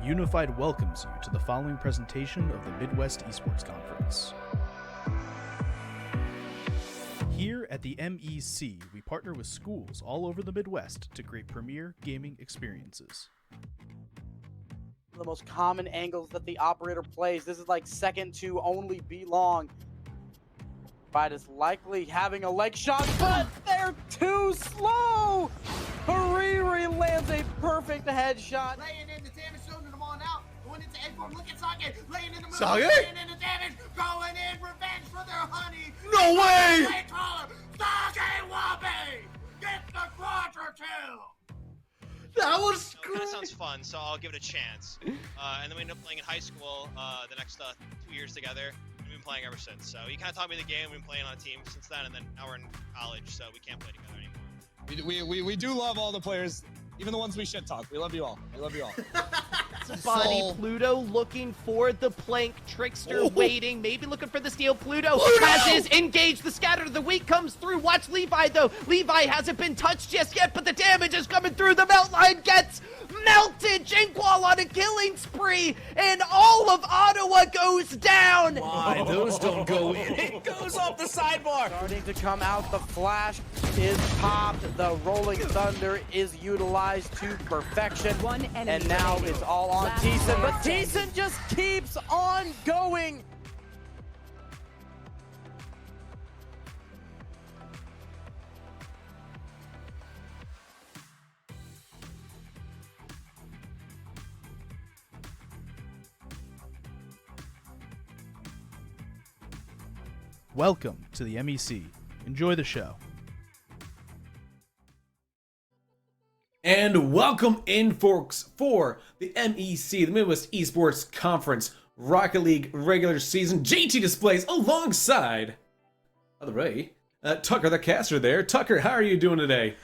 Unified welcomes you to the following presentation of the Midwest Esports Conference. Here at the MEC, we partner with schools all over the Midwest to create premier gaming experiences. The most common angles that the operator plays. This is like second to only B long. Fight is likely having a leg shot, but they're too slow. Hariri lands a perfect headshot. Laying in the damage zone to them on out. Going into A4, look at Sake. Laying in the middle. Sake? Laying in the damage. Going in revenge for their honey. No way! Sake Wabe! Get the quadra kill! That was So, great. that sounds fun, so I'll give it a chance. And then we ended up playing in high school the next 2 years together. We've been playing ever since. So he kind of taught me the game. We've been playing on a team since then, and then now we're in college, so we can't play together anymore. We do love all the players, even the ones we shit talk. We love you all. We love you all. Body So- Pluto looking for the plank. Trickster waiting, maybe looking for the steal. Pluto has his engage. The scatter of the weak comes through. Watch Levi though. Levi hasn't been touched just yet, but the damage is coming through. The melt line gets melted. Jinkwall on a killing spree, and all of Ottawa goes down. Why? Those don't go in. It goes off the sidebar. Starting to come out. The flash is popped. The rolling thunder is utilized to perfection. And now it's all on Thiessen, but Thiessen just keeps on going. Welcome to the MEC. Enjoy the show. And welcome in, folks, for the MEC, the Midwest Esports Conference Rocket League regular season JT displays alongside, by the way, Tucker the caster there. Tucker, how are you doing today?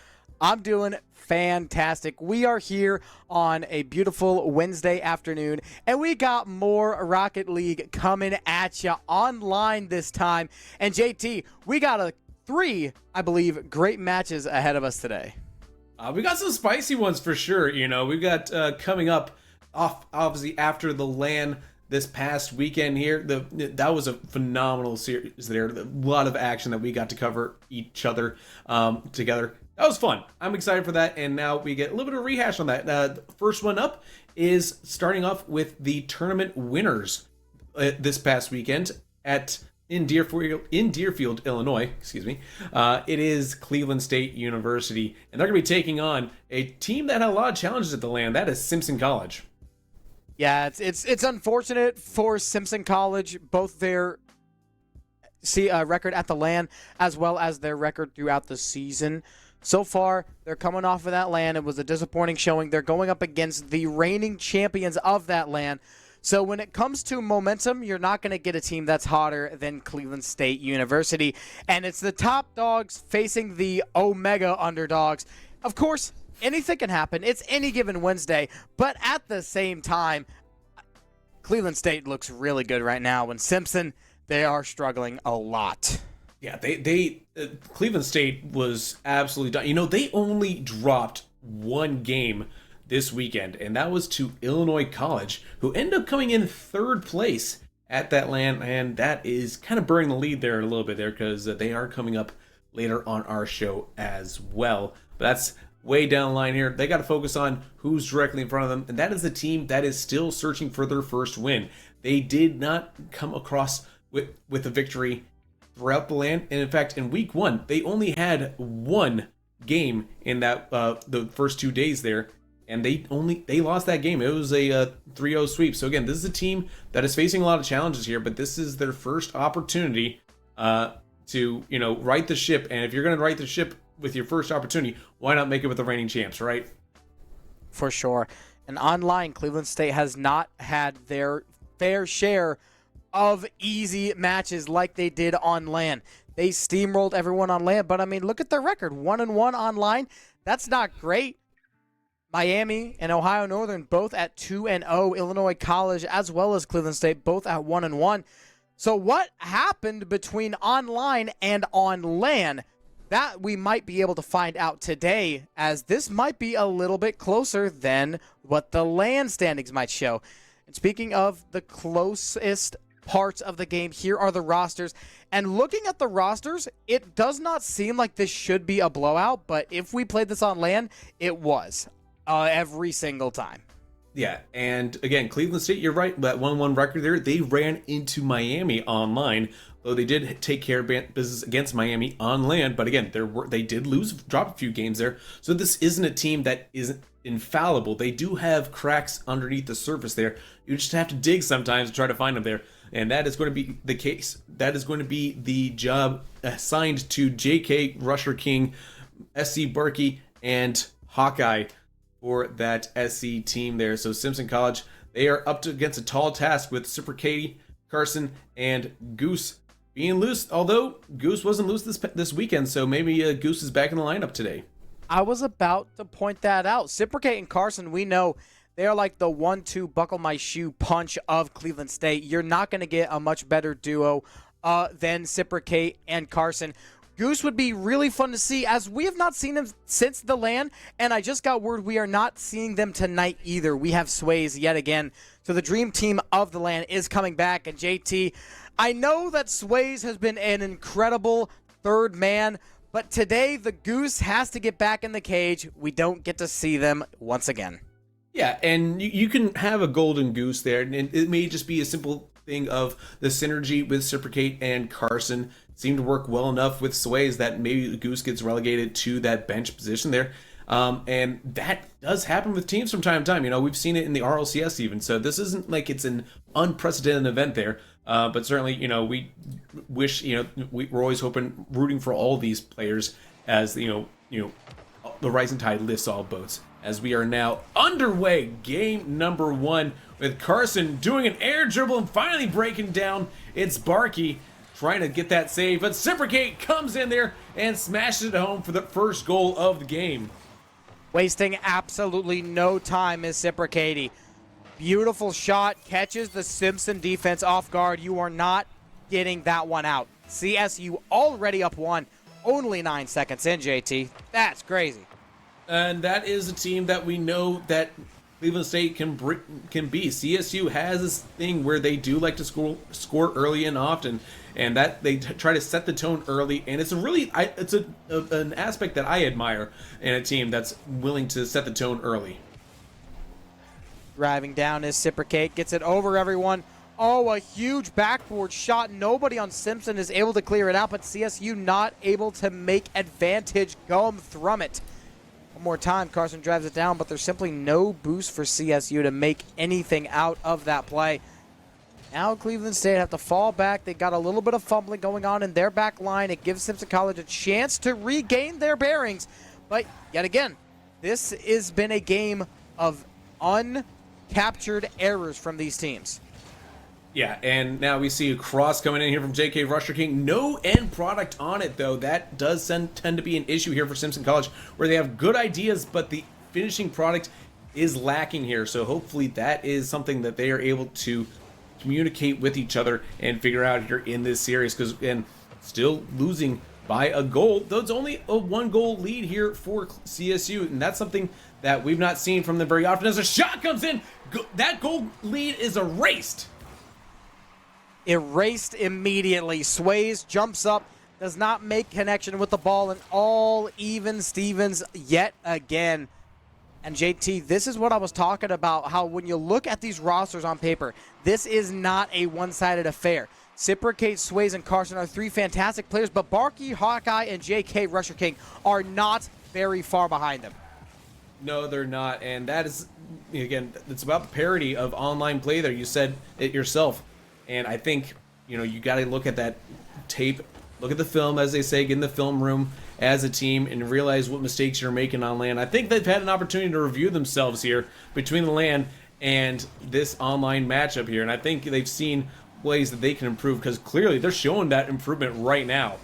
I'm doing fantastic. We are here on a beautiful Wednesday afternoon, and we got more Rocket League coming at you online this time. And JT, we got three, I believe, great matches ahead of us today. We got some spicy ones for sure. You know, we've got coming up obviously after the LAN this past weekend here. That was a phenomenal series there. A lot of action that we got to cover each other together. That was fun. I'm excited for that. And now we get a little bit of rehash on that. The first one up is starting off with the tournament winners this past weekend in Deerfield, Illinois, excuse me. It is Cleveland State University, and they're going to be taking on a team that had a lot of challenges at the LAN. That is Simpson College. Yeah, it's unfortunate for Simpson College, both their record at the LAN as well as their record throughout the season. So far, they're coming off of that LAN. It was a disappointing showing. They're going up against the reigning champions of that LAN. So when it comes to momentum, you're not going to get a team that's hotter than Cleveland State University. And it's the top dogs facing the Omega underdogs. Of course, anything can happen. It's any given Wednesday. But at the same time, Cleveland State looks really good right now. When Simpson, they are struggling a lot. Yeah, they Cleveland State was absolutely done. You know, they only dropped one game this weekend, and that was to Illinois College, who ended up coming in third place at that LAN, and that is kind of burning the lead there a little bit there because they are coming up later on our show as well. But that's way down the line here. They got to focus on who's directly in front of them, and that is the team that is still searching for their first win. They did not come across with a victory throughout the LAN, and in fact, in week one, they only had one game in that the first 2 days there. And they lost that game. It was a 3-0 sweep. So again, this is a team that is facing a lot of challenges here, but this is their first opportunity to right the ship. And if you're going to right the ship with your first opportunity, why not make it with the reigning champs, right? For sure. And online, Cleveland State has not had their fair share of easy matches like they did on LAN. They steamrolled everyone on LAN, but I mean, look at their record. 1-1 online. That's not great. Miami and Ohio Northern both at 2-0. Illinois College as well as Cleveland State both at 1-1. So what happened between online and on LAN? That we might be able to find out today, as this might be a little bit closer than what the LAN standings might show. And speaking of the closest parts of the game, here are the rosters. And looking at the rosters, it does not seem like this should be a blowout, but if we played this on LAN, it was every single time. Yeah, and again, Cleveland State, you're right, that 1-1 record there, they ran into Miami online, though they did take care of business against Miami on land, but again, they did drop a few games there, so this isn't a team that isn't infallible. They do have cracks underneath the surface there. You just have to dig sometimes to try to find them there, and that is going to be the case. That is going to be the job assigned to JK, Rusher King, SC Barkey, and Hawkeye for that SC team there. So Simpson College, they are up against a tall task with Super Katie, Carson, and Goose being loose. Although Goose wasn't loose this weekend, so maybe Goose is back in the lineup today. I was about to point that out. Cipricate and Carson, we know they are like the 1-2 buckle my shoe punch of Cleveland State. You're not going to get a much better duo than Cipricate and Carson. Goose would be really fun to see, as we have not seen them since the LAN, and I just got word we are not seeing them tonight either. We have Sways yet again. So the dream team of the LAN is coming back, and JT, I know that Sways has been an incredible third man, but today the Goose has to get back in the cage. We don't get to see them once again. Yeah, and you can have a golden Goose there, and it may just be a simple thing of the synergy with Cipricate and Carson seem to work well enough with Sways that maybe the Goose gets relegated to that bench position there. And that does happen with teams from time to time. You know, we've seen it in the RLCS even. So this isn't like it's an unprecedented event there. But certainly, you know, we wish, you know, we're always rooting for all these players as, you know, the rising tide lifts all boats. As we are now underway, game number 1 with Carson doing an air dribble and finally breaking down. It's Barkey trying to get that save, but Cipricate comes in there and smashes it home for the first goal of the game. Wasting absolutely no time is Cipricate. Beautiful shot, catches the Simpson defense off guard. You are not getting that one out. CSU already up 1, only 9 seconds in, JT. That's crazy. And that is a team that we know that Cleveland State can be. CSU has this thing where they do like to score early and often, and that they try to set the tone early. And it's an aspect that I admire in a team that's willing to set the tone early. Driving down is Cipricate, gets it over everyone. Oh, a huge backboard shot. Nobody on Simpson is able to clear it out, but CSU not able to make advantage come from it. One more time, Carson drives it down, but there's simply no boost for CSU to make anything out of that play. Now Cleveland State have to fall back. They got a little bit of fumbling going on in their back line. It gives Simpson College a chance to regain their bearings. But yet again, this has been a game of uncaptured errors from these teams. Yeah, and now we see a cross coming in here from JK Rusher King. No end product on it, though. That does tend to be an issue here for Simpson College, where they have good ideas, but the finishing product is lacking here. So hopefully that is something that they are able to communicate with each other and figure out here in this series. Because, again, still losing by a goal, though it's only a 1-goal lead here for CSU, and that's something that we've not seen from them very often. As a shot comes in, that goal lead is erased. Erased immediately. Sways, jumps up, does not make connection with the ball, and all even Stevens yet again. And JT, this is what I was talking about, how when you look at these rosters on paper, this is not a one-sided affair. Cipricate, Sways, and Carson are 3 fantastic players, but Barkey, Hawkeye, and JK Rusher King are not very far behind them. No, they're not, and that is, again, it's about the parity of online play there. You said it yourself. And I think, you know, you got to look at that tape, look at the film, as they say, get in the film room as a team and realize what mistakes you're making on LAN. I think they've had an opportunity to review themselves here between the LAN and this online matchup here. And I think they've seen ways that they can improve, because clearly they're showing that improvement right now.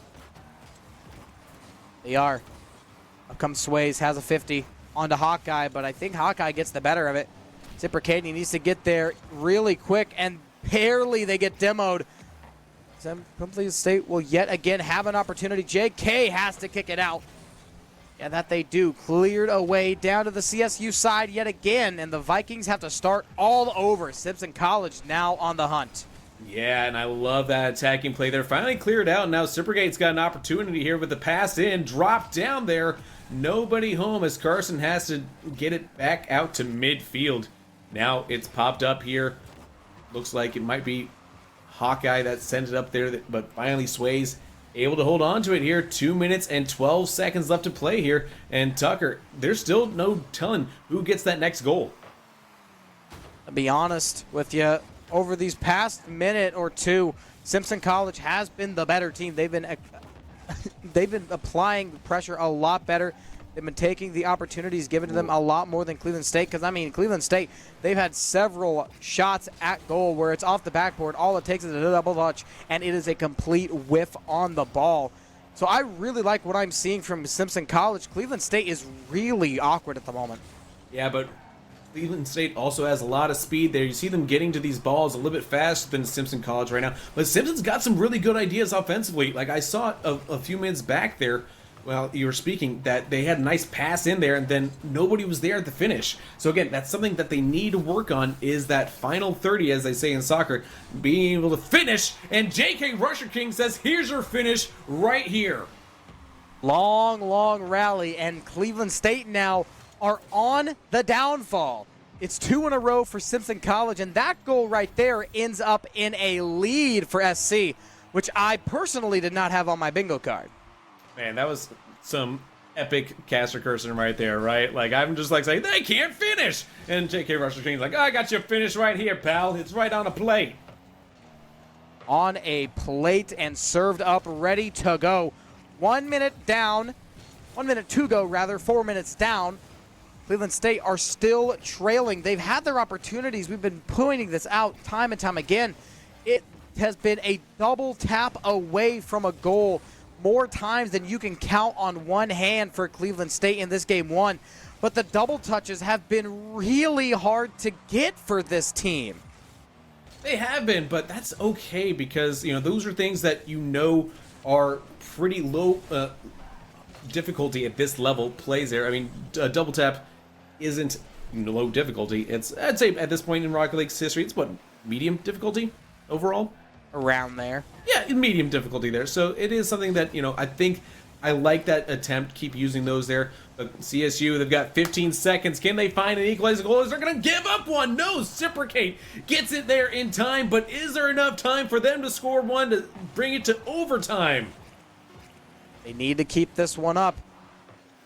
They are. Up comes Sways, has a 50 onto Hawkeye, but I think Hawkeye gets the better of it. Cipricate needs to get there really quick, and barely they get demoed. Cleveland State will yet again have an opportunity. JK has to kick it out. Yeah, that they do. Cleared away down to the CSU side yet again, and the Vikings have to start all over. Simpson College now on the hunt. Yeah, and I love that attacking play there. Finally cleared out. Now Sippergate's got an opportunity here with the pass in. Drop down there. Nobody home as Carson has to get it back out to midfield. Now it's popped up here. Looks like it might be Hawkeye that sent it up there, but finally Sways able to hold on to it here. 2 minutes and 12 seconds left to play here. And Tucker, there's still no telling who gets that next goal. I'll be honest with you. Over these past minute or two, Simpson College has been the better team. They've been applying pressure a lot better. They've been taking the opportunities given to them a lot more than Cleveland State. Because, I mean, Cleveland State, they've had several shots at goal where it's off the backboard. All it takes is a double touch, and it is a complete whiff on the ball. So I really like what I'm seeing from Simpson College. Cleveland State is really awkward at the moment. Yeah, but Cleveland State also has a lot of speed there. You see them getting to these balls a little bit faster than Simpson College right now. But Simpson's got some really good ideas offensively. Like I saw a few minutes back there, well, you were speaking, that they had a nice pass in there and then nobody was there at the finish. So again, that's something that they need to work on, is that final 30, as they say in soccer, being able to finish. And JK Rusher King says, here's your finish right here. Long rally, and Cleveland State now are on the downfall. It's 2 in a row for Simpson College, and that goal right there ends up in a lead for SC, which I personally did not have on my bingo card. Man, that was some epic caster cursing right there, right? Like, I'm just like saying, they can't finish! And JK Rusher King's like, I got your finish right here, pal. It's right on a plate. On a plate and served up, ready to go. 1 minute down. 1 minute to go, rather. 4 minutes down. Cleveland State are still trailing. They've had their opportunities. We've been pointing this out time and time again. It has been a double tap away from a goal more times than you can count on one hand for Cleveland State in this game one. But the double touches have been really hard to get for this team. They have been, but that's okay because, you know, those are things that you know are pretty low difficulty at this level plays there. I mean, double tap isn't low difficulty. It's, I'd say at this point in Rocket League's history, it's what, medium difficulty overall? Around there. Yeah, medium difficulty there. So it is something that, you know, I think I like that attempt. Keep using those there. But CSU, they've got 15 seconds. Can they find an equalizing goal? Is they're going to give up one? No, Reciprocate gets it there in time. But is there enough time for them to score one to bring it to overtime? They need to keep this one up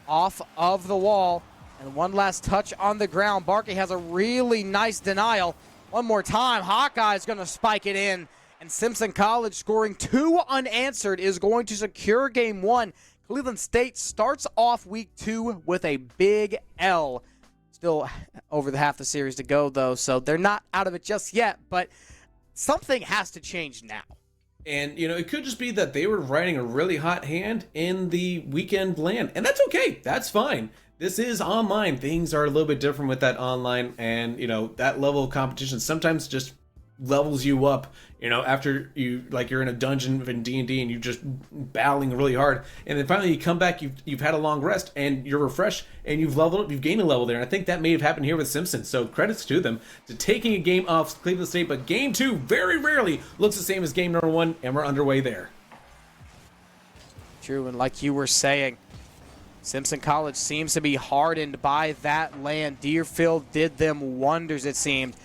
off of the wall. And one last touch on the ground. Barkey has a really nice denial. One more time. Hawkeye's going to spike it in. And Simpson College, scoring 2 unanswered, is going to secure game 1. Cleveland State starts off week 2 with a big L. Still over the half the series to go, though, so they're not out of it just yet. But something has to change now. And, you know, it could just be that they were riding a really hot hand in the weekend land. And that's okay. That's fine. This is online. Things are a little bit different with that online. And, you know, that level of competition sometimes just levels you up, you know, after you, like, you're in a dungeon in D&D and you're just battling really hard, and then finally you come back, you've had a long rest and you're refreshed and you've leveled up, you've gained a level there. And I think that may have happened here with Simpson, so credits to them to taking a game off Cleveland State. But game 2 very rarely looks the same as game number 1, and we're underway there. True, and like you were saying, Simpson College seems to be hardened by that land. Deerfield did them wonders, it seemed.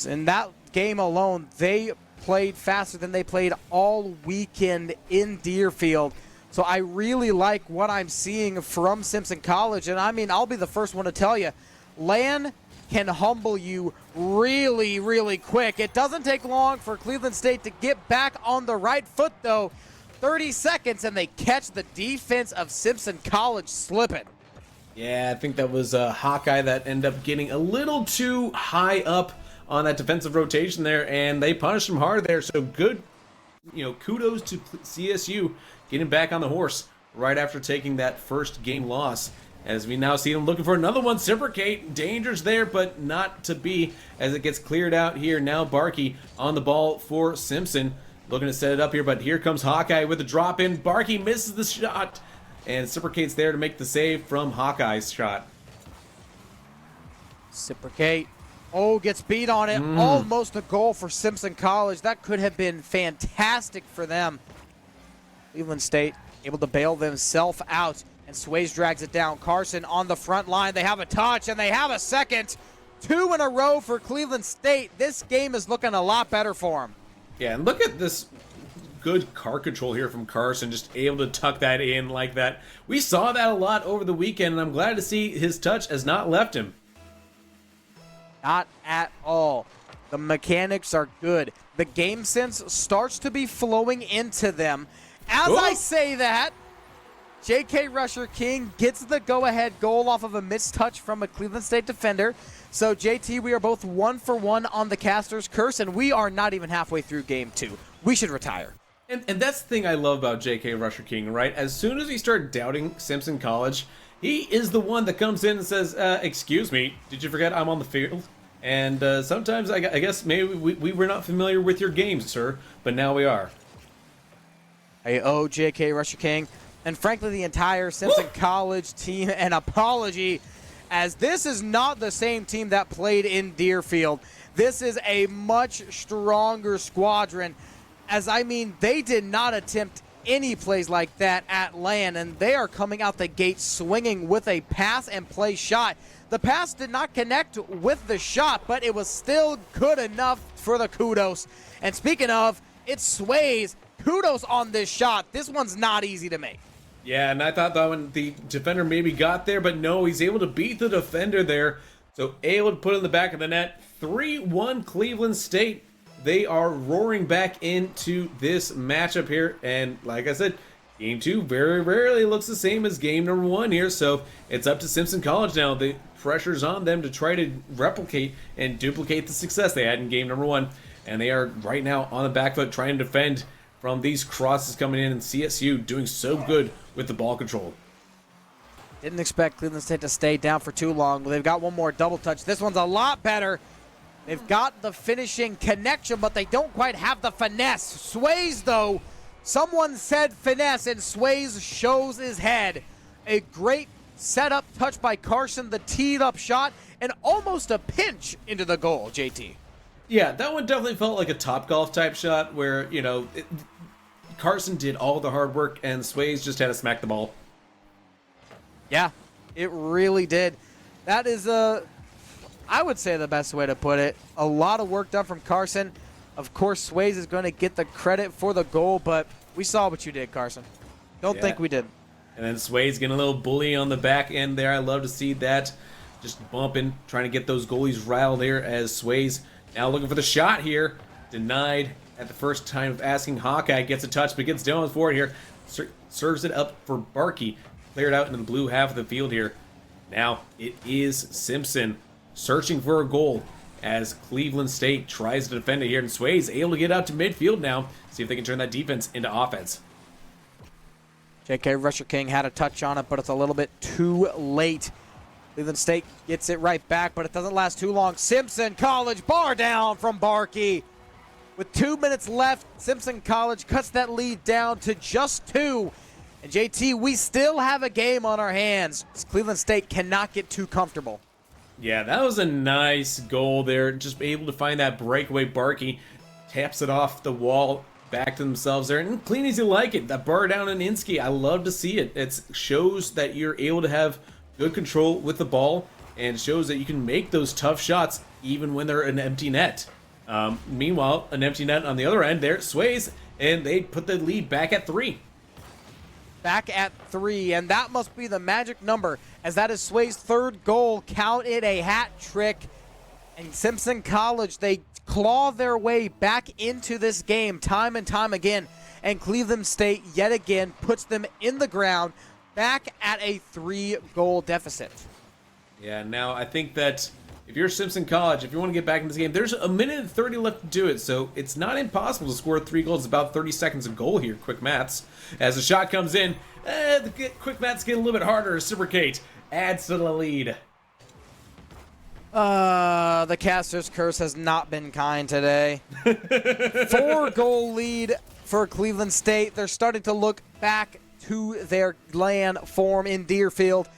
In that game alone, they played faster than they played all weekend in Deerfield. So I really like what I'm seeing from Simpson College. And I mean, I'll be the first one to tell you, LAN can humble you really, really quick. It doesn't take long for Cleveland State to get back on the right foot, though. 30 seconds, and they catch the defense of Simpson College slipping. Yeah, I think that was Hawkeye that ended up getting a little too high up on that defensive rotation there, and they punished him hard there. So good, you know, kudos to CSU getting back on the horse right after taking that first game loss. As we now see them looking for another one. Reciprocate, dangers there, but not to be as it gets cleared out here. Now Barkey on the ball for Simpson. looking to set it up here, but here comes Hawkeye with a drop in. Barky misses the shot, and Reciprocate's there to make the save from Hawkeye's shot. Reciprocate. Oh, gets beat on it. Almost a goal for Simpson College. That could have been fantastic for them. Cleveland State able to bail themselves out, and Sways drags it down. Carson on the front line. They have a touch, and they have a second. 2 in a row for Cleveland State. This game is looking a lot better for them. Yeah, and look at this good car control here from Carson, just able to tuck that in like that. We saw that a lot over the weekend, and I'm glad to see his touch has not left him. Not at all. The mechanics are good. The game sense starts to be flowing into them. As I say that, J.K. Rusher King gets the go-ahead goal off of a missed touch from a Cleveland State defender. So, JT, we are both 1 for 1 on the caster's curse, and we are not even halfway through game 2. We should retire. And that's the thing I love about J.K. Rusher King, right? As soon as we start doubting Simpson College, he is the one that comes in and says, excuse me, did you forget I'm on the field? And sometimes I guess maybe we were not familiar with your games, sir, but now we are. I owe J.K. Rusher King and, frankly, the entire Simpson College team an apology, as this is not the same team that played in Deerfield. This is a much stronger squadron, as I mean, they did not attempt any plays like that at LAN, and they are coming out the gate swinging with a pass and play shot. The pass did not connect with the shot, but it was still good enough for the kudos. And speaking of, it Sways. Kudos on this shot. This one's not easy to make. Yeah, and I thought that when the defender maybe got there, but no, he's able to beat the defender there. So able to put it in the back of the net. 3-1 Cleveland State. They are roaring back into this matchup here. And like I said, game 2 very rarely looks the same as game number 1 here. So it's up to Simpson College now. The pressure's on them to try to replicate and duplicate the success they had in game number 1. And they are right now on the back foot trying to defend from these crosses coming in, and CSU doing so good with the ball control. Didn't expect Cleveland State to stay down for too long. They've got one more double touch. This one's a lot better. They've got the finishing connection, but they don't quite have the finesse. Sways, though, someone said finesse, and Sways shows his head. A great setup touch by Carson, the teed up shot, and almost a pinch into the goal, JT. Yeah, that one definitely felt like a Topgolf type shot where, you know, Carson did all the hard work and Sways just had to smack the ball. Yeah, it really did. That is, I would say, the best way to put it. A lot of work done from Carson. Of course, Sways is going to get the credit for the goal, but we saw what you did, Carson. Don't think we did. And then Sways getting a little bully on the back end there. I love to see that. Just bumping, trying to get those goalies riled there as Sways now looking for the shot here. Denied at the first time of asking. Hawkeye gets a touch, but gets Dylan for it here. Serves it up for Barkey. Cleared out into the blue half of the field here. Now it is Simpson searching for a goal as Cleveland State tries to defend it here. And Sways able to get out to midfield now. See if they can turn that defense into offense. J.K. Rusher King had a touch on it, but it's a little bit too late. Cleveland State gets it right back, but it doesn't last too long. Simpson College, bar down from Barkey. With 2 minutes left, Simpson College cuts that lead down to just 2. And JT, we still have a game on our hands. Cleveland State cannot get too comfortable. Yeah, that was a nice goal there. Just able to find that breakaway. Barkey taps it off the wall back to themselves there. And clean as you like it. That bar down in Insky, I love to see it. It shows that you're able to have good control with the ball and shows that you can make those tough shots even when they're an empty net. Meanwhile, an empty net on the other end there Sways, and they put the lead back at 3. Back at 3, and that must be the magic number, as that is Sway's 3rd goal. Count it a hat trick. And Simpson College, they claw their way back into this game time and time again. And Cleveland State, yet again, puts them in the ground, back at a 3-goal deficit. Yeah, now I think that if you're Simpson College, if you want to get back in this game, there's a minute and 30 left to do it, so it's not impossible to score 3 goals. It's about 30 seconds a goal here, quick maths. As the shot comes in, the quick maths get a little bit harder. Reciprocate adds to the lead. The caster's curse has not been kind today. 4-goal lead for Cleveland State. They're starting to look back to their LAN form in Deerfield.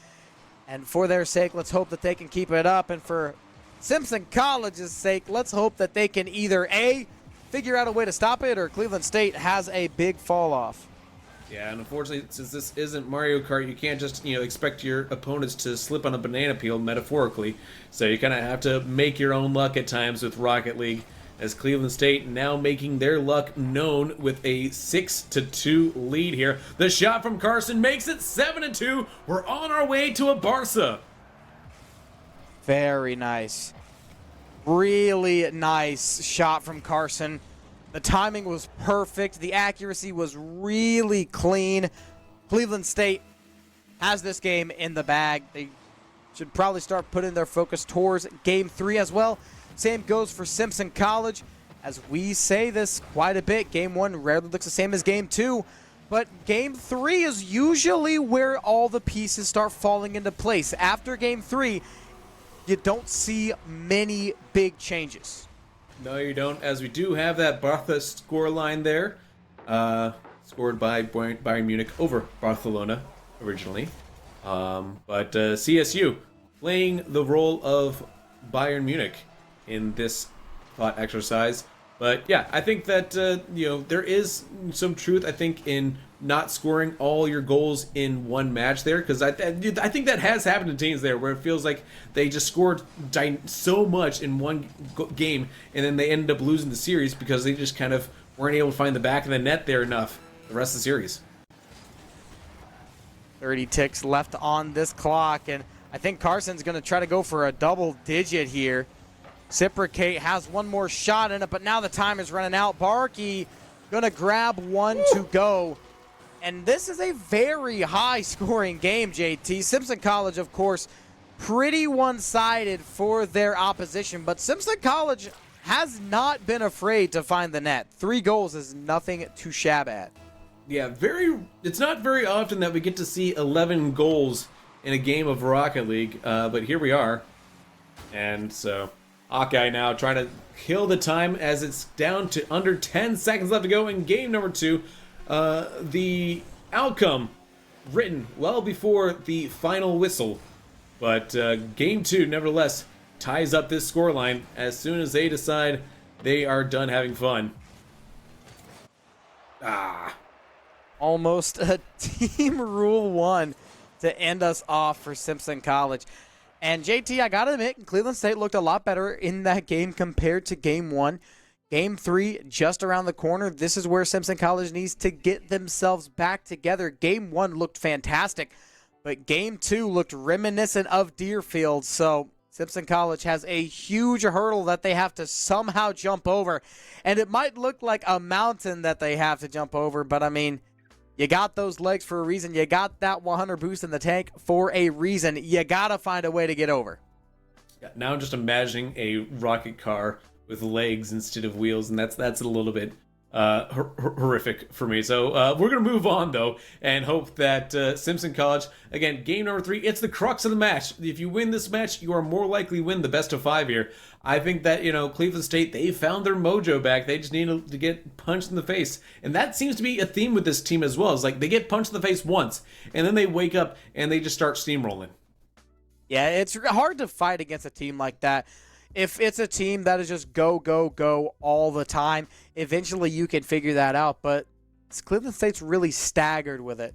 And for their sake, let's hope that they can keep it up. And for Simpson College's sake, let's hope that they can either A, figure out a way to stop it, or Cleveland State has a big fall off. Yeah, and unfortunately, since this isn't Mario Kart, you can't just, expect your opponents to slip on a banana peel, metaphorically. So you kind of have to make your own luck at times with Rocket League, as Cleveland State now making their luck known with a 6-2 lead here. The shot from Carson makes it 7-2. We're on our way to a Barca. Very nice. Really nice shot from Carson. The timing was perfect. The accuracy was really clean. Cleveland State has this game in the bag. They should probably start putting their focus towards Game 3 as well. Same goes for Simpson College. As we say this quite a bit, Game 1 rarely looks the same as Game 2. But Game 3 is usually where all the pieces start falling into place. After Game 3, you don't see many big changes. No, you don't, as we do have that Barca scoreline there. Scored by Bayern Munich over Barcelona originally. But CSU playing the role of Bayern Munich in this thought exercise. But yeah, I think that there is some truth, I think, in not scoring all your goals in one match there, because I think that has happened to teams there where it feels like they just scored so much in one game and then they ended up losing the series because they just kind of weren't able to find the back of the net there enough the rest of the series. 30 ticks left on this clock, and I think Carson's going to try to go for a double digit here. Reciprocate has one more shot in it, but now the time is running out. Barkey going to grab one to go. And this is a very high-scoring game, JT. Simpson College, of course, pretty one-sided for their opposition, but Simpson College has not been afraid to find the net. 3 goals is nothing to shab at. Yeah, it's not very often that we get to see 11 goals in a game of Rocket League, but here we are. And so Hawkeye now trying to kill the time as it's down to under 10 seconds left to go in game number 2. The outcome written well before the final whistle, but game 2 nevertheless ties up this scoreline as soon as they decide they are done having fun. Almost a team rule 1 to end us off for Simpson College. And JT, I gotta admit, Cleveland State looked a lot better in that game compared to game 1. Game 3, just around the corner. This is where Simpson College needs to get themselves back together. Game 1 looked fantastic, but Game 2 looked reminiscent of Deerfield. So Simpson College has a huge hurdle that they have to somehow jump over. And it might look like a mountain that they have to jump over, but I mean, you got those legs for a reason. You got that 100 boost in the tank for a reason. You got to find a way to get over. Yeah, now I'm just imagining a rocket car with legs instead of wheels, and that's a little bit horrific for me. So we're going to move on, though, and hope that Simpson College, again, game number 3, it's the crux of the match. If you win this match, you are more likely to win the best of 5 here. I think that, Cleveland State, they found their mojo back. They just need to get punched in the face. And that seems to be a theme with this team as well. It's like they get punched in the face once, and then they wake up and they just start steamrolling. Yeah, it's hard to fight against a team like that. If it's a team that is just go, go, go all the time, eventually you can figure that out. But Cleveland State's really staggered with it.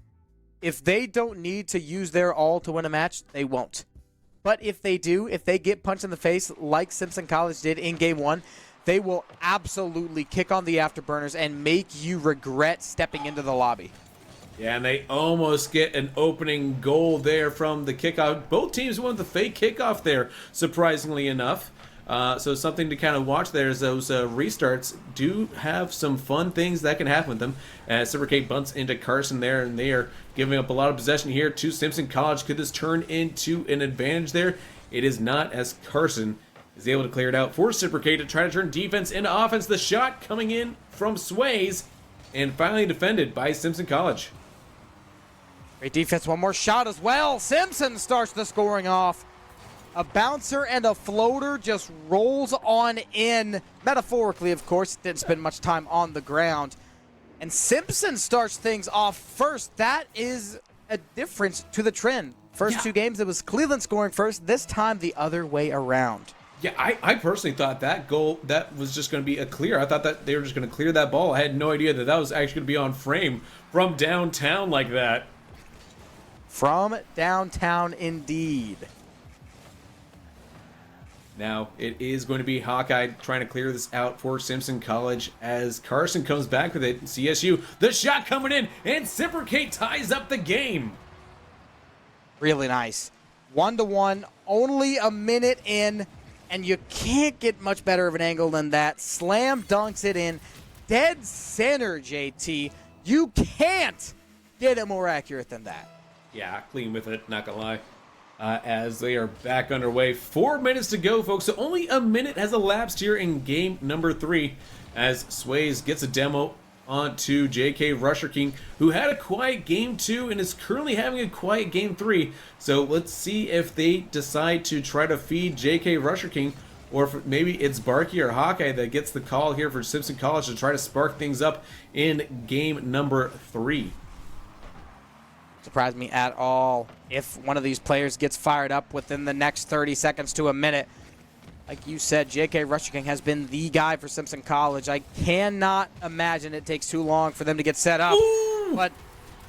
If they don't need to use their all to win a match, they won't. But if they do, if they get punched in the face like Simpson College did in Game 1, they will absolutely kick on the afterburners and make you regret stepping into the lobby. Yeah, and they almost get an opening goal there from the kickoff. Both teams went the fake kickoff there, surprisingly enough. So something to kind of watch there is those restarts do have some fun things that can happen with them. As Reciprocate bunts into Carson there, and they are giving up a lot of possession here to Simpson College. Could this turn into an advantage there? It is not, as Carson is able to clear it out for Reciprocate to try to turn defense into offense. The shot coming in from Sways and finally defended by Simpson College. Great defense, one more shot as well. Simpson starts the scoring off. A bouncer and a floater just rolls on in. Metaphorically, of course, didn't spend much time on the ground. And Simpson starts things off first. That is a difference to the trend. First two games, it was Cleveland scoring first. This time, the other way around. Yeah, I personally thought that goal, that was just going to be a clear. I thought that they were just going to clear that ball. I had no idea that that was actually going to be on frame from downtown like that. From downtown, indeed. Now, it is going to be Hawkeye trying to clear this out for Simpson College as Carson comes back with it. CSU, the shot coming in, and Cipricate ties up the game. Really nice. 1-1, only a minute in, and you can't get much better of an angle than that. Slam dunks it in. Dead center, JT. You can't get it more accurate than that. Yeah, clean with it, not gonna lie. As they are back underway. 4 minutes to go, folks. So only a minute has elapsed here in game number 3 as Sways gets a demo onto J.K. Rusher King, who had a quiet game 2 and is currently having a quiet game 3. So let's see if they decide to try to feed J.K. Rusher King, or if maybe it's Barky or Hawkeye that gets the call here for Simpson College to try to spark things up in game number 3. Surprise me at all if one of these players gets fired up within the next 30 seconds to a minute. Like you said, J.K. Rusher King has been the guy for Simpson College. I cannot imagine it takes too long for them to get set up. Ooh. But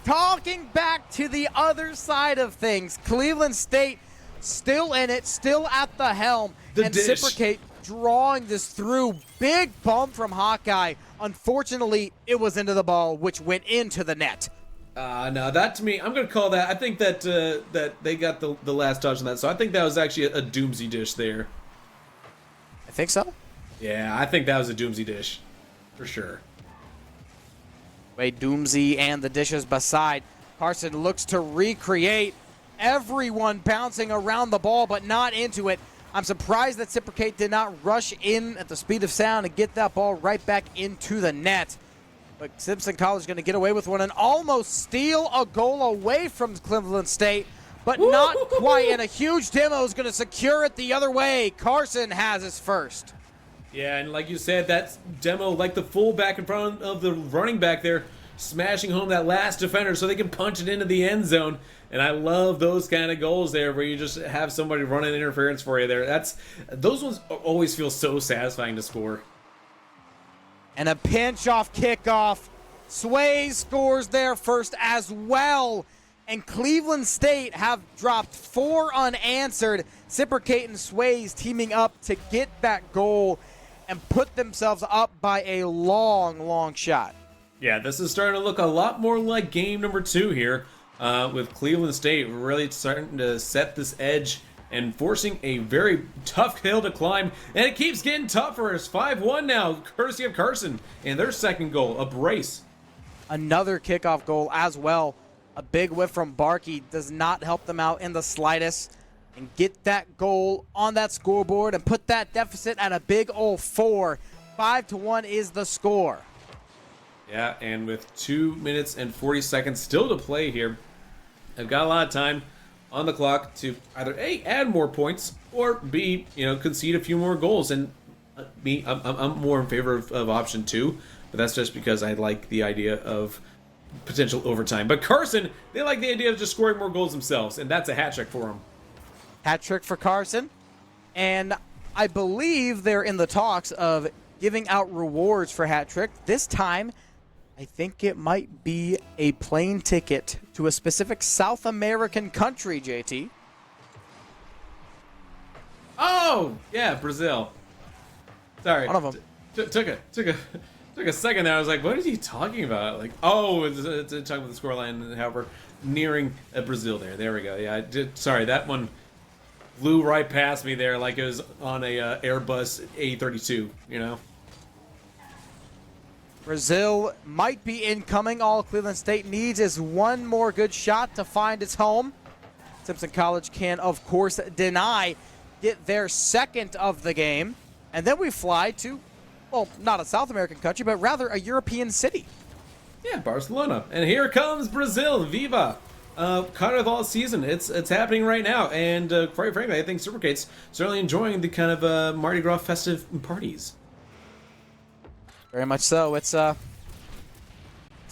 talking back to the other side of things, Cleveland State still in it, still at the helm, and Cipricate drawing this through. Big bump from Hawkeye. Unfortunately, it was into the ball, which went into the net. No, that to me, I'm going to call that. I think that that they got the last touch on that. So I think that was actually a doomsy dish there. I think so. Yeah, I think that was a doomsy dish. For sure. Way doomsy and the dishes beside. Carson looks to recreate. Everyone bouncing around the ball, but not into it. I'm surprised that Cipricate did not rush in at the speed of sound and get that ball right back into the net. But Simpson College is going to get away with one and almost steal a goal away from Cleveland State, but not quite. And a huge demo is going to secure it the other way. Carson has his first. Yeah, and like you said, that demo, like the fullback in front of the running back there, smashing home that last defender so they can punch it into the end zone. And I love those kind of goals there where you just have somebody running interference for you there. Those ones always feel so satisfying to score. And a pinch off kickoff. Sways scores there first as well. And Cleveland State have dropped 4 unanswered. Cipricate and Sways teaming up to get that goal and put themselves up by a long, long shot. Yeah, this is starting to look a lot more like game number 2 here, with Cleveland State really starting to set this edge and forcing a very tough hill to climb. And it keeps getting tougher. It's 5-1 now, courtesy of Carson. And their second goal, a brace. Another kickoff goal as well. A big whiff from Barkey does not help them out in the slightest. And get that goal on that scoreboard and put that deficit at a big old 4. 5-1 is the score. Yeah, and with 2 minutes and 40 seconds still to play here, I've got a lot of time on the clock to either A, add more points, or B, concede a few more goals. And I'm more in favor of option 2, but that's just because I like the idea of potential overtime. But Carson, they like the idea of just scoring more goals themselves, and that's a hat trick for them. Hat trick for Carson, and I believe they're in the talks of giving out rewards for hat trick. This time, I think it might be a plane ticket to a specific South American country, JT. Oh, yeah, Brazil. Sorry. One of them. Took a second there. I was like, what is he talking about? Like, oh, it's talking about the scoreline and how we're nearing Brazil there. There we go. Yeah, sorry, that one flew right past me there like it was on a Airbus A32, Brazil might be incoming. All Cleveland State needs is one more good shot to find its home. Simpson College can, of course, get their second of the game. And then we fly to, well, not a South American country, but rather a European city. Yeah, Barcelona. And here comes Brazil. Viva! kind of all season. It's happening right now, and quite frankly, I think Supercate's certainly enjoying the kind of Mardi Gras festive parties. Very much so. It's a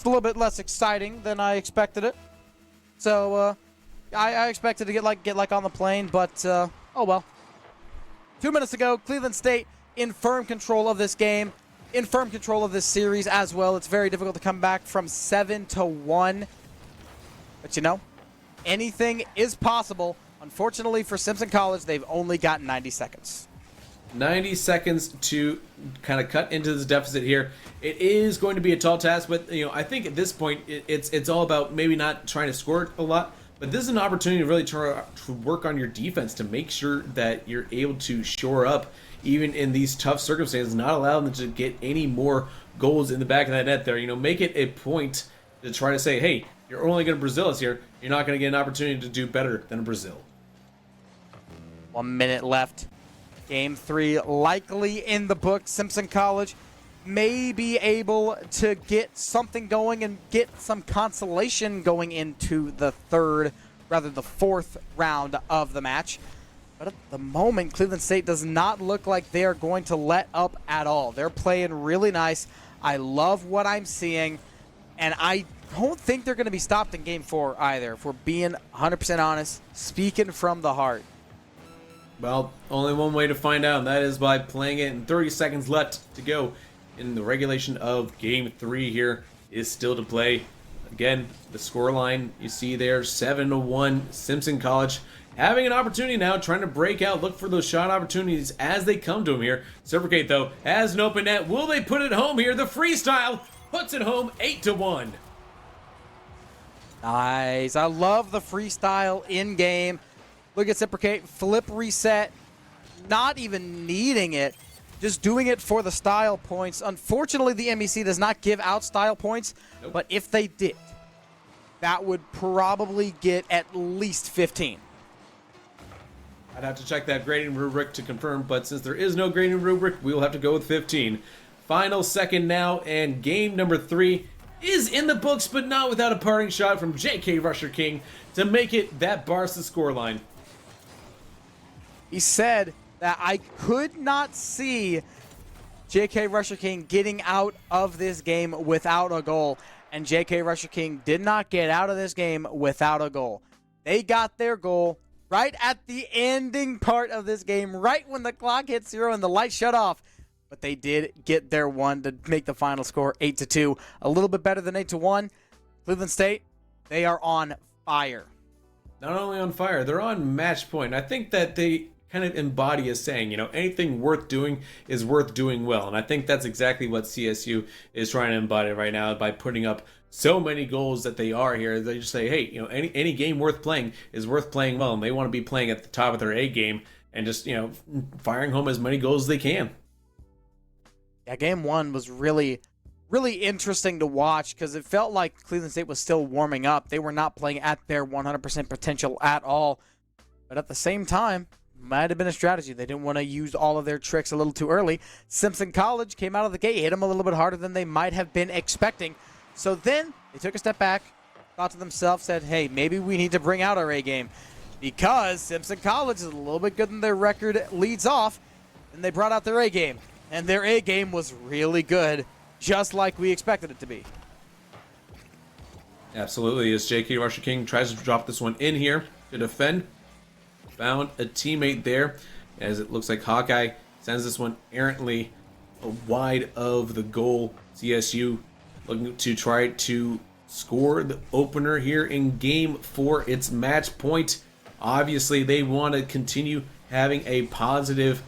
little bit less exciting than I expected it. So I expected to get like on the plane, but oh well. 2 minutes ago, Cleveland State in firm control of this game, in firm control of this series as well. It's very difficult to come back from 7-1. But you know, anything is possible. Unfortunately for Simpson College, they've only got 90 seconds. 90 seconds to kind of cut into this deficit here. It is going to be a tall task, but I think at this point it's all about maybe not trying to score a lot, but this is an opportunity to really try to work on your defense to make sure that you're able to shore up even in these tough circumstances, not allow them to get any more goals in the back of that net there. Make it a point to try to say, hey, you're only going to Brazil us here. You're not going to get an opportunity to do better than Brazil. 1 minute left. Game 3 likely in the book. Simpson College may be able to get something going and get some consolation going into the fourth round of the match. But at the moment, Cleveland State does not look like they are going to let up at all. They're playing really nice. I love what I'm seeing, and I don't think they're going to be stopped in Game 4 either, if we're being 100% honest, speaking from the heart. Well, only one way to find out, and that is by playing it. And 30 seconds left to go in the regulation of Game 3 here is still to play. Again, the scoreline you see there, 7-1, Simpson College. Having an opportunity now, trying to break out, look for those shot opportunities as they come to him here. Silvergate, though, has an open net. Will they put it home here? The freestyle puts it home, 8-1. Nice. I love the freestyle in-game. Look at Silvergate, flip reset, not even needing it, just doing it for the style points. Unfortunately, the MEC does not give out style points, but if they did, that would probably get at least 15. I'd have to check that grading rubric to confirm, but since there is no grading rubric, we will have to go with 15. Final second now, and game number 3 is in the books, but not without a parting shot from J.K. Rusher King to make it that Barca scoreline. He said that I could not see J.K. Rusher King getting out of this game without a goal. And J.K. Rusher King did not get out of this game without a goal. They got their goal right at the ending part of this game, right when the clock hit 0 and the lights shut off. But they did get their one to make the final score 8-2. A little bit better than 8-1. Cleveland State, they are on fire. Not only on fire, they're on match point. I think that they kind of embody a saying, anything worth doing is worth doing well. And I think that's exactly what CSU is trying to embody right now by putting up so many goals that they are here. They just say, hey, any game worth playing is worth playing well. And they want to be playing at the top of their A game and just, firing home as many goals as they can. Yeah, game 1 was really, really interesting to watch because it felt like Cleveland State was still warming up. They were not playing at their 100% potential at all. But at the same time, might have been a strategy. They didn't want to use all of their tricks a little too early. Simpson College came out of the gate, hit them a little bit harder than they might have been expecting. So then they took a step back, thought to themselves, said, hey, maybe we need to bring out our A game because Simpson College is a little bit good than their record leads off. And they brought out their A game. And their A game was really good, just like we expected it to be. Absolutely, as J.K. Rusher King tries to drop this one in here to defend. Found a teammate there, as it looks like Hawkeye sends this one errantly wide of the goal. CSU looking to try to score the opener here in Game 4. It's match point. Obviously, they want to continue having a positive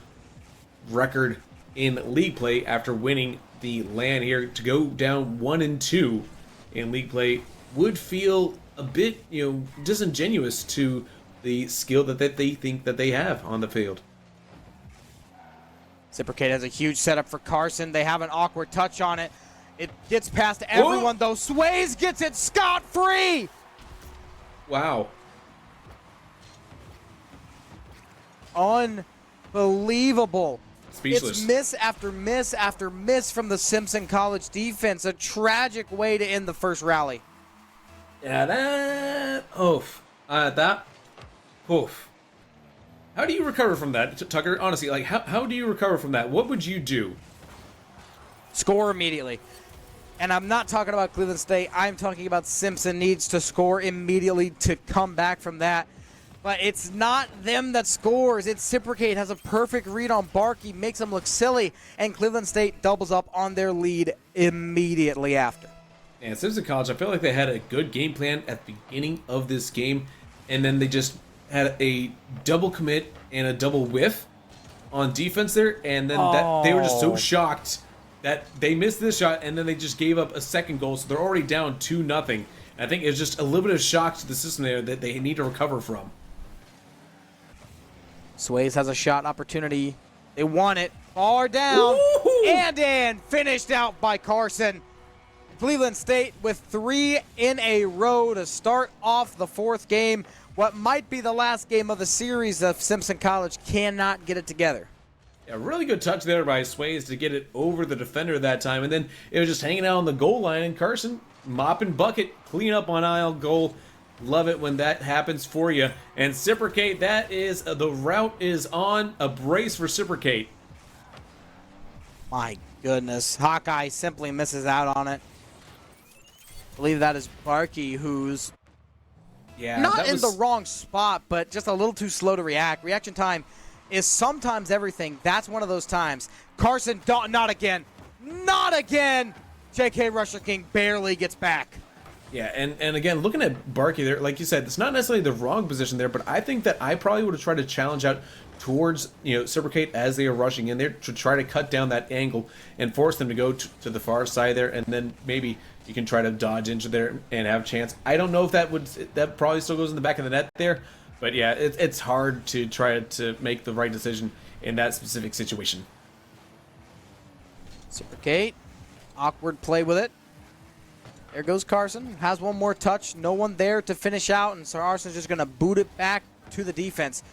record in league play after winning the LAN here. To go down 1-2 in league play would feel a bit, disingenuous to the skill that they think that they have on the field. Silvergate has a huge setup for Carson. They have an awkward touch on it. It gets past everyone, though. Sways gets it scot-free! Wow. Unbelievable. Speechless. It's miss after miss after miss from the Simpson College defense. A tragic way to end the first rally. Yeah, that. Oof. That. Oof. How do you recover from that, Tucker? Honestly, like, how do you recover from that? What would you do? Score immediately. And I'm not talking about Cleveland State. I'm talking about Simpson needs to score immediately to come back from that. But it's not them that scores. It's Cipricate has a perfect read on Barkey, makes him look silly, and Cleveland State doubles up on their lead immediately after. And Simpson College, I feel like they had a good game plan at the beginning of this game, and then they just had a double commit and a double whiff on defense there, and then they were just so shocked that they missed this shot, and then they just gave up a second goal, so they're already down 2-0. I think it's just a little bit of shock to the system there that they need to recover from. Sways has a shot opportunity. They want it. Far down. Ooh. And in. Finished out by Carson. Cleveland State with 3 in a row to start off the 4th game. What might be the last game of the series if Simpson College cannot get it together. A really good touch there by Sways to get it over the defender that time, and then it was just hanging out on the goal line, and Carson, mop and bucket, clean up on aisle goal. Love it when that happens for you. And Cipricate, that is, the route is on. A brace for Cipricate. My goodness. Hawkeye simply misses out on it. I believe that is Barkey, who's not in the wrong spot, but just a little too slow to react. Reaction time is sometimes everything. That's one of those times. Carson, not again. Not again. J.K. Rusher King barely gets back. Yeah, and again, looking at Barkey there, like you said, it's not necessarily the wrong position there, but I think that I probably would have tried to challenge out towards, Cipricate as they are rushing in there to try to cut down that angle and force them to go to the far side there, and then maybe you can try to dodge into there and have a chance. I don't know if that probably still goes in the back of the net there, but yeah, it's hard to try to make the right decision in that specific situation. Cipricate, awkward play with it. There goes Carson. Has one more touch. No one there to finish out, and Sir Arson's just going to boot it back to the defense.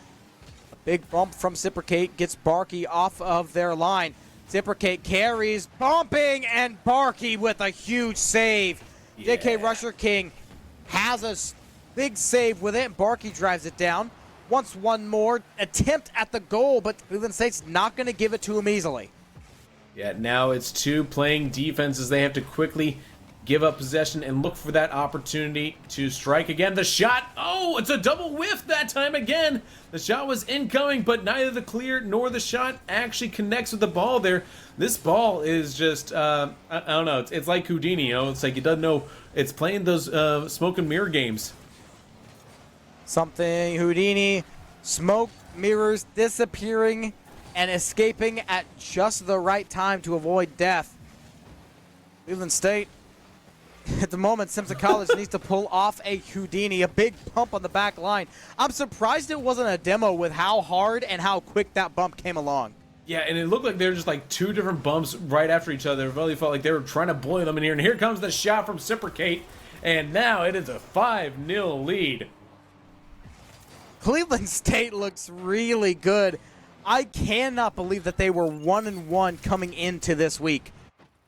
A big bump from Cipricate gets Barkey off of their line. Cipricate carries, bumping, and Barkey with a huge save. Yeah. J.K. Rusher King has a big save with it. Barkey drives it down. Wants one more attempt at the goal, but Cleveland State's not going to give it to him easily. Yeah, now it's 2 playing defenses. They have to quickly give up possession and look for that opportunity to strike again. The shot, it's a double whiff that time again. The shot was incoming, but neither the clear nor the shot actually connects with the ball there. This ball is just, I don't know, it's like Houdini, it's like it doesn't know, it's playing those smoke and mirror games. Something Houdini, smoke, mirrors, disappearing and escaping at just the right time to avoid death. Cleveland State, at the moment, Simpson College needs to pull off a Houdini, a big bump on the back line. I'm surprised it wasn't a demo with how hard and how quick that bump came along. Yeah, and it looked like they were just like 2 different bumps right after each other. It really felt like they were trying to boil them in here. And here comes the shot from Cipricate, and now it is a 5-0 lead. Cleveland State looks really good. I cannot believe that they were 1-1 coming into this week.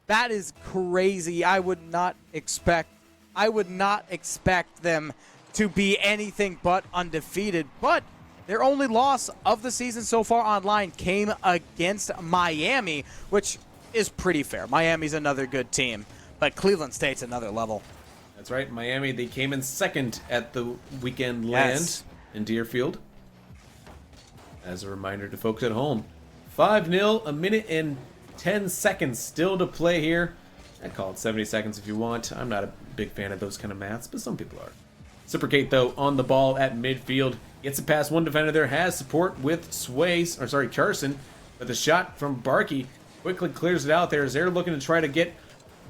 That is crazy. I would not expect them to be anything but undefeated. But their only loss of the season so far online came against Miami, which is pretty fair. Miami's another good team, but Cleveland State's another level. That's right, Miami, they came in second at the weekend land in Deerfield. As a reminder to folks at home, 5-0, a minute and 10 seconds still to play here. I call it 70 seconds if you want. I'm not a big fan of those kind of maths, but some people are. Cipricate, though, on the ball at midfield. Gets it past one defender there. Has support with Carson. But the shot from Barkey quickly clears it out there as they're looking to try to get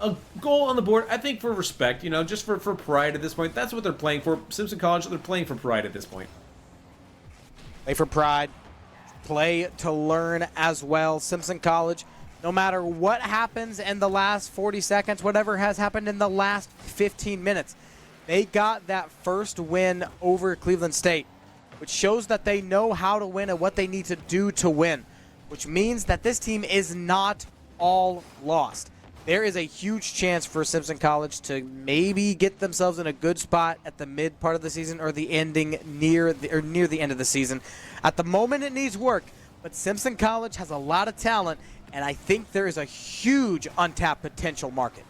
a goal on the board. I think for respect, just for pride at this point. That's what they're playing for. Simpson College, they're playing for pride at this point. Play for pride. Play to learn as well. Simpson College, no matter what happens in the last 40 seconds, whatever has happened in the last 15 minutes, they got that first win over Cleveland State, which shows that they know how to win and what they need to do to win, which means that this team is not all lost. there is a huge chance for Simpson College to maybe get themselves in a good spot at the mid part of the season or the ending near the end of the season. At the moment, it needs work, but Simpson College has a lot of talent, and I think there is a huge untapped potential market.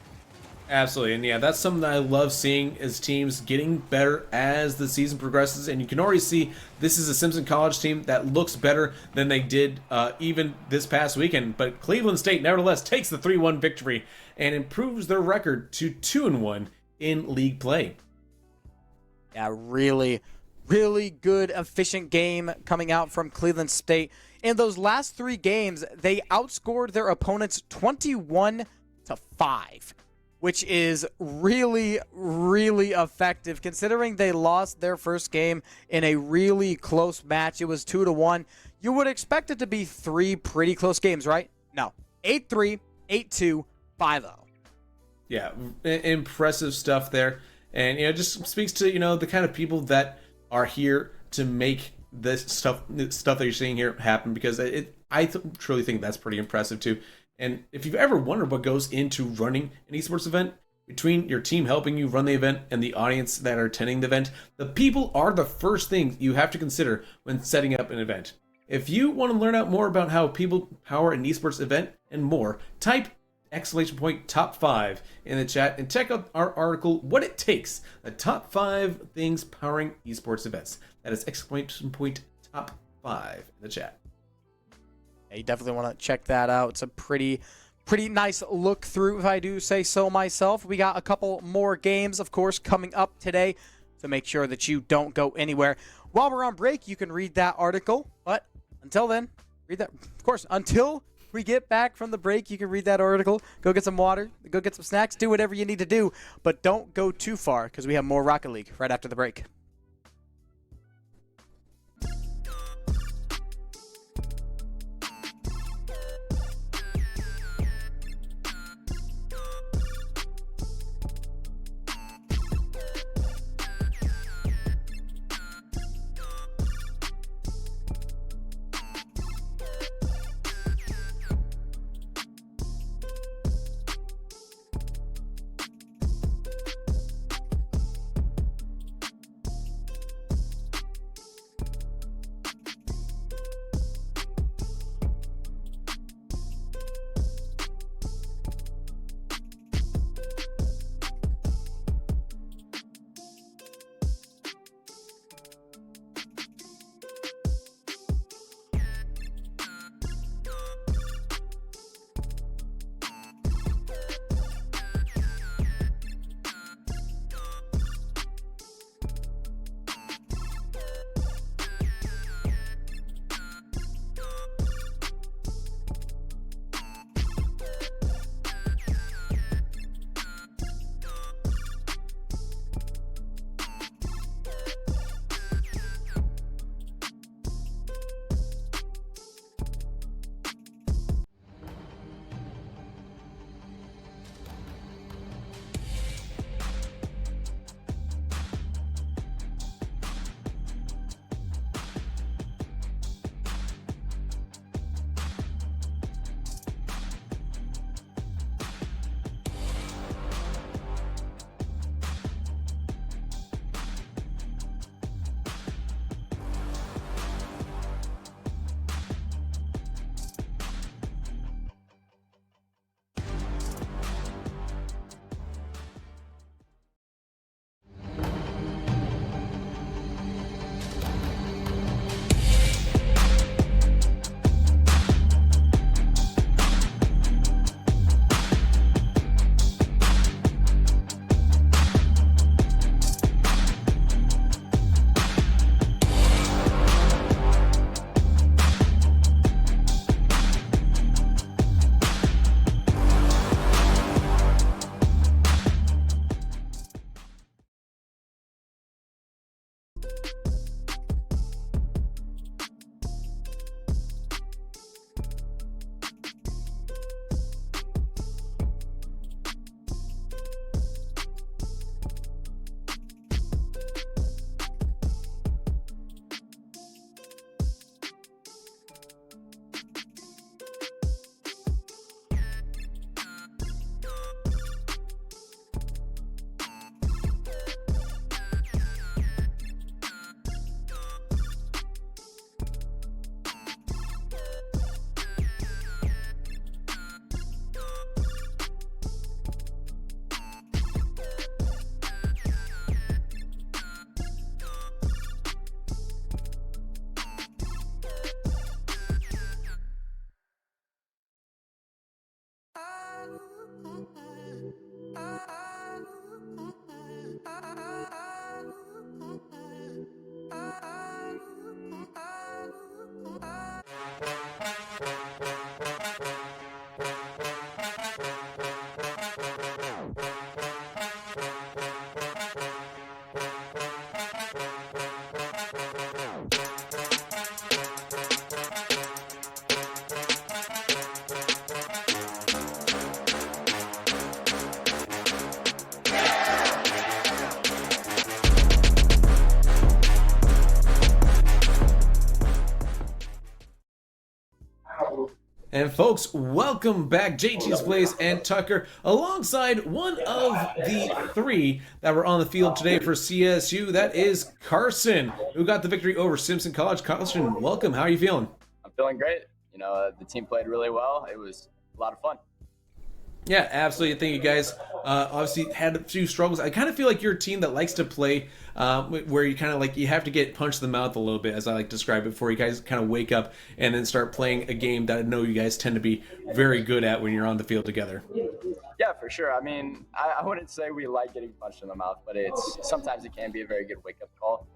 Absolutely, and yeah, that's something that I love seeing is teams getting better as the season progresses, and you can already see this is a Simpson College team that looks better than they did even this past weekend. But Cleveland State, nevertheless, takes the 3-1 victory and improves their record to 2-1 in league play. Yeah, really, really good, efficient game coming out from Cleveland State. In those last 3 games, they outscored their opponents 21-5. Which is really, really effective considering they lost their first game in a really close match. It was 2-1. You would expect it to be 3 pretty close games, right? No. 8-3, 8-2, 5-0. Yeah, impressive stuff there. And, it just speaks to, the kind of people that are here to make this stuff that you're seeing here happen, because I truly think that's pretty impressive too. And if you've ever wondered what goes into running an esports event, between your team helping you run the event and the audience that are attending the event, the people are the first thing you have to consider when setting up an event. If you want to learn out more about how people power an esports event and more, type !top 5 in the chat and check out our article, What It Takes, the top 5 things powering esports events. That is !top 5 in the chat. Yeah, you definitely want to check that out. It's a pretty nice look through, if I do say so myself. We got a couple more games, of course, coming up today, so make sure that you don't go anywhere. While we're on break, you can read that article, but until then, read that. Of course, until we get back from the break, you can read that article, go get some water, go get some snacks, do whatever you need to do, but don't go too far because we have more Rocket League right after the break. And folks, welcome back, JT's Blaze and Tucker, alongside one of the three that were on the field today for CSU. That is Carson, who got the victory over Simpson College. Carson, welcome. How are you feeling? I'm feeling great. The team played really well. It was a lot of fun. Yeah, absolutely. I think you guys obviously had a few struggles. I kind of feel like you're a team that likes to play where you kind of like you have to get punched in the mouth a little bit, as I like to describe it, before you guys kind of wake up and then start playing a game that I know you guys tend to be very good at when you're on the field together. Yeah, for sure. I mean, I wouldn't say we like getting punched in the mouth, but sometimes it can be a very good wake-up call.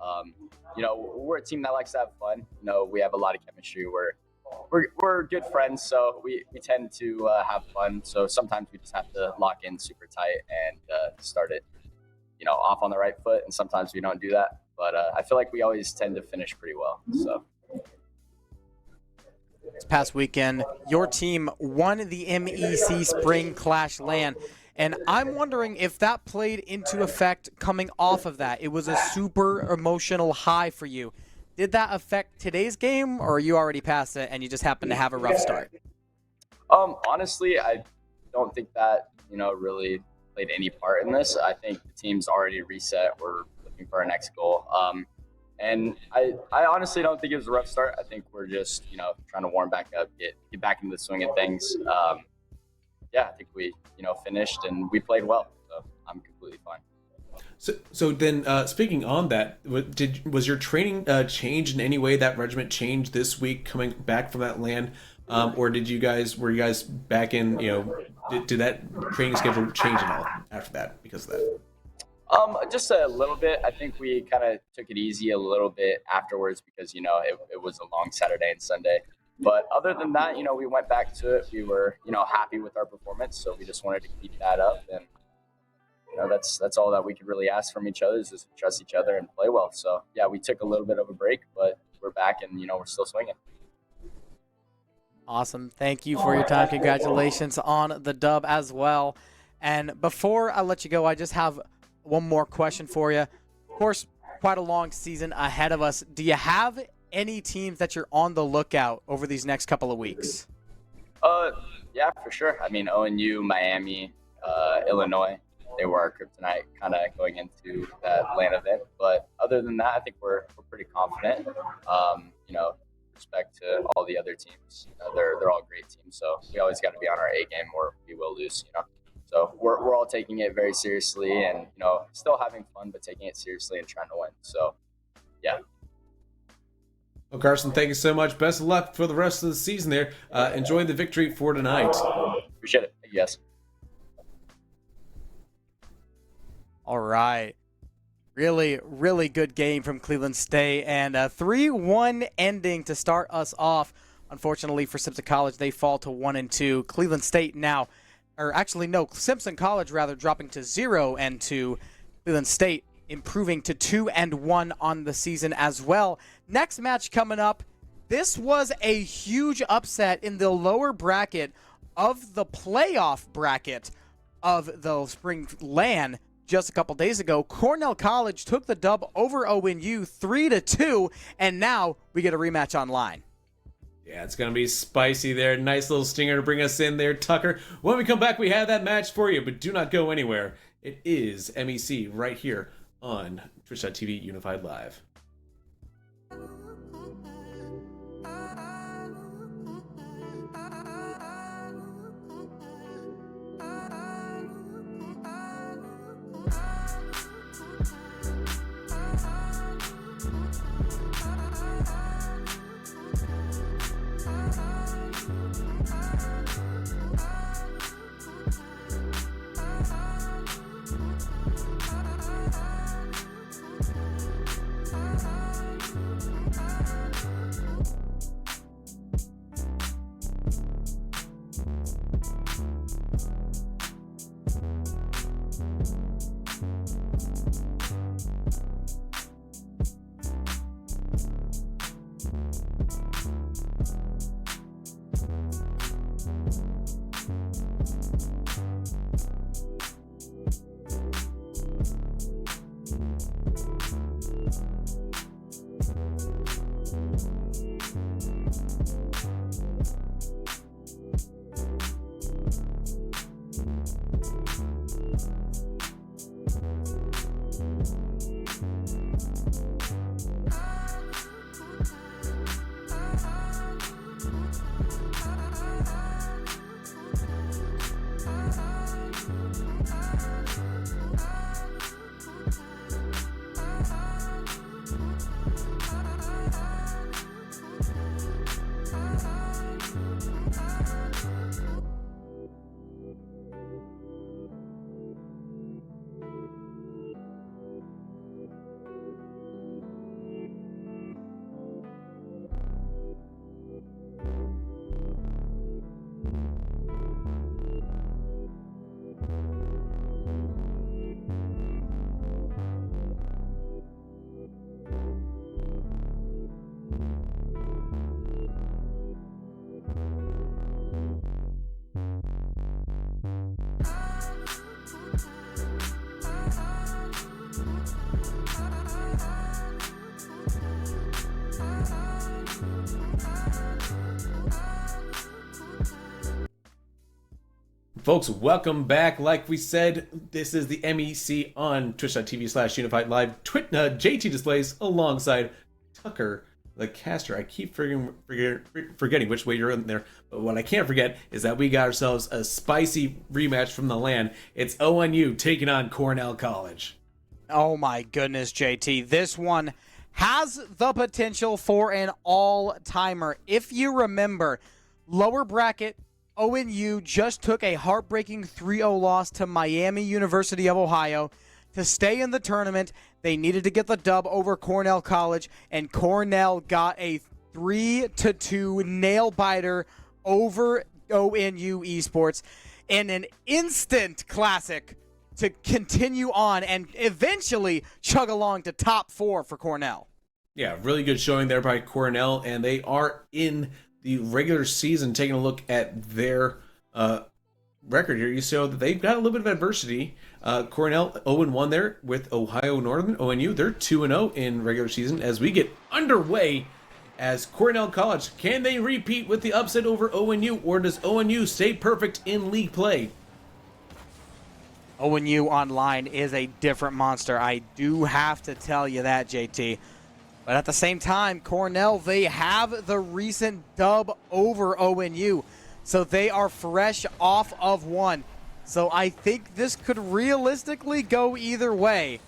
We're a team that likes to have fun. We have a lot of chemistry. We're good friends, so we tend to have fun. So sometimes we just have to lock in super tight and start it, off on the right foot. And sometimes we don't do that. But I feel like we always tend to finish pretty well. So this past weekend, your team won the MEC Spring Clash LAN. And I'm wondering if that played into effect coming off of that. It was a super emotional high for you. Did that affect today's game, or are you already past it and you just happen to have a rough start? Honestly, I don't think that, really played any part in this. I think the team's already reset. We're looking for our next goal. And I honestly don't think it was a rough start. I think we're just, trying to warm back up, get back into the swing of things. I think we, finished and we played well. So I'm completely fine. So then, speaking on that, was your training changed in any way? That regiment changed this week coming back from that LAN, or were you guys back in? Did that training schedule change at all after that because of that? Just a little bit. I think we kind of took it easy a little bit afterwards because it was a long Saturday and Sunday. But other than that, we went back to it. We were happy with our performance, so we just wanted to keep that up and. That's all that we could really ask from each other is just trust each other and play well. So, yeah, we took a little bit of a break, but we're back and, we're still swinging. Awesome. Thank you for your time. Congratulations on the dub as well. And before I let you go, I just have one more question for you. Of course, quite a long season ahead of us. Do you have any teams that you're on the lookout over these next couple of weeks? Yeah, for sure. I mean, ONU, Miami, Illinois. They were our kryptonite kind of going into that LAN event. But other than that, I think we're pretty confident. Respect to all the other teams. They're all great teams. So we always got to be on our A game or we will lose, So we're all taking it very seriously and, still having fun, but taking it seriously and trying to win. So, yeah. Well, Carson, thank you so much. Best of luck for the rest of the season there. Enjoy the victory for tonight. Appreciate it. Thank you, guys. All right. Really, really good game from Cleveland State and a 3-1 ending to start us off. Unfortunately for Simpson College, they fall to 1-2. Cleveland State now, Simpson College rather dropping to 0-2. Cleveland State improving to 2-1 on the season as well. Next match coming up. This was a huge upset in the lower bracket of the playoff bracket of the Spring LAN. Just a couple days ago, Cornell College took the dub over ONU 3-2, and now we get a rematch online. Yeah, it's going to be spicy there. Nice little stinger to bring us in there, Tucker. When we come back, we have that match for you, but do not go anywhere. It is MEC right here on Twitch.tv Unified Live. Folks, welcome back. Like we said, this is the MEC on twitch.tv/Unified Live. JT displays alongside Tucker, the caster. I keep forgetting which way you're in there, but what I can't forget is that we got ourselves a spicy rematch from the LAN. It's ONU taking on Cornell College. Oh my goodness, JT. This one has the potential for an all-timer. If you remember, lower bracket, ONU just took a heartbreaking 3-0 loss to Miami University of Ohio. To stay in the tournament, they needed to get the dub over Cornell College, and Cornell got a 3-2 nail-biter over ONU Esports in an instant classic to continue on and eventually chug along to top 4 for Cornell. Yeah, really good showing there by Cornell, and they are in the regular season. Taking a look at their record here, you show that they've got a little bit of adversity. Cornell 0-1 there with Ohio Northern. ONU, they're 2-0 in regular season. As we get underway, as Cornell College, can they repeat with the upset over ONU, or does ONU stay perfect in league play? ONU online is a different monster. I do have to tell you that, JT. But at the same time, Cornell, they have the recent dub over ONU. So they are fresh off of one. So I think this could realistically go either way.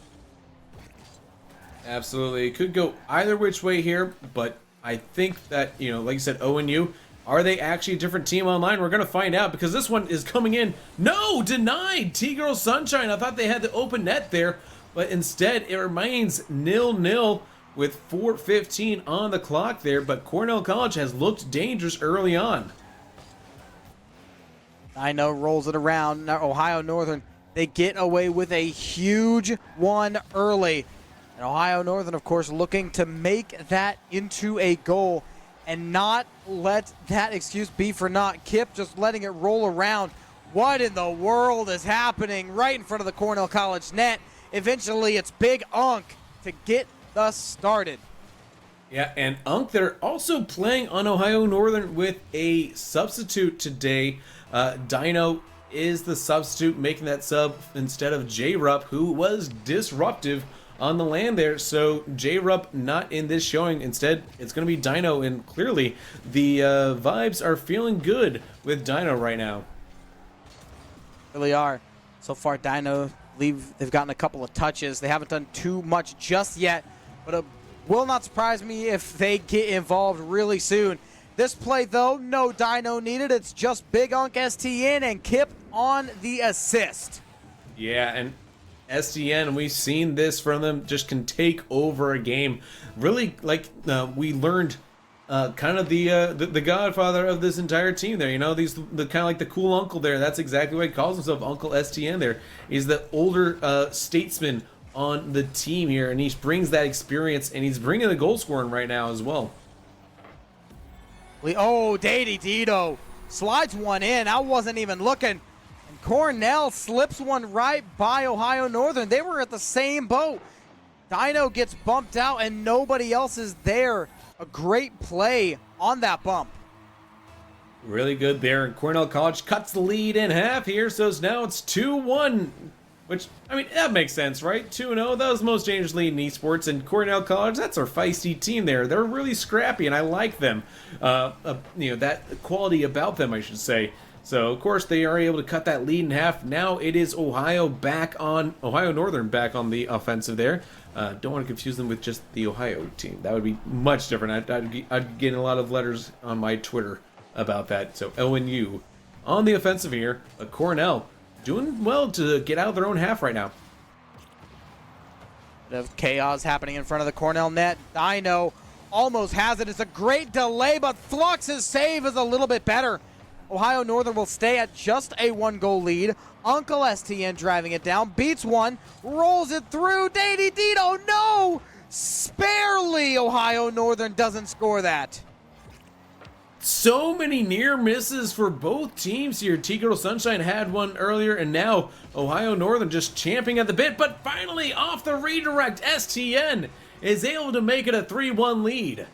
Absolutely. It could go either which way here, but I think that, you know, like you said, ONU, are they actually a different team online? We're going to find out, because this one is coming in. No, denied. T-Girl Sunshine. I thought they had the open net there, but instead it remains 0-0 with 4:15 on the clock there, but Cornell College has looked dangerous early on. I know, rolls it around. Now Ohio Northern, they get away with a huge one early. And Ohio Northern, of course, looking to make that into a goal and not let that excuse be for not. Kip just letting it roll around. What in the world is happening right in front of the Cornell College net? Eventually, it's Big Unk to get us started. Yeah, and Unk, they're also playing on Ohio Northern with a substitute today. Dino is the substitute, making that sub instead of J-Rup, who was disruptive on the land there. So J-Rup not in this showing. Instead, it's going to be Dino, and clearly the vibes are feeling good with Dino right now. Really are. So far, Dino, they've gotten a couple of touches. They haven't done too much just yet, but it will not surprise me if they get involved really soon. This play, though, no Dino needed. It's just Big Unk STN and Kip on the assist. Yeah, and STN, we've seen this from them, just can take over a game. Really, like we learned, kind of the godfather of this entire team there. You know, the kind of like the cool uncle there. That's exactly what he calls himself, Uncle STN. There, he's the older statesman on the team here, and he brings that experience, and he's bringing the goal scoring right now as well. Oh, Daddy Dito slides one in. I wasn't even looking. And Cornell slips one right by Ohio Northern. They were at the same boat. Dino gets bumped out and nobody else is there. A great play on that bump. Really good there. And Cornell College cuts the lead in half here, so now it's 2-1 Which, I mean, that makes sense, right? 2-0, that was the most dangerous lead in esports, and Cornell College, that's our feisty team there. They're really scrappy, and I like them. That quality about them, I should say. So, of course, they are able to cut that lead in half. Now it is Ohio Northern back on the offensive there. Don't want to confuse them with just the Ohio team. That would be much different. I'd get a lot of letters on my Twitter about that. So, ONU on the offensive here. Cornell doing well to get out of their own half right now. Bit of chaos happening in front of the Cornell net. Dino almost has it. It's a great delay, but Flux's save is a little bit better. Ohio Northern will stay at just a 1-goal lead. Uncle STN driving it down, beats one, rolls it through. Dito, no! Sparely Ohio Northern doesn't score that. So many near misses for both teams here. T-Girl Sunshine had one earlier, and now Ohio Northern just champing at the bit, but finally off the redirect, STN is able to make it a 3-1 lead.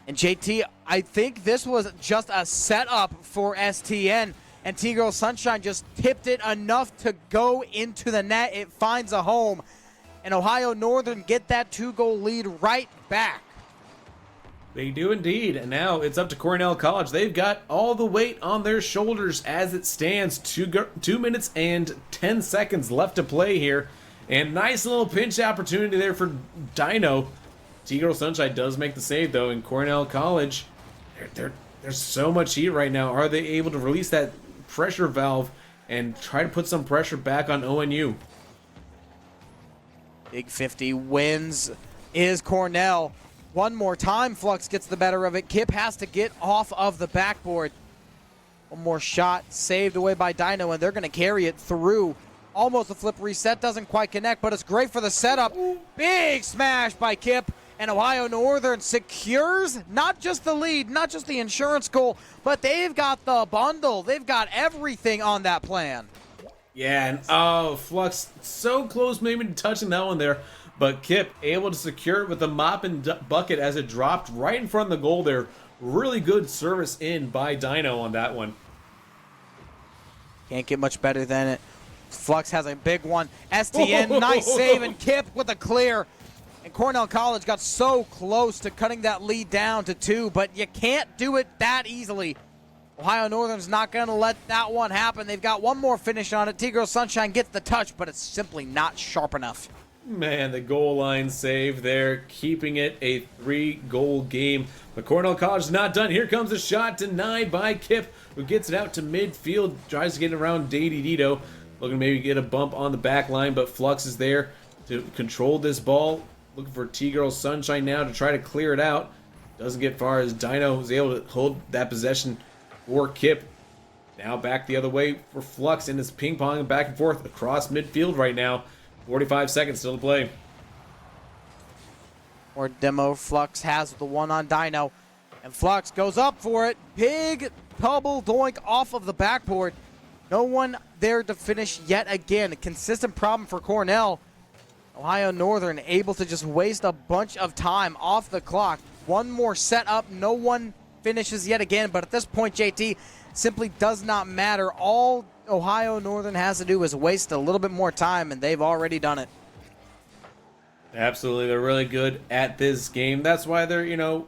And JT, I think this was just a setup for STN, and T-Girl Sunshine just tipped it enough to go into the net. It finds a home, and Ohio Northern get that 2-goal lead right back. They do indeed, and now it's up to Cornell College. They've got all the weight on their shoulders as it stands. 2 minutes and 10 seconds left to play here, and nice little pinch opportunity there for Dino. T-Girl Sunshine does make the save, though, and Cornell College, there's so much heat right now. Are they able to release that pressure valve and try to put some pressure back on ONU? Big 50 wins is Cornell. One more time, Flux gets the better of it. Kip has to get off of the backboard. One more shot saved away by Dino, and they're going to carry it through. Almost a flip reset, doesn't quite connect, but it's great for the setup. Big smash by Kip, and Ohio Northern secures not just the lead, not just the insurance goal, but they've got the bundle. They've got everything on that plan. Yeah, and Flux so close maybe to touching that one there. But Kip able to secure it with the mop and bucket as it dropped right in front of the goal there. Really good service in by Dino on that one. Can't get much better than it. Flux has a big one. STN, nice save, and Kip with a clear. And Cornell College got so close to cutting that lead down to 2, but you can't do it that easily. Ohio Northern's not going to let that one happen. They've got one more finish on it. T-Girl Sunshine gets the touch, but it's simply not sharp enough. Man, the goal line save there, keeping it a 3-goal game. But Cornell College is not done. Here comes a shot denied by Kip, who gets it out to midfield, tries to get it around Dito. Looking to maybe get a bump on the back line, but Flux is there to control this ball. Looking for T-Girl Sunshine now to try to clear it out. Doesn't get far as Dino was able to hold that possession for Kip. Now back the other way for Flux, and it's ping-ponging back and forth across midfield right now. 45 seconds still to play. More demo. Flux has the one on Dino, and Flux goes up for it. Big double doink off of the backboard. No one there to finish yet again. A consistent problem for Cornell. Ohio Northern able to just waste a bunch of time off the clock. One more set up. No one finishes yet again, but at this point, JT, simply does not matter. All Ohio Northern has to do is waste a little bit more time, and they've already done it. Absolutely, they're really good at this game. That's why they're,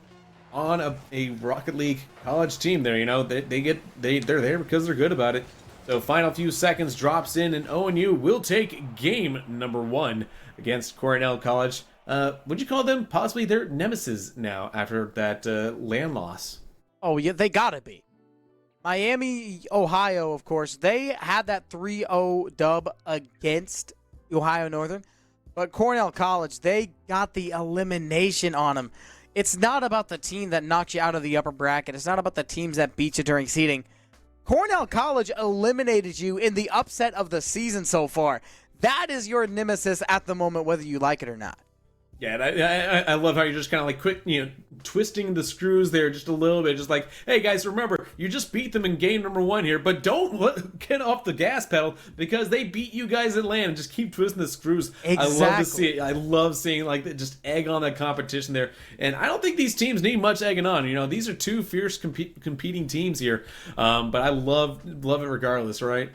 on a Rocket League college team there. They're there because they're good about it. So final few seconds drops in, and ONU will take game number 1 against Cornell College. Would you call them possibly their nemesis now after that land loss? Oh, yeah, they gotta be. Miami, Ohio, of course, they had that 3-0 dub against Ohio Northern. But Cornell College, they got the elimination on them. It's not about the team that knocks you out of the upper bracket. It's not about the teams that beat you during seeding. Cornell College eliminated you in the upset of the season so far. That is your nemesis at the moment, whether you like it or not. Yeah, and I love how you're just kind of like twisting the screws there just a little bit. Just like, hey guys, remember, you just beat them in game number 1 here, but don't get off the gas pedal because they beat you guys at land, and just keep twisting the screws. Exactly. I love to see it. I love seeing just egg on that competition there. And I don't think these teams need much egging on. These are two fierce competing teams here. But I love it regardless, right?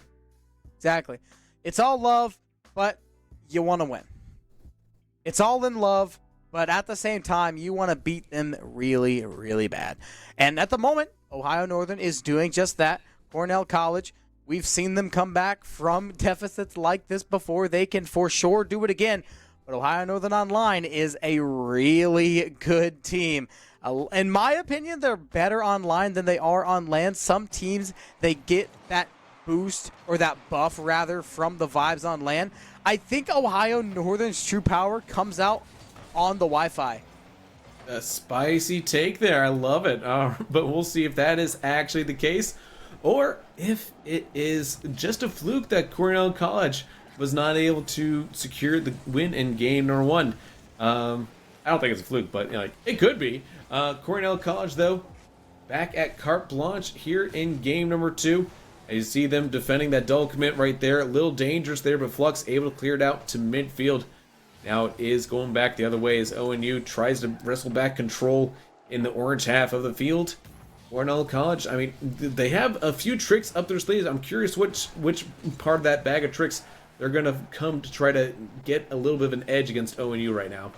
Exactly. It's all love. but you want to win. It's all in love, but at the same time, you want to beat them really, really bad. And at the moment, Ohio Northern is doing just that. Cornell College, we've seen them come back from deficits like this before. They can for sure do it again. But Ohio Northern Online is a really good team. In my opinion, they're better online than they are on land. Some teams, they get that boost, or that buff rather, from the vibes on land. I think Ohio Northern's true power comes out on the Wi-Fi. A spicy take there. I love it. But we'll see if that is actually the case, or if it is just a fluke that Cornell College was not able to secure the win in game number 1. I don't think it's a fluke, but it could be. Cornell College, though, back at carte blanche here in game number 2. You see them defending that double commit right there. A little dangerous there, but Flux able to clear it out to midfield. Now it is going back the other way as ONU tries to wrestle back control in the orange half of the field. Cornell College, I mean, they have a few tricks up their sleeves. I'm curious which part of that bag of tricks they're going to come to try to get a little bit of an edge against ONU right now.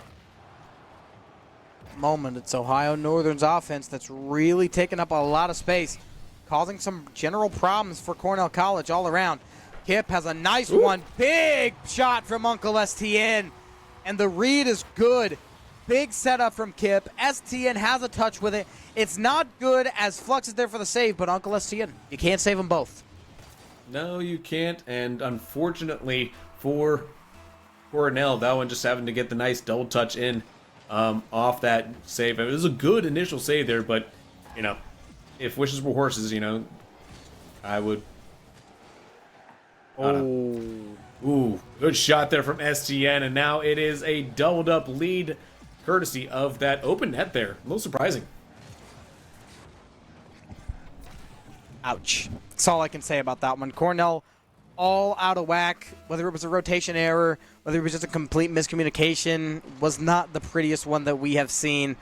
Moment, it's Ohio Northern's offense that's really taking up a lot of space, causing some general problems for Cornell College all around. Kip has a nice one. Big shot from Uncle STN. And the read is good. Big setup from Kip. STN has a touch with it. It's not good as Flux is there for the save, but Uncle STN, you can't save them both. No, you can't. And unfortunately for Cornell, that one just having to get the nice double touch in off that save. It was a good initial save there, but, if wishes were horses, I would... Ooh, good shot there from STN, and now it is a doubled up lead courtesy of that open net there. A little surprising. Ouch. That's all I can say about that one. Cornell all out of whack, whether it was a rotation error, whether it was just a complete miscommunication, was not the prettiest one that we have seen.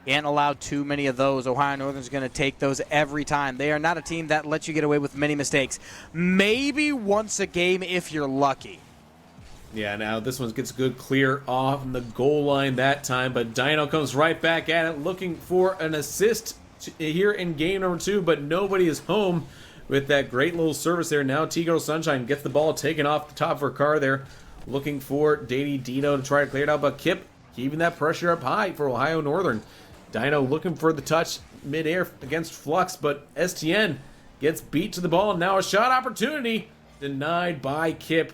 Can't allow too many of those. Ohio Northern's going to take those every time. They are not a team that lets you get away with many mistakes. Maybe once a game if you're lucky. Yeah, now this one gets a good clear off the goal line that time, but Dino comes right back at it looking for an assist here in game number 2, but nobody is home with that great little service there. Now T-Girl Sunshine gets the ball taken off the top of her car there, looking for Dady Dino to try to clear it out, but Kip keeping that pressure up high for Ohio Northern. Dino looking for the touch midair against Flux, but STN gets beat to the ball, and now a shot opportunity denied by Kip.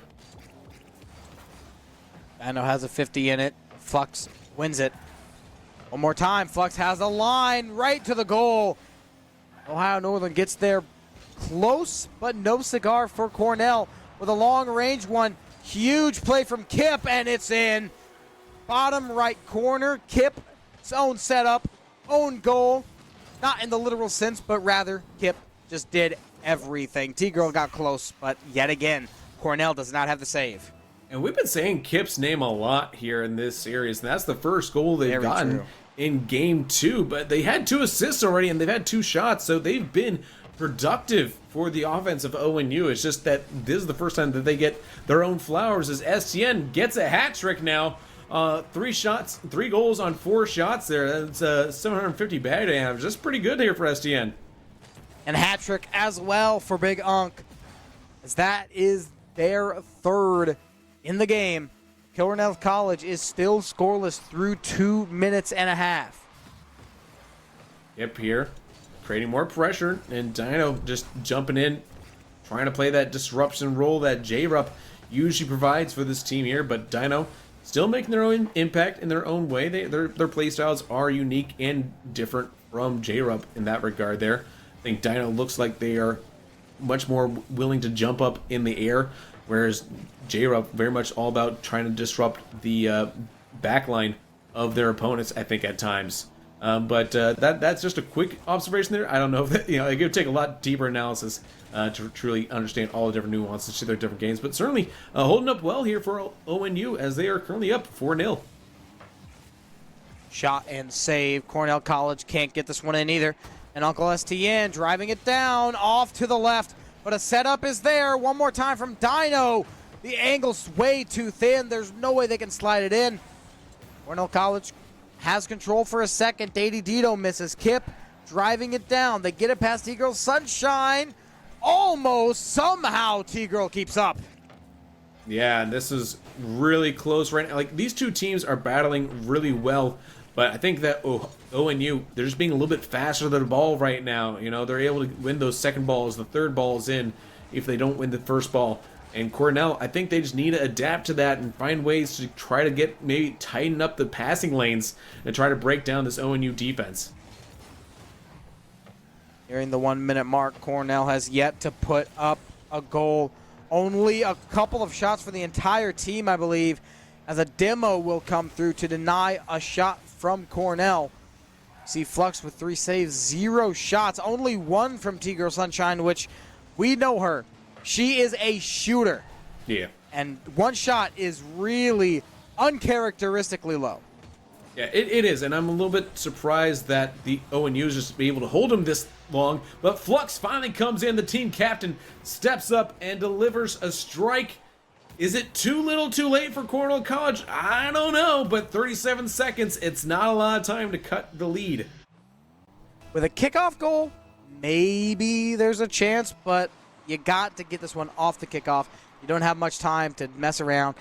Dino has a 50 in it. Flux wins it. One more time. Flux has a line right to the goal. Ohio Northern gets there close, but no cigar for Cornell with a long range one. Huge play from Kip, and it's in. Bottom right corner. Kip's own setup, own goal. Not in the literal sense, but rather Kip just did everything. T-Girl got close, but yet again, Cornell does not have the save. And we've been saying Kip's name a lot here in this series, and that's the first goal they've gotten in game 2. But they had 2 assists already, and they've had 2 shots, so they've been productive for the offense of ONU. It's just that this is the first time that they get their own flowers as STN gets a hat trick now. 3 goals on 4 shots there. That's 750 batting average. That's pretty good here for STN. And a hat trick as well for Big Unk, as that is their 3rd in the game. Cornell College is still scoreless through 2 minutes and a half. Yep, here, creating more pressure, and Dino just jumping in, trying to play that disruption role that J-Rup usually provides for this team here, but Dino still making their own impact in their own way. Their play styles are unique and different from J-Rup in that regard there. I think Dino looks like they are much more willing to jump up in the air, whereas J-Rup very much all about trying to disrupt the back line of their opponents, I think, at times. But that's just a quick observation there. I don't know if that, it would take a lot deeper analysis to truly understand all the different nuances to their different games. But certainly holding up well here for ONU as they are currently up 4-0. Shot and save. Cornell College can't get this one in either. And Uncle STN driving it down off to the left. But a setup is there. One more time from Dino. The angle's way too thin. There's no way they can slide it in. Cornell College has control for a second. Dady Dito misses. Kip driving it down. They get it past T-Girl Sunshine. Almost. Somehow T-Girl keeps up. Yeah, and this is really close right now. Like, these two teams are battling really well, but I think that ONU, they're just being a little bit faster to the ball right now. You know, they're able to win those second balls. The third ball is in if they don't win the first ball. And Cornell, I think they just need to adapt to that and find ways to try to get, maybe tighten up the passing lanes and try to break down this ONU defense. Nearing the 1 minute mark, Cornell has yet to put up a goal. Only a couple of shots for the entire team, I believe, as a demo will come through to deny a shot from Cornell. See Flux with 3 saves, 0 shots, only 1 from T-Girl Sunshine, which we know her. She is a shooter. Yeah. And 1 shot is really uncharacteristically low. Yeah, it is, and I'm a little bit surprised that the ONU is just be able to hold him this long, but Flux finally comes in. The team captain steps up and delivers a strike. Is it too little too late for Cornell College? I don't know, but 37 seconds, it's not a lot of time to cut the lead. With a kickoff goal, maybe there's a chance, but you got to get this one off the kickoff. You don't have much time to mess around.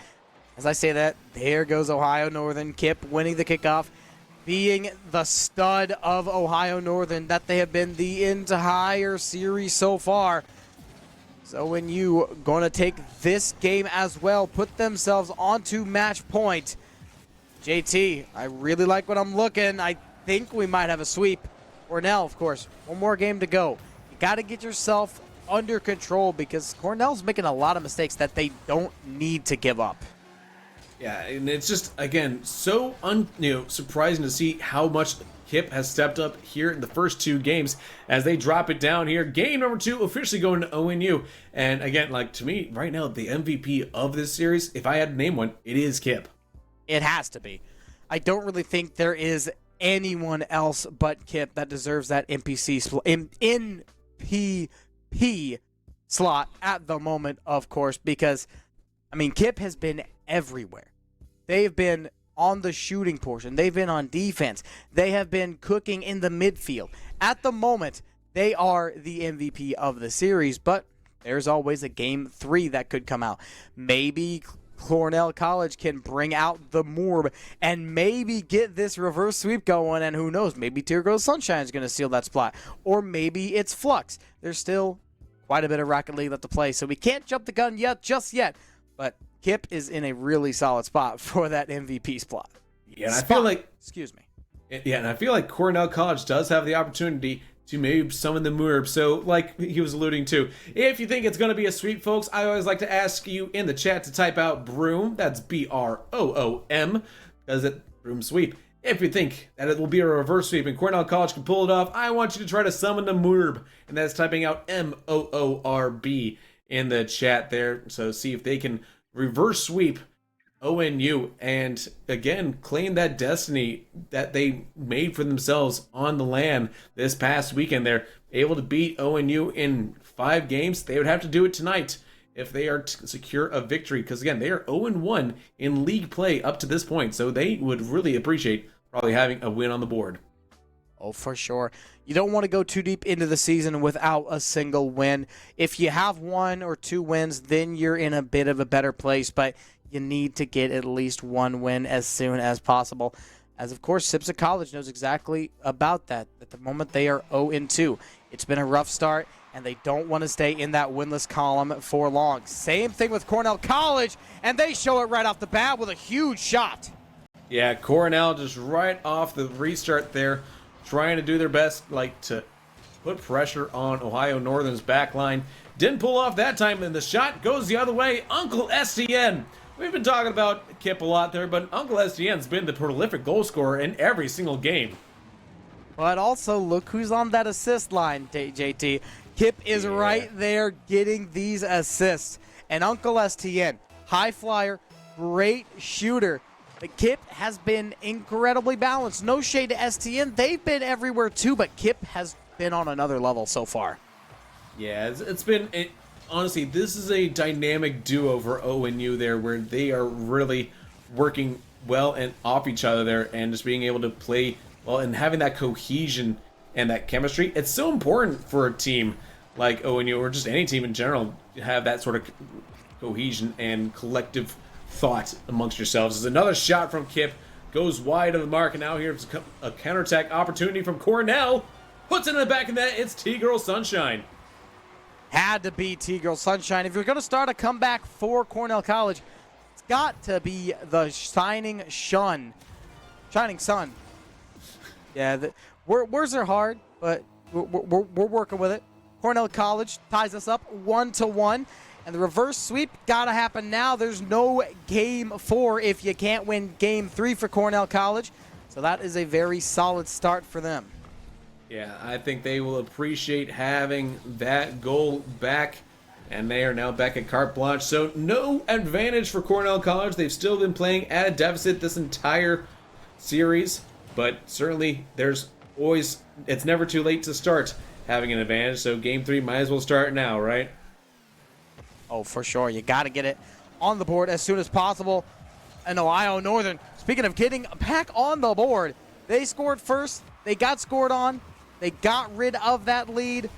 As I say that, there goes Ohio Northern. Kip winning the kickoff, being the stud of Ohio Northern that they have been the entire series so far. So when you going to take this game as well, put themselves onto match point. JT, I really like what I'm looking. I think we might have a sweep. Cornell, of course, 1 more game to go. You got to get yourself under control because Cornell's making a lot of mistakes that they don't need to give up. Yeah, and it's just, again, so surprising to see how much Kip has stepped up here in the first 2 games as they drop it down here. Game number 2 officially going to ONU. And again, like, to me, right now, the MVP of this series, if I had to name one, it is Kip. It has to be. I don't really think there is anyone else but Kip that deserves that NPP slot at the moment, of course, because, I mean, Kip has been everywhere. They've been on the shooting portion. They've been on defense. They have been cooking in the midfield. At the moment, they are the MVP of the series, but there's always a game 3 that could come out. Maybe Cornell College can bring out the Morb and maybe get this reverse sweep going, and who knows, maybe T-Girl Sunshine is going to seal that spot, or maybe it's Flux. There's still quite a bit of Rocket League left to play, so we can't jump the gun just yet, but Kip is in a really solid spot for that MVP spot. Yeah, and I feel like... Excuse me. Yeah, and I feel like Cornell College does have the opportunity to maybe summon the Moorb. So, like he was alluding to, if you think it's going to be a sweep, folks, I always like to ask you in the chat to type out Broom. That's BROOM, because it Broom sweep. If you think that it will be a reverse sweep and Cornell College can pull it off, I want you to try to summon the Moorb, and that's typing out MOORB in the chat there. So see if they can reverse sweep ONU and again claim that destiny that they made for themselves on the land this past weekend. They're able to beat ONU in 5 games. They would have to do it tonight if they are to secure a victory, because again, they are 0-1 in league play up to this point, so they would really appreciate probably having a win on the board. Oh, for sure. You don't want to go too deep into the season without a single win. If you have 1 or 2 wins, then you're in a bit of a better place, but you need to get at least 1 win as soon as possible. As, of course, Simpson College knows exactly about that. At the moment, they are 0-2. It's been a rough start, and they don't want to stay in that winless column for long. Same thing with Cornell College, and they show it right off the bat with a huge shot. Yeah, Cornell just right off the restart there, trying to do their best, like, to put pressure on Ohio Northern's back line. Didn't pull off that time, and the shot goes the other way. Uncle STN. We've been talking about Kip a lot there, but Uncle STN's been the prolific goal scorer in every single game. But also, look who's on that assist line, JT. Kip is right there getting these assists. And Uncle STN, high flyer, great shooter. But Kip has been incredibly balanced. No shade to STN. They've been everywhere too, but Kip has been on another level so far. Yeah, it's been honestly, this is a dynamic duo for ONU there, where they are really working well and off each other there, and just being able to play well and having that cohesion and that chemistry. It's so important for a team like ONU, or just any team in general, to have that sort of cohesion and collective thought amongst yourselves. There's another shot from Kip, goes wide of the mark, and now here's a counterattack opportunity from Cornell. Puts it in the back of the net. It's T-Girl Sunshine. Had to be T-Girl Sunshine. If you're going to start a comeback for Cornell College, it's got to be the Shining Sun. Yeah, words are hard, but we're working with it. Cornell College ties us up 1-1, and the reverse sweep got to happen now. There's no game 4 if you can't win game 3 for Cornell College, so that is a very solid start for them. Yeah, I think they will appreciate having that goal back, and they are now back at carte blanche. So no advantage for Cornell College. They've still been playing at a deficit this entire series, but certainly it's never too late to start having an advantage. So game 3 might as well start now, right? Oh, for sure. You got to get it on the board as soon as possible. And Ohio Northern, speaking of getting back on the board, they scored first. They got scored on. They got rid of that lead.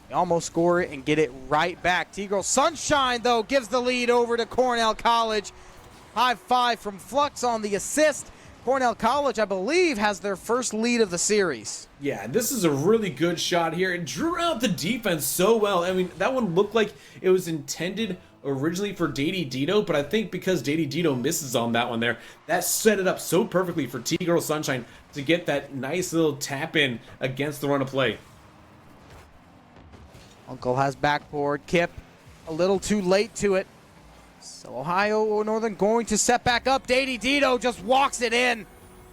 They almost score it and get it right back. T-Girl Sunshine, though, gives the lead over to Cornell College. High five from Flux on the assist. Cornell College, I believe, has their first lead of the series. Yeah, this is a really good shot here. It drew out the defense so well. I mean, that one looked like it was intended originally for Dady Dito, but I think because Dady Dito misses on that one there, that set it up so perfectly for T-Girl Sunshine to get that nice little tap in against the run of play. Uncle has backboard. Kip a little too late to it. So Ohio Northern going to set back up. Dady Dito just walks it in.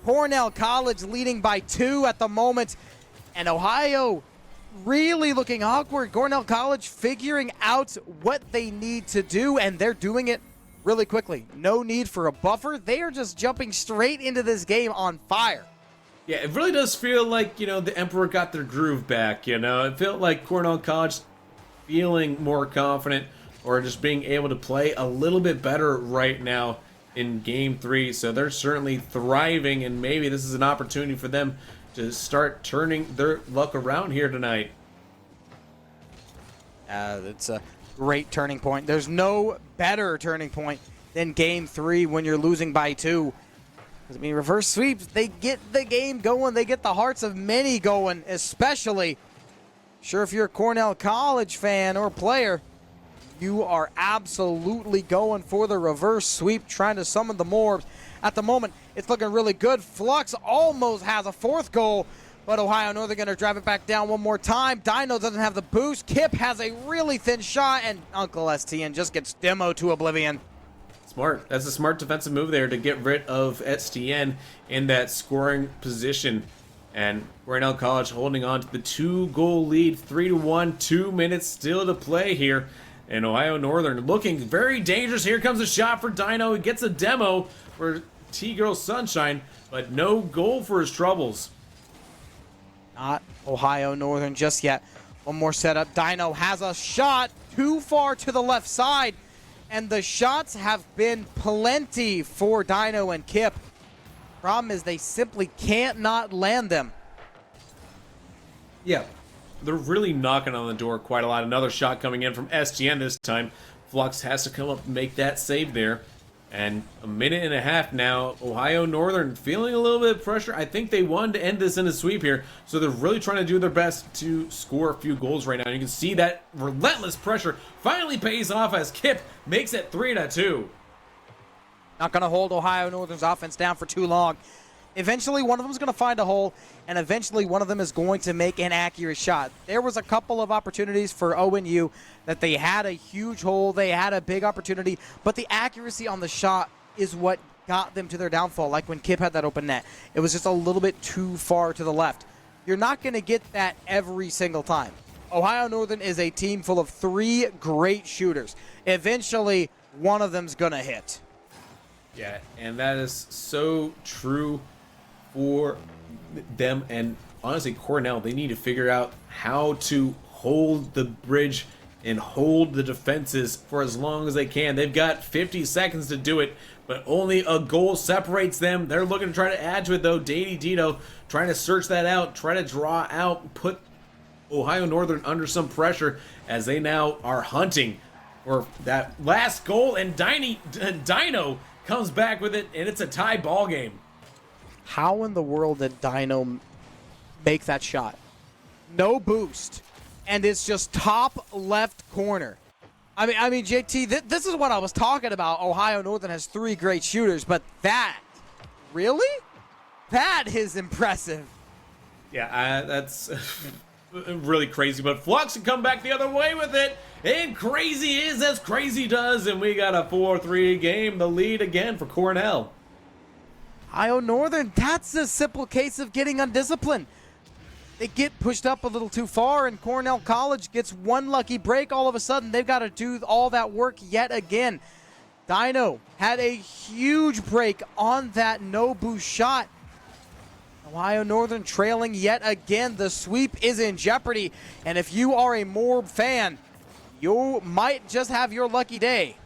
Cornell College leading by 2 at the moment. And Ohio really looking awkward. Cornell College figuring out what they need to do, and they're doing it really quickly. No need for a buffer. They are just jumping straight into this game on fire. Yeah, it really does feel like, the Emperor got their groove back, It felt like Cornell College feeling more confident, or just being able to play a little bit better right now in game 3. So they're certainly thriving, and maybe this is an opportunity for them to start turning their luck around here tonight. It's a great turning point. There's no better turning point than game 3 when you're losing by 2. I mean, reverse sweeps, they get the game going. They get the hearts of many going, especially. Sure, if you're a Cornell College fan or player, you are absolutely going for the reverse sweep, trying to summon the Morbs. At the moment, it's looking really good. Flux almost has a 4th goal, but Ohio Northern going to drive it back down one more time. Dino doesn't have the boost. Kip has a really thin shot, and Uncle STN just gets demoed to oblivion. Smart. That's a smart defensive move there to get rid of STN in that scoring position. And Cornell College holding on to the 2-goal lead, 3-1, 2 minutes still to play here. And Ohio Northern looking very dangerous. Here comes a shot for Dino. He gets a demo for T-Girl Sunshine, but no goal for his troubles. Not Ohio Northern just yet. One more setup. Dino has a shot too far to the left side, and the shots have been plenty for Dino and Kip. Problem is they simply can't not land them. Yeah, they're really knocking on the door quite a lot. Another shot coming in from SGN this time. Flux has to come up and make that save there. And a minute and a half now. Ohio Northern feeling a little bit of pressure. I think they wanted to end this in a sweep here, so they're really trying to do their best to score a few goals right now. You can see that relentless pressure finally pays off as Kip makes it 3-2. Not going to hold Ohio Northern's offense down for too long. Eventually, one of them is going to find a hole, and eventually one of them is going to make an accurate shot. There was a couple of opportunities for ONU that they had a huge hole, they had a big opportunity, but the accuracy on the shot is what got them to their downfall, like when Kip had that open net. It was just a little bit too far to the left. You're not going to get that every single time. Ohio Northern is a team full of 3 great shooters. Eventually, one of them's going to hit. Yeah, and that is so true for them, and honestly Cornell, they need to figure out how to hold the bridge and hold the defenses for as long as they can. They've got 50 seconds to do it, but only a goal separates them. They're looking to try to add to it, though. Dito trying to search that out, try to draw out, put Ohio Northern under some pressure as they now are hunting for that last goal, and Dino comes back with it, and it's a tie ball game. How in the world did Dino make that shot? No boost, and it's just top left corner. I mean, JT, this is what I was talking about. Ohio Northern has 3 great shooters, but that, really? That is impressive. Yeah, that's really crazy, but Flux can come back the other way with it, and crazy is as crazy does, and we got a 4-3 game, the lead again for Cornell. Ohio Northern, that's a simple case of getting undisciplined. They get pushed up a little too far, and Cornell College gets one lucky break. All of a sudden, they've got to do all that work yet again. Dino had a huge break on that no-boost shot. Ohio Northern trailing yet again. The sweep is in jeopardy, and if you are a Morb fan, you might just have your lucky day.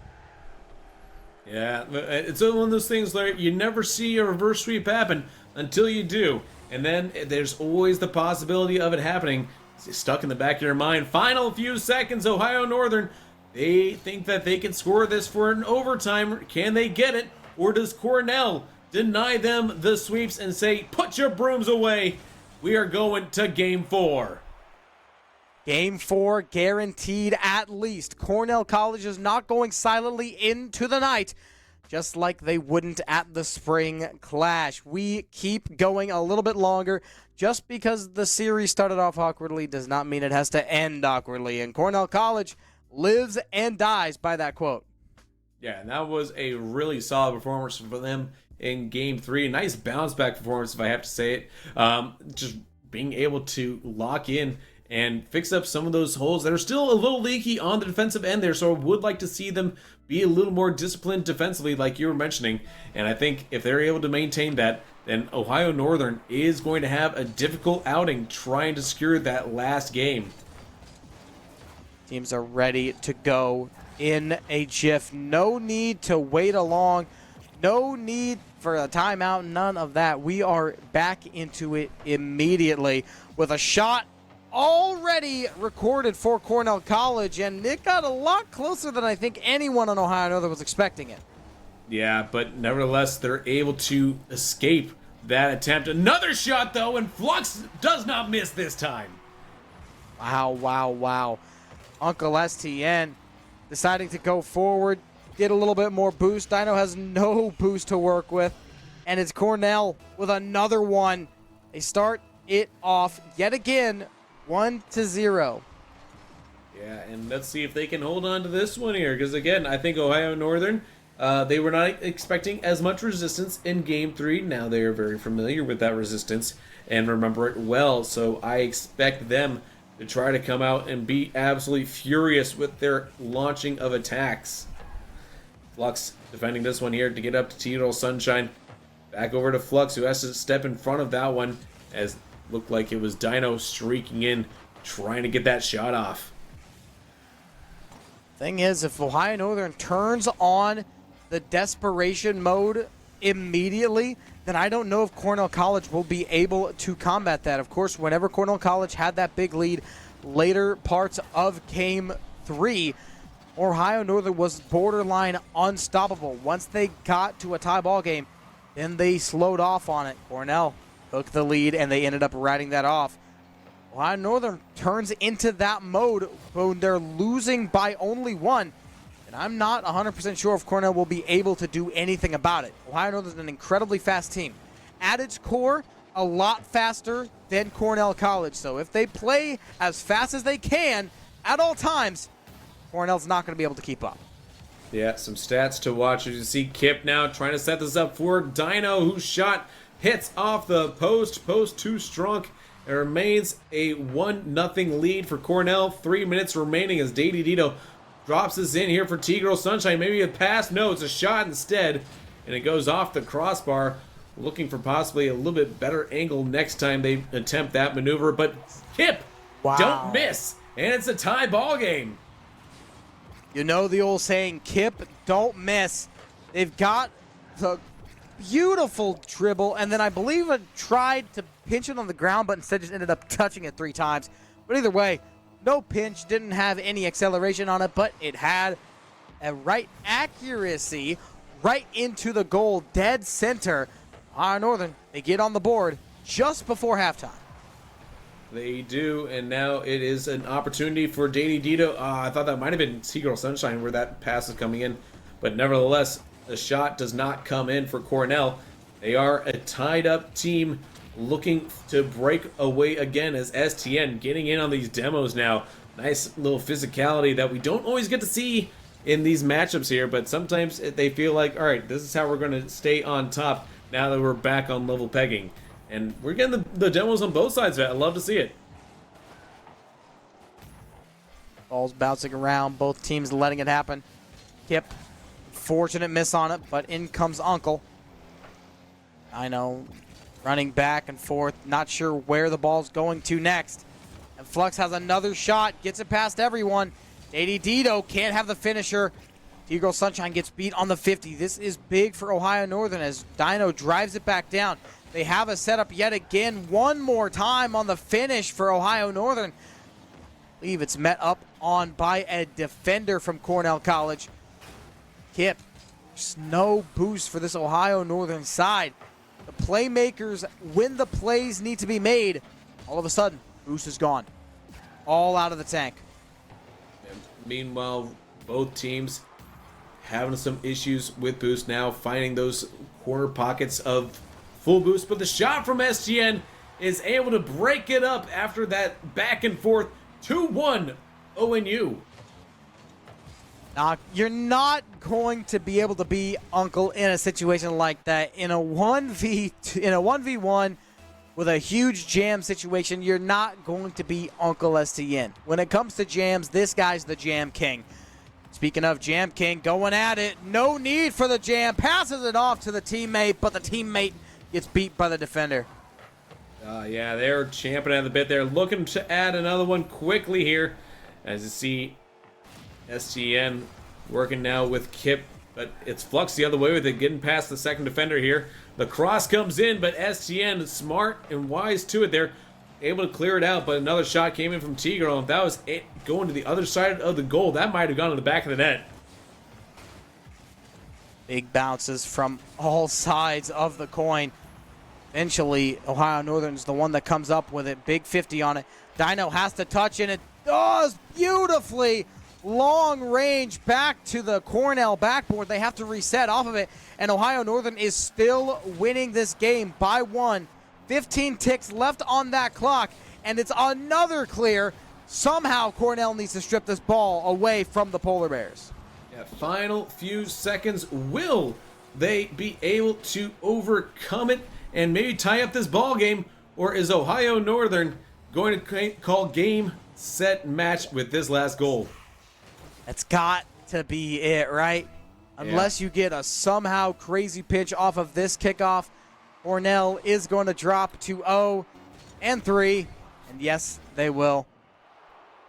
Yeah, it's one of those things where you never see a reverse sweep happen until you do. And then there's always the possibility of it happening. It's stuck in the back of your mind. Final few seconds, Ohio Northern. They think that they can score this for an overtime. Can they get it? Or does Cornell deny them the sweeps and say, put your brooms away? We are going to Game 4. Game 4 guaranteed at least. Cornell College is not going silently into the night, just like they wouldn't at the spring clash. We keep going a little bit longer. Just because the series started off awkwardly does not mean it has to end awkwardly. And Cornell College lives and dies by that quote. Yeah, and that was a really solid performance for them in Game 3. Nice bounce back performance, if I have to say it. Just being able to lock in and fix up some of those holes that are still a little leaky on the defensive end there, so I would like to see them be a little more disciplined defensively like you were mentioning, and I think if they're able to maintain that, then Ohio Northern is going to have a difficult outing trying to secure that last game. Teams are ready to go in a jiff. No need to wait along. No need for a timeout. None of that. We are back into it immediately with a shot already recorded for Cornell College, and it got a lot closer than I think anyone on Ohio Northern was expecting it. Yeah, but nevertheless, they're able to escape that attempt. Another shot, though, and Flux does not miss this time. Wow. Uncle STN deciding to go forward, get a little bit more boost. Dino has no boost to work with, and it's Cornell with another one. They start it off yet again, 1-0. Yeah, and let's see if they can hold on to this one here, because again, I think Ohio Northern, they were not expecting as much resistance in Game 3. Now they are very familiar with that resistance and remember it well, so I expect them to try to come out and be absolutely furious with their launching of attacks. Flux defending this one here to get up to Teetal Sunshine. Back over to Flux, who has to step in front of that one, as looked like it was Dino streaking in, trying to get that shot off. Thing is, if Ohio Northern turns on the desperation mode immediately, then I don't know if Cornell College will be able to combat that. Of course, whenever Cornell College had that big lead later parts of Game 3, Ohio Northern was borderline unstoppable. Once they got to a tie ball game, then they slowed off on it. Cornell took the lead, and they ended up riding that off. Ohio Northern turns into that mode when they're losing by only 1, and I'm not 100% sure if Cornell will be able to do anything about it. Ohio Northern is an incredibly fast team. At its core, a lot faster than Cornell College. So if they play as fast as they can at all times, Cornell's not going to be able to keep up. Yeah, some stats to watch. As you see Kip now trying to set this up for Dino, whose shot hits off the post. Post too strong. It remains a 1-0 lead for Cornell. 3 minutes remaining as Dito drops this in here for T-Girl Sunshine. Maybe a pass. No, it's a shot instead. And it goes off the crossbar. Looking for possibly a little bit better angle next time they attempt that maneuver. But Kip don't miss. And it's a tie ball game. You know the old saying, Kip, don't miss. They've got the beautiful dribble, and then I believe it tried to pinch it on the ground, but instead just ended up touching it 3 times. But either way, no pinch, didn't have any acceleration on it, but it had a right accuracy right into the goal, dead center. Ohio Northern, they get on the board just before halftime. They do, and now it is an opportunity for JD Dito. I thought that might have been Seagull Sunshine where that pass is coming in, but nevertheless, the shot does not come in for Cornell. They are a tied-up team looking to break away again as STN getting in on these demos now. Nice little physicality that we don't always get to see in these matchups here, but sometimes they feel like, all right, this is how we're going to stay on top now that we're back on level pegging. And we're getting the demos on both sides of it. I love to see it. Ball's bouncing around, both teams letting it happen. Kip, fortunate miss on it, but in comes Uncle. I know, running back and forth, not sure where the ball's going to next. And Flux has another shot, gets it past everyone. JD Dito can't have the finisher. T-Girl Sunshine gets beat on the 50. This is big for Ohio Northern as Dino drives it back down. They have a setup yet again, one more time on the finish for Ohio Northern. I believe it's met up on by a defender from Cornell College. Kip, there's no boost for this Ohio Northern side. The playmakers, when the plays need to be made, all of a sudden, boost is gone. All out of the tank. And meanwhile, both teams having some issues with boost now, finding those corner pockets of full boost, but the shot from SGN is able to break it up after that back and forth. 2-1 ONU. You're not going to be able to be Uncle in a situation like that. In a 1v1 with a huge jam situation, you're not going to be Uncle STN. When it comes to jams, this guy's the Jam King. Speaking of Jam King, going at it. No need for the jam. Passes it off to the teammate, but the teammate gets beat by the defender. Yeah, they're champing at the bit. They're looking to add another one quickly here. As you see, STN working now with Kip, but it's Flux the other way with it, getting past the second defender here. The cross comes in, but STN, smart and wise to it there, able to clear it out, but another shot came in from T-Girl. If that was it going to the other side of the goal, that might have gone to the back of the net. Big bounces from all sides of the coin. Eventually, Ohio Northern's the one that comes up with it. Big 50 on it. Dino has to touch, and it does beautifully. Long range back to the Cornell backboard. They have to reset off of it, and Ohio Northern is still winning this game by 1. 15 ticks left on that clock, and it's another clear. Somehow Cornell needs to strip this ball away from the Polar Bears. Yeah, final few seconds. Will they be able to overcome it and maybe tie up this ball game, or is Ohio Northern going to call game, set, match with this last goal? That's got to be it, right? Unless you get a somehow crazy pitch off of this kickoff, Cornell is going to drop to 0-3, and yes, they will.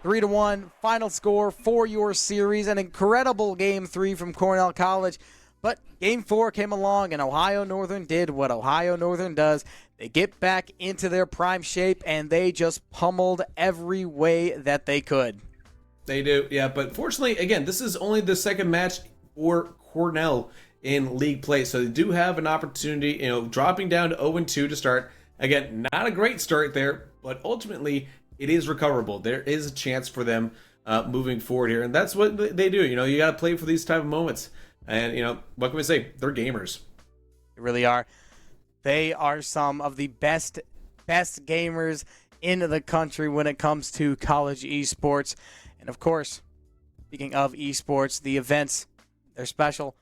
3-1, final score for your series. An incredible Game 3 from Cornell College, but Game 4 came along, and Ohio Northern did what Ohio Northern does. They get back into their prime shape, and they just pummeled every way that they could. They do, yeah, but fortunately, again, this is only the second match for Cornell in league play, so they do have an opportunity, dropping down to 0-2 to start. Again, not a great start there, but ultimately, it is recoverable. There is a chance for them moving forward here, and that's what they do. You got to play for these type of moments, and, what can we say? They're gamers. They really are. They are some of the best gamers in the country when it comes to college esports. And of course, speaking of esports, the events, they're special.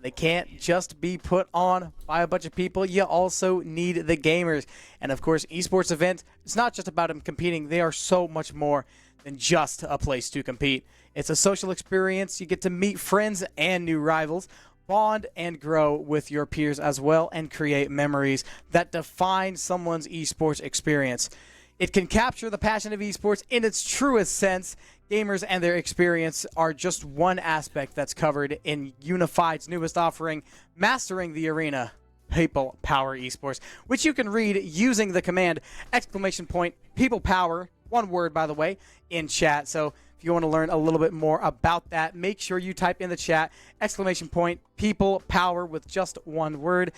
They can't just be put on by a bunch of people. You also need the gamers. And of course, esports events, it's not just about them competing. They are so much more than just a place to compete. It's a social experience. You get to meet friends and new rivals, bond and grow with your peers as well, and create memories that define someone's esports experience. It can capture the passion of esports in its truest sense, gamers and their experience are just one aspect that's covered in Unified's newest offering, Mastering the Arena People Power Esports, which you can read using the command !People Power, one word by the way, in chat. So if you want to learn a little bit more about that, make sure you type in the chat !People Power with just one word.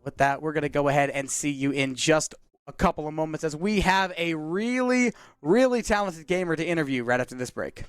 With that, we're going to go ahead and see you in just a couple of moments as we have a really, really talented gamer to interview right after this break.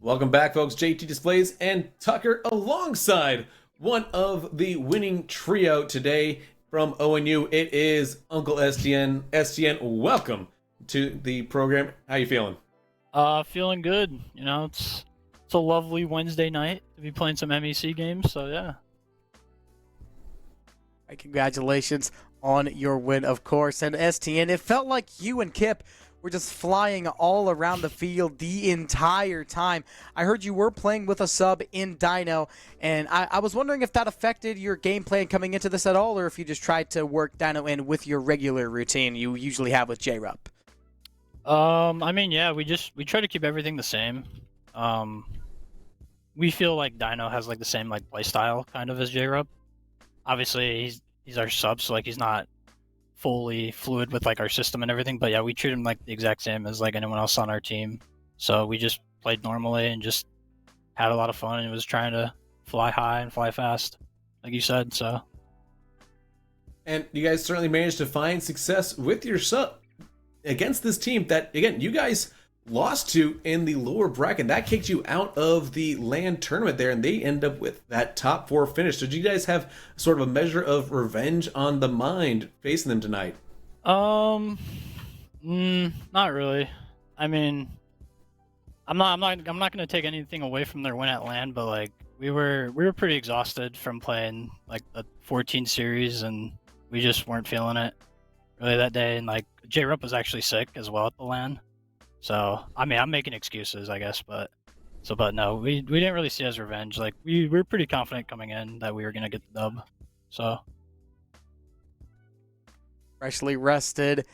Welcome back, folks. JT Displays and Tucker alongside one of the winning trio today from ONU. It is Uncle STN. STN, welcome to the program. How you feeling? Feeling good. You know, it's a lovely Wednesday night to be playing some MEC games, so yeah. Congratulations on your win, of course. And STN, it felt like you and Kip were just flying all around the field the entire time. I heard you were playing with a sub in Dino, and I was wondering if that affected your game plan coming into this at all, or if you just tried to work Dino in with your regular routine you usually have with J-Rup. I mean, yeah, we try to keep everything the same. We feel like Dino has like the same like play style kind of as J-Rup. Obviously, he's our sub, so like he's not fully fluid with like our system and everything, but yeah, we treat him like the exact same as like anyone else on our team. So we just played normally and just had a lot of fun, and it was trying to fly high and fly fast, like you said. So, and you guys certainly managed to find success with your sub against this team that, again, you guys lost to in the lower bracket. That kicked you out of the LAN tournament there, and they end up with that top 4 finish. So did you guys have sort of a measure of revenge on the mind facing them tonight? Not really. I mean, I'm not going to take anything away from their win at LAN, but like we were pretty exhausted from playing like the 14 series, and we just weren't feeling it really that day. And like J-Rup was actually sick as well at the LAN. So, I mean, I'm making excuses, I guess, but no, we didn't really see it as revenge. Like, we were pretty confident coming in that we were going to get the dub, so. Freshly rested as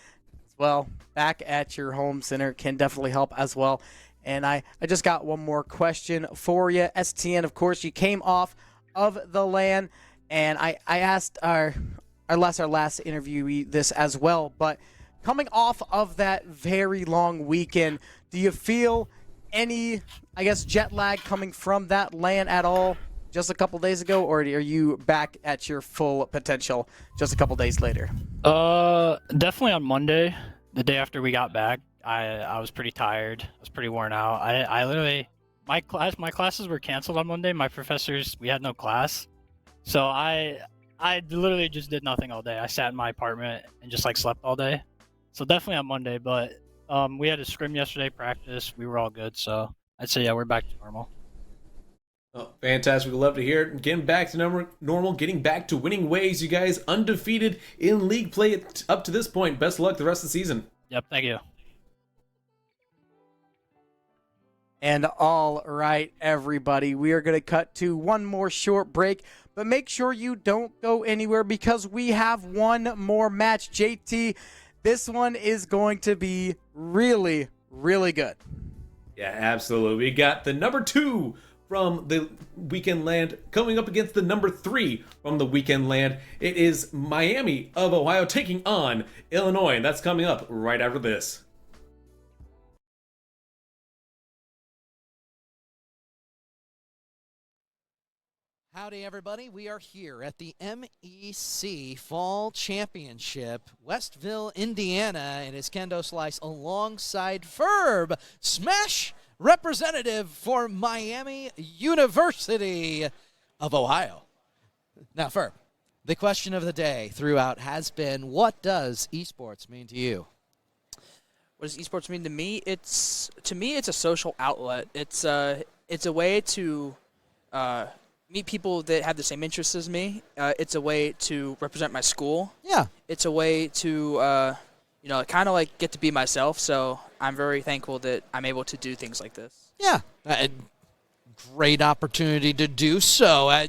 well, back at your home center can definitely help as well. And I just got one more question for you. STN, of course, you came off of the LAN, and I asked our last interviewee this as well, but coming off of that very long weekend, do you feel any, I guess, jet lag coming from that LAN at all just a couple days ago, or are you back at your full potential just a couple days later? Definitely on Monday, the day after we got back, I was pretty tired. I was pretty worn out. I literally, my classes were canceled on Monday. My professors, we had no class. So I literally just did nothing all day. I sat in my apartment and just like slept all day. So definitely on Monday, but we had a scrim yesterday, practice. We were all good, so I'd say, yeah, we're back to normal. Oh, fantastic. We'd love to hear it. Getting back to normal, getting back to winning ways. You guys undefeated in league play up to this point. Best of luck the rest of the season. Yep, thank you. And all right, everybody, we are going to cut to one more short break, but make sure you don't go anywhere because we have one more match. JT, this one is going to be really, really good. Yeah, absolutely. We got the number 2 from the weekend land coming up against the number 3 from the weekend land. It is Miami of Ohio taking on Illinois, and that's coming up right after this. Howdy, everybody. We are here at the MEC Fall Championship, Westville, Indiana. It is Kendo Slice alongside Ferb, Smash representative for Miami University of Ohio. Now, Ferb, the question of the day throughout has been, what does esports mean to you? What does esports mean to me? It's a social outlet. It's a way to meet people that have the same interests as me. It's a way to represent my school. Yeah. It's a way to kind of like get to be myself. So I'm very thankful that I'm able to do things like this. Yeah. Great opportunity to do so.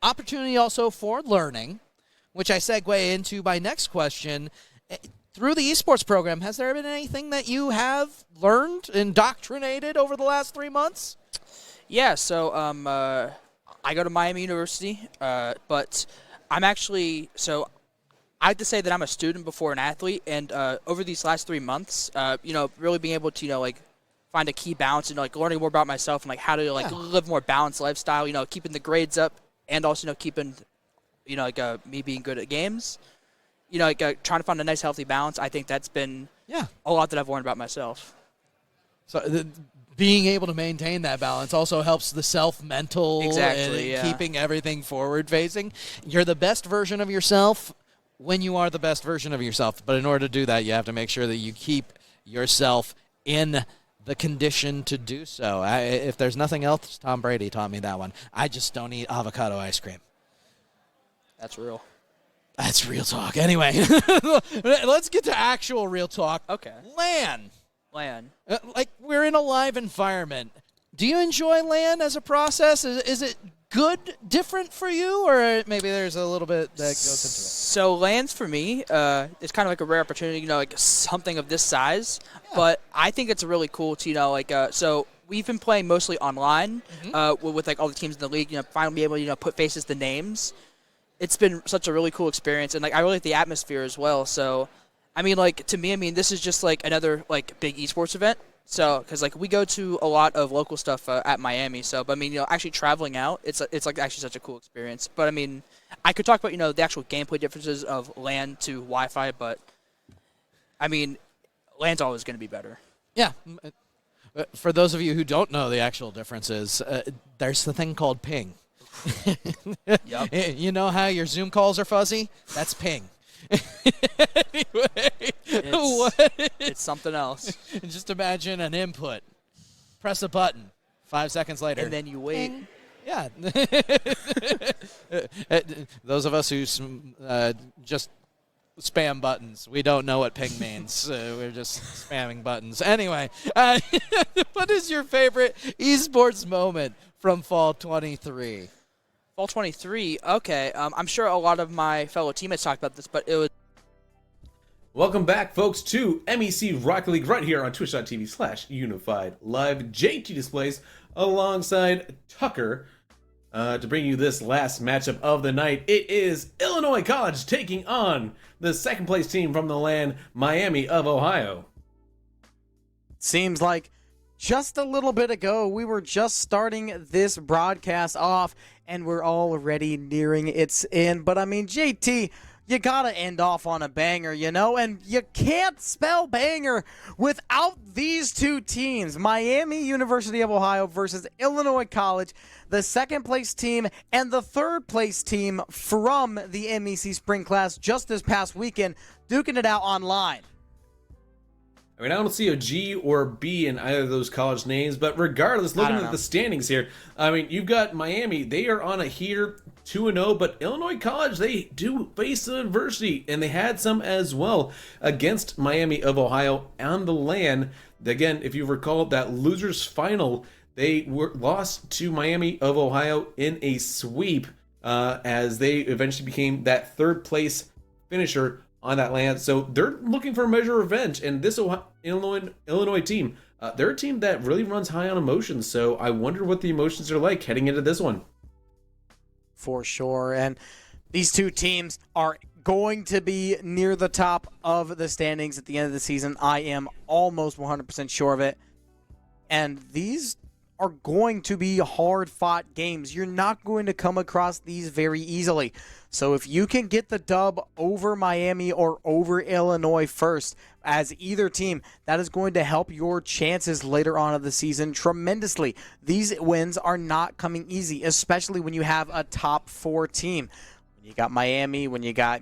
Opportunity also for learning, which I segue into my next question. Through the esports program, has there been anything that you have learned, indoctrinated over the last 3 months? Yeah, so I go to Miami University, but I'm actually, so I have to say that I'm a student before an athlete, and over these last 3 months, really being able to, find a key balance and, learning more about myself and, how to, live more balanced lifestyle, keeping the grades up and also, keeping, me being good at games. Trying to find a nice, healthy balance. I think that's been a lot that I've learned about myself. So being able to maintain that balance also helps the self-mental and keeping everything forward-facing. You're the best version of yourself when you are the best version of yourself. But in order to do that, you have to make sure that you keep yourself in the condition to do so. If there's nothing else, Tom Brady taught me that one. I just don't eat avocado ice cream. That's real. That's real talk. Anyway, let's get to actual real talk. Okay. LAN. LAN. We're in a live environment. Do you enjoy LAN as a process? Is it good, different for you, or maybe there's a little bit that goes into it? So LANs for me, it's kind of like a rare opportunity, something of this size. Yeah. But I think it's really cool to, so we've been playing mostly online with all the teams in the league. Finally be able to put faces to names. It's been such a really cool experience, and I really like the atmosphere as well. So, to me, this is just another big esports event. So, because we go to a lot of local stuff at Miami. So, but actually traveling out, it's actually such a cool experience. But I could talk about the actual gameplay differences of LAN to Wi-Fi, but LAN's always going to be better. Yeah. For those of you who don't know the actual differences, there's the thing called ping. Yep. You know how your Zoom calls are fuzzy? That's ping. Anyway, it's something else. Just imagine an input. Press a button. 5 seconds later. And then you wait. Ping. Yeah. Those of us who just spam buttons, we don't know what ping means. We're just spamming buttons. Anyway, what is your favorite esports moment from Fall 23? Fall 23, okay. I'm sure a lot of my fellow teammates talked about this, but it was... Welcome back, folks, to MEC Rocket League right here on twitch.tv/unified live JT displays alongside Tucker to bring you this last matchup of the night. It is Illinois College taking on the second place team from the LAN, Miami of Ohio. Seems like just a little bit ago, we were just starting this broadcast off, and we're already nearing its end. But, JT, you got to end off on a banger, and you can't spell banger without these two teams. Miami University of Ohio versus Illinois College, the second-place team and the third-place team from the MEC Spring class just this past weekend, duking it out online. I don't see a G or B in either of those college names, but regardless, looking at the standings here, you've got Miami. They are on a heater 2-0, but Illinois College, they do face some adversity, and they had some as well against Miami of Ohio on the LAN. Again, if you recall that losers final, they were lost to Miami of Ohio in a sweep as they eventually became that third place finisher on that land. So they're looking for a measure of revenge, and this Illinois team, they're a team that really runs high on emotions. So I wonder what the emotions are like heading into this one. For sure, and these two teams are going to be near the top of the standings at the end of the season. I am almost 100% sure of it. And these are going to be hard-fought games. You're not going to come across these very easily. So if you can get the dub over Miami or over Illinois first as either team, that is going to help your chances later on of the season tremendously. These wins are not coming easy, especially when you have a top 4 team. When you got Miami, when you got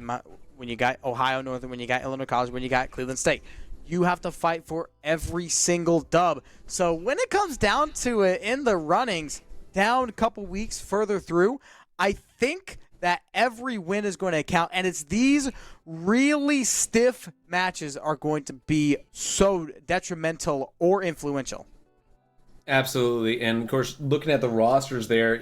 Ohio Northern, when you got Illinois College, when you got Cleveland State. You have to fight for every single dub. So when it comes down to it in the runnings, down a couple weeks further through, I think that every win is going to count, and it's these really stiff matches are going to be so detrimental or influential. Absolutely, and of course, looking at the rosters there,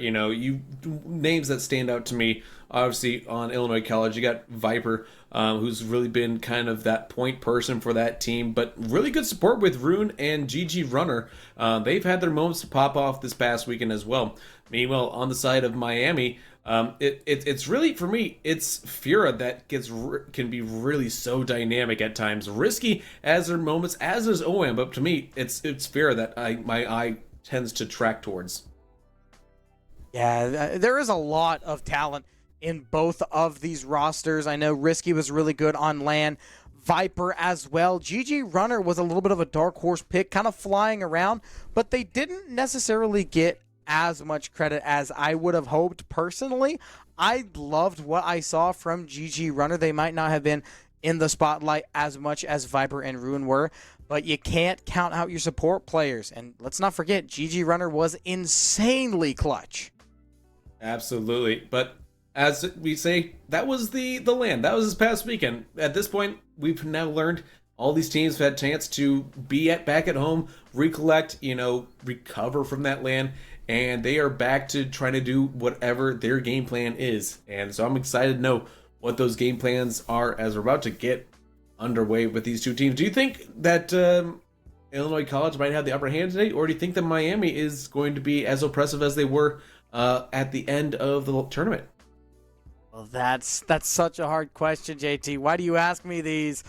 names that stand out to me, obviously on Illinois College, you got Viper, who's really been kind of that point person for that team, but really good support with Rune and GG Runner. They've had their moments to pop off this past weekend as well. Meanwhile, on the side of Miami, it's really, for me, it's Fura that can be really so dynamic at times. Risky as their moments, as is OM, but to me, it's Fura that my eye tends to track towards. Yeah, there is a lot of talent in both of these rosters. I know Risky was really good on LAN. Viper as well. GG Runner was a little bit of a dark horse pick, kind of flying around, but they didn't necessarily get as much credit as I would have hoped personally. I loved what I saw from GG Runner. They might not have been in the spotlight as much as Viper and Ruin were, but you can't count out your support players. And let's not forget, GG Runner was insanely clutch. Absolutely. But as we say, that was the LAN. That was this past weekend. At this point, we've now learned all these teams have had a chance to be back at home, recollect, recover from that LAN, and they are back to trying to do whatever their game plan is. And so I'm excited to know what those game plans are as we're about to get underway with these two teams. Do you think that Illinois College might have the upper hand today, or do you think that Miami is going to be as oppressive as they were at the end of the tournament? Well, that's such a hard question, JT. Why do you ask me these?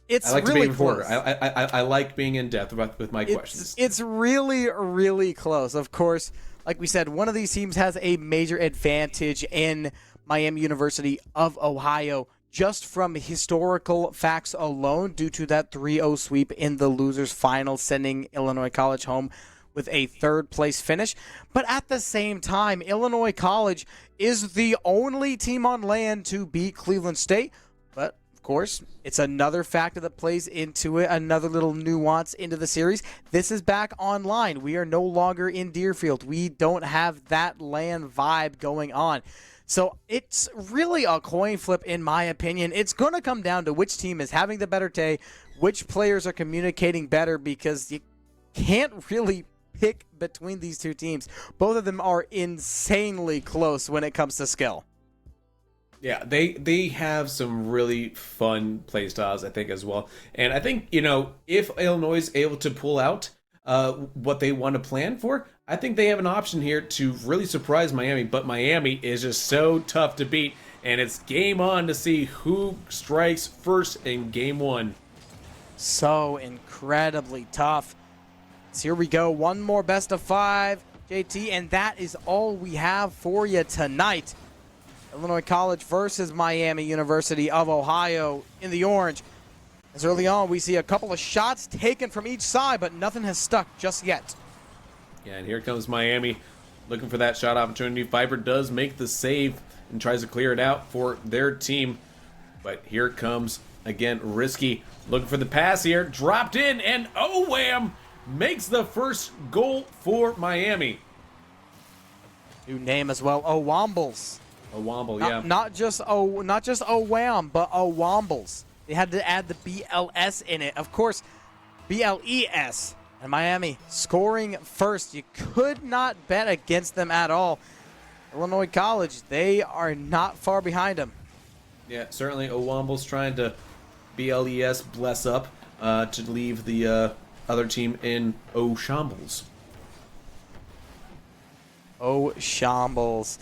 It's I like really to be close. I like being in depth with my questions. It's really, really close. Of course, like we said, one of these teams has a major advantage in Miami University of Ohio just from historical facts alone due to that 3-0 sweep in the losers final, sending Illinois College home with a third-place finish. But at the same time, Illinois College is the only team on LAN to beat Cleveland State. But, of course, it's another factor that plays into it, another little nuance into the series. This is back online. We are no longer in Deerfield. We don't have that LAN vibe going on. So it's really a coin flip, in my opinion. It's going to come down to which team is having the better day, which players are communicating better, because you can't really pick between these two teams. Both of them are insanely close when it comes to skill. Yeah, they have some really fun play styles, I think, as well. And I think, if Illinois is able to pull out what they want to plan for, I think they have an option here to really surprise Miami. But Miami is just so tough to beat, and it's game on to see who strikes first in game one. So incredibly tough. So here we go. One more best of 5, JT, and that is all we have for you tonight. Illinois College versus Miami University of Ohio in the orange. As early on, we see a couple of shots taken from each side, but nothing has stuck just yet. Yeah, and here comes Miami looking for that shot opportunity. Viper does make the save and tries to clear it out for their team. But here comes, again, Risky looking for the pass here. Dropped in, and oh, wham! Makes the first goal for Miami. New name as well, Owambles. Owamble, yeah. Not just Owam, but Owambles. They had to add the BLS in it. Of course, BLES. And Miami scoring first. You could not bet against them at all. Illinois College, they are not far behind them. Yeah, certainly Owamble's trying to BLES bless up to leave the other team in shambles. Shambles.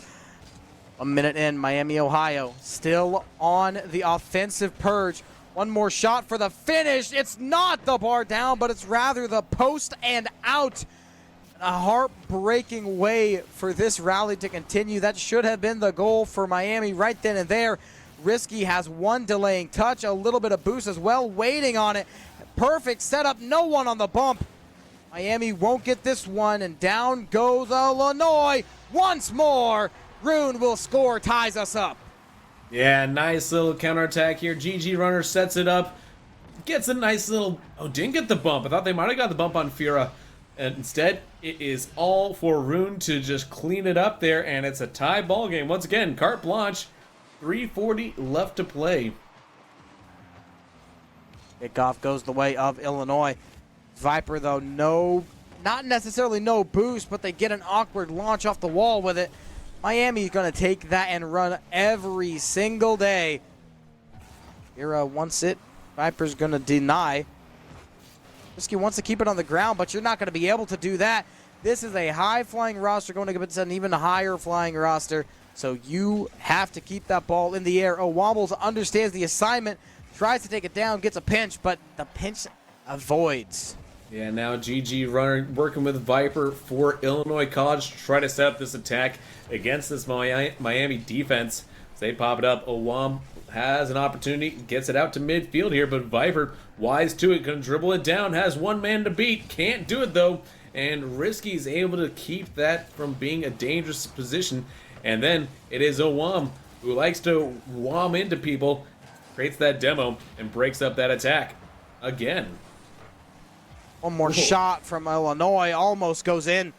A minute in, Miami, Ohio, still on the offensive purge. One more shot for the finish. It's not the bar down, but it's rather the post and out. A heartbreaking way for this rally to continue. That should have been the goal for Miami right then and there. Risky has one delaying touch, a little bit of boost as well, waiting on it. Perfect setup, no one on the bump. Miami won't get this one, and down goes Illinois once more. Rune will score, ties us up. Yeah, nice little counterattack here. GG Runner sets it up, gets a nice little, oh, didn't get the bump. I thought they might have got the bump on Fira. And instead, it is all for Rune to just clean it up there, and it's a tie ball game. Once again, carte blanche, 3:40 left to play. Kickoff goes the way of Illinois. Viper, though, not necessarily no boost, but they get an awkward launch off the wall with it. Miami's going to take that and run every single day. Fira wants it. Viper's going to deny. Risky wants to keep it on the ground, but you're not going to be able to do that. This is a high-flying roster going against an even higher flying roster, so you have to keep that ball in the air. Wombles understands the assignment, tries to take it down, gets a pinch, but the pinch avoids. Yeah, now GG Runner working with Viper for Illinois College to try to set up this attack against this Miami defense. As they pop it up, Owam has an opportunity, gets it out to midfield here, but Viper, wise to it, gonna dribble it down, has one man to beat, can't do it though, and Risky's able to keep that from being a dangerous position, and then it is Owam who likes to wham into people, creates that demo, and breaks up that attack again. One more shot from Illinois, almost goes in.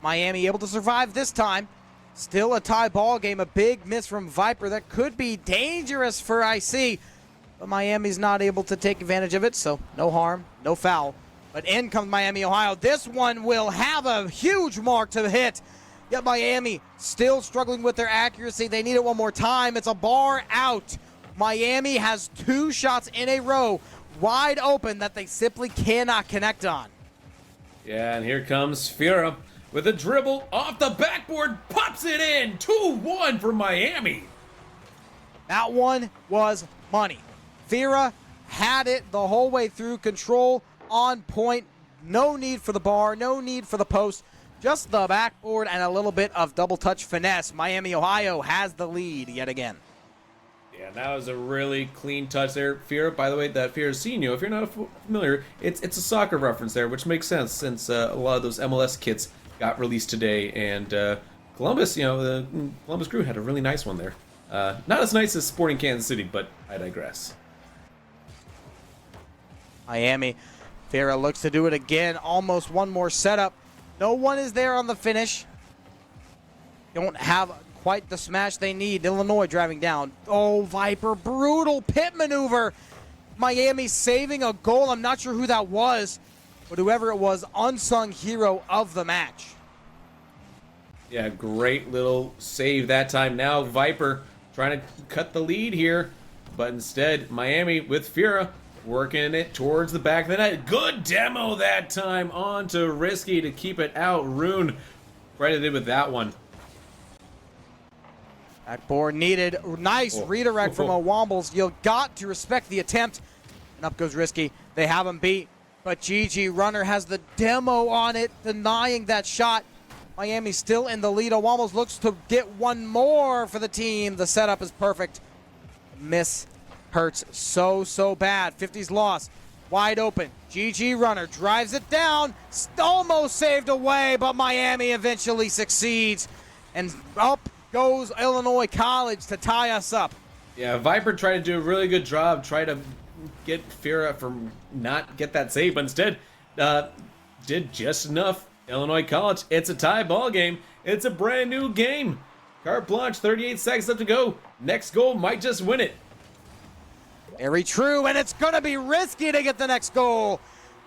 Miami able to survive this time. Still a tie ball game, a big miss from Viper that could be dangerous for IC, but Miami's not able to take advantage of it, so no harm, no foul. But in comes Miami, Ohio. This one will have a huge mark to hit. Yet Miami still struggling with their accuracy. They need it one more time. It's a bar out. Miami has 2 shots in a row, wide open, that they simply cannot connect on. Yeah, and here comes Fira with a dribble off the backboard, pops it in, 2-1 for Miami. That one was money. Fira had it the whole way through, control on point, no need for the bar, no need for the post, just the backboard and a little bit of double touch finesse. Miami, Ohio has the lead yet again. Yeah, that was a really clean touch there. Fira, by the way, that Fira Senior, if you're not familiar, it's a soccer reference there, which makes sense since a lot of those MLS kits got released today, and Columbus, the Columbus Crew had a really nice one there. Not as nice as Sporting Kansas City, but I digress. Miami, Fira looks to do it again, almost one more setup. No one is there on the finish. Don't have quite the smash they need. Illinois driving down. Oh, Viper, brutal pit maneuver. Miami saving a goal. I'm not sure who that was, but whoever it was, unsung hero of the match. Yeah, great little save that time. Now Viper trying to cut the lead here, but instead Miami with Fira working it towards the back of the net. Good demo that time onto Risky to keep it out. Rune credited with that one. Backboard needed. Nice redirect from Wombles. You got to respect the attempt. And up goes Risky. They have him beat. But GG Runner has the demo on it, denying that shot. Miami still in the lead. Wombles looks to get one more for the team. The setup is perfect. Miss hurts so bad. 50's lost. Wide open. GG Runner drives it down. Almost saved away, but Miami eventually succeeds. And up goes Illinois College to tie us up. Yeah, Viper tried to do a really good job, try to get Fira from not get that save, but instead did just enough. Illinois College, it's a tie ball game. It's a brand new game. Carte blanche, 38 seconds left to go. Next goal might just win it. Very true, and it's going to be Risky to get the next goal.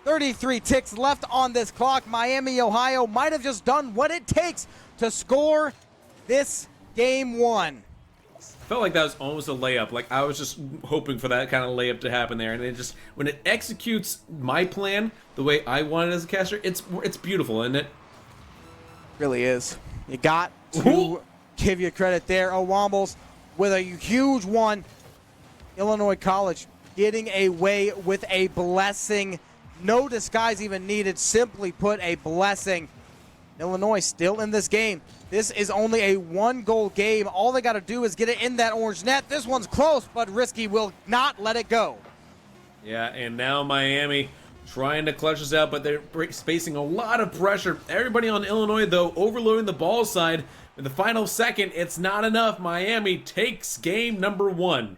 33 ticks left on this clock. Miami, Ohio might have just done what it takes to score this game 1. Felt like that was almost a layup. Like I was just hoping for that kind of layup to happen there, and it just when it executes my plan the way I want it as a caster, it's beautiful, isn't it? Really is. You got to give you credit there. Wombles with a huge one. Illinois College getting away with a blessing. No disguise even needed. Simply put, a blessing. Illinois still in this game. This is only a 1-goal game. All they got to do is get it in that orange net. This one's close, but Risky will not let it go. Yeah, and now Miami trying to clutch us out, but they're facing a lot of pressure. Everybody on Illinois, though, overloading the ball side. In the final second, it's not enough. Miami takes game number 1.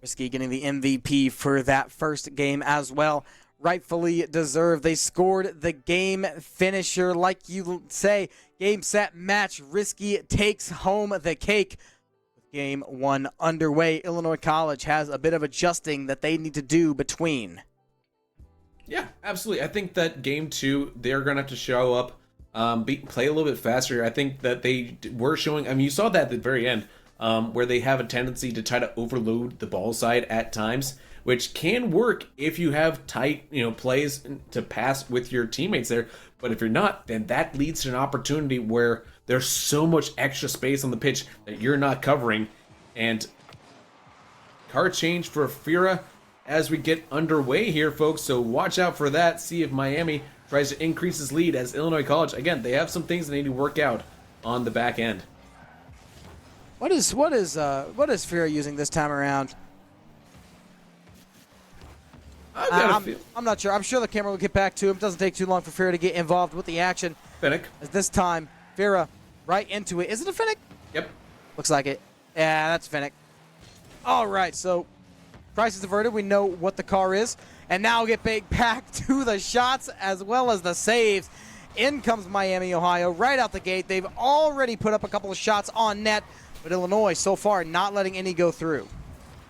Risky getting the MVP for that first game as well. Rightfully deserved. They scored the game finisher, like you say. Game, set, match. Risky takes home the cake. Game 1 underway. Illinois College has a bit of adjusting that they need to do between. Yeah, absolutely. I think that game 2, they're going to have to show up, play a little bit faster. I think that they were showing, I mean, you saw that at the very end, where they have a tendency to try to overload the ball side at times, which can work if you have tight, plays to pass with your teammates there. But if you're not, then that leads to an opportunity where there's so much extra space on the pitch that you're not covering. And card change for Fira as we get underway here, folks. So watch out for that. See if Miami tries to increase his lead as Illinois College. Again, they have some things they need to work out on the back end. What is Fira using this time around? I'm not sure. I'm sure the camera will get back to him. It doesn't take too long for Fira to get involved with the action. Finnick. As this time, Fira right into it. Is it a Finnick? Yep. Looks like it. Yeah, that's Finnick. All right, so crisis averted. We know what the car is. And now get back to the shots as well as the saves. In comes Miami, Ohio, right out the gate. They've already put up a couple of shots on net, but Illinois so far not letting any go through.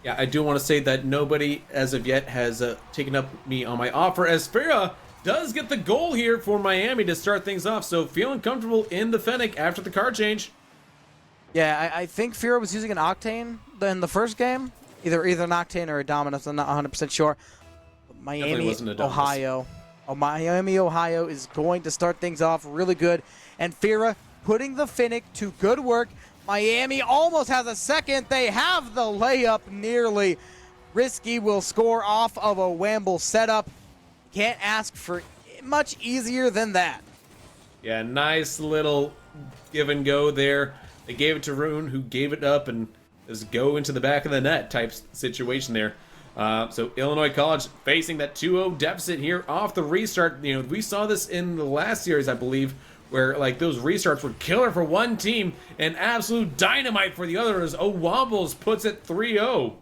Yeah, I do want to say that nobody as of yet has taken up me on my offer, as Fira does get the goal here for Miami to start things off. So feeling comfortable in the Fennec after the card change. Yeah, I think Fira was using an Octane in the first game. Either an Octane or a Dominus. I'm not 100% sure. Miami, Ohio. Miami, Ohio is going to start things off really good. And Fira putting the Finnick to good work. Miami almost has a second. They have the layup nearly. Risky will score off of a Wamble setup. Can't ask for much easier than that. Yeah, nice little give and go there. They gave it to Rune, who gave it up and just go into the back of the net type situation there. So Illinois College facing that 2-0 deficit here off the restart. We saw this in the last series, I believe, where those restarts were killer for one team and absolute dynamite for the other as Owambles puts it 3-0.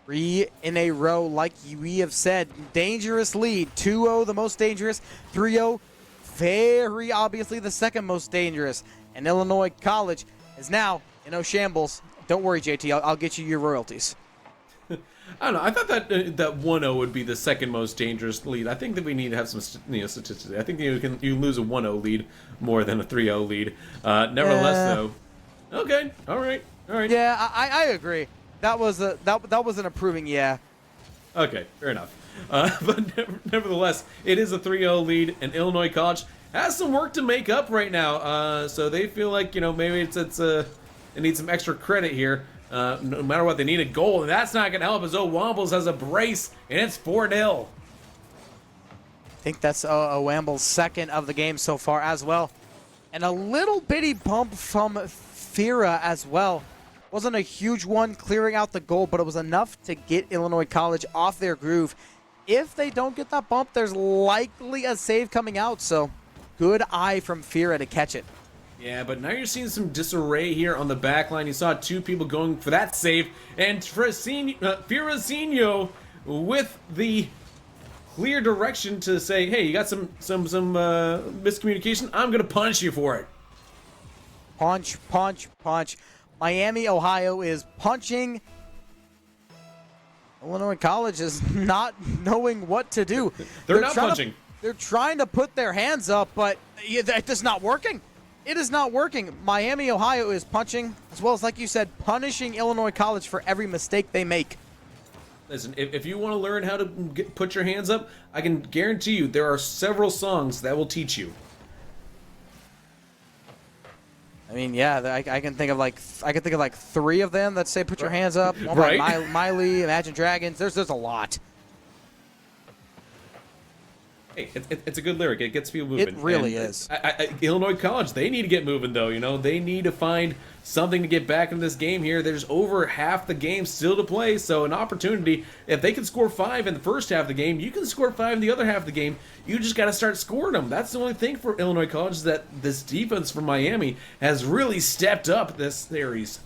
3 in a row, like we have said. Dangerous lead. 2-0, the most dangerous. 3-0, very obviously the second most dangerous. And Illinois College is now in shambles. Don't worry, JT. I'll get you your royalties. I don't know. I thought that 1-0 would be the second most dangerous lead. I think that we need to have some statistics. I think you lose a 1-0 lead more than a 3-0 lead. Nevertheless, though. Okay. All right. Yeah, I agree. That was an approving yeah. Okay, fair enough. But nevertheless, it is a 3-0 lead, and Illinois College has some work to make up right now. So they feel like maybe it needs some extra credit here. No matter what, they need a goal, and that's not going to help as Wambles has a brace, and it's 4-0. I think that's Wamble's second of the game so far as well. And a little bitty bump from Fira as well. Wasn't a huge one clearing out the goal, but it was enough to get Illinois College off their groove. If they don't get that bump, there's likely a save coming out, so good eye from Fira to catch it. Yeah, but now you're seeing some disarray here on the back line. You saw two people going for that save, and Firazinho with the clear direction to say, hey, you got some miscommunication? I'm going to punish you for it. Punch, punch, punch. Miami, Ohio is punching. Illinois College is not knowing what to do. They're not punching. They're trying to put their hands up, but it's not working. It is not working. Miami, Ohio is punching, as well as, like you said, punishing Illinois College for every mistake they make. Listen, if you want to learn how to put your hands up, I can guarantee you there are several songs that will teach you. I mean, yeah, I can think of like 3 of them that say "Put your hands up." One right. by Miley, Imagine Dragons. There's a lot. Hey, it's a good lyric. It gets people moving. It really is. Illinois College, they need to get moving, though. You know, they need to find something to get back in this game here. There's over half the game still to play, so an opportunity. If they can score 5 in the first half of the game, you can score 5 in the other half of the game. You just got to start scoring them. That's the only thing for Illinois College, is that this defense from Miami has really stepped up this series.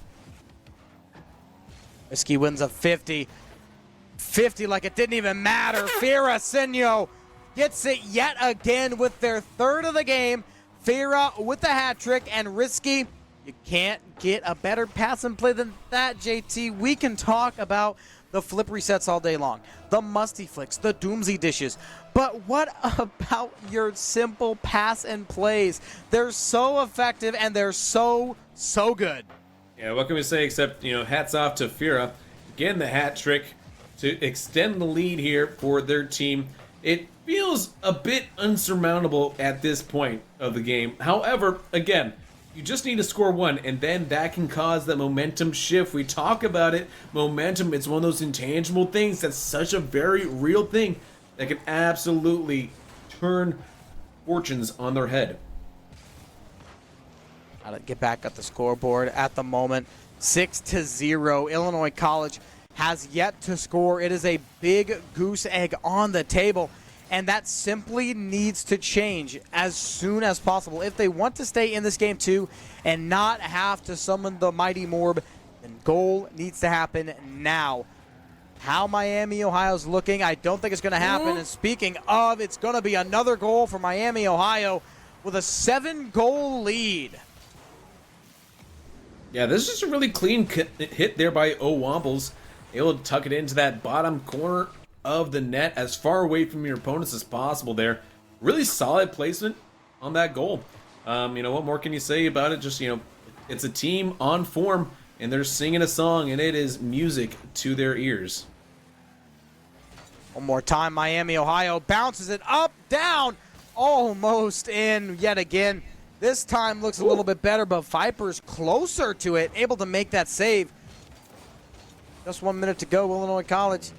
Risky wins a 50. 50 like it didn't even matter. Fira Senyo gets it yet again with their third of the game. Fira with the hat trick, and Risky, you can't get a better pass and play than that, JT. We can talk about the flip resets all day long, the musty flicks, the doomsy dishes, but what about your simple pass and plays? They're so effective, and they're so good. Yeah, what can we say except, hats off to Fira. Again, the hat trick to extend the lead here for their team. It feels a bit unsurmountable at this point of the game. However, again, you just need to score 1, and then that can cause that momentum shift. We talk about it. Momentum, it's one of those intangible things that's such a very real thing that can absolutely turn fortunes on their head. Gotta get back at the scoreboard at the moment. 6-0. Illinois College has yet to score. It is a big goose egg on the table, and that simply needs to change as soon as possible. If they want to stay in this game too and not have to summon the mighty Morb, then goal needs to happen now. How Miami, Ohio's looking, I don't think it's going to happen. And speaking of, it's going to be another goal for Miami, Ohio with a 7-goal lead. Yeah, this is a really clean hit there by Owambles. Able to tuck it into that bottom corner of the net as far away from your opponents as possible there. Really solid placement on that goal. What more can you say about it? Just, it's a team on form, and they're singing a song, and it is music to their ears. One more time, Miami, Ohio bounces it up, down, almost in yet again. This time looks a little bit better, but Viper's closer to it, able to make that save. Just 1 minute to go, Illinois College.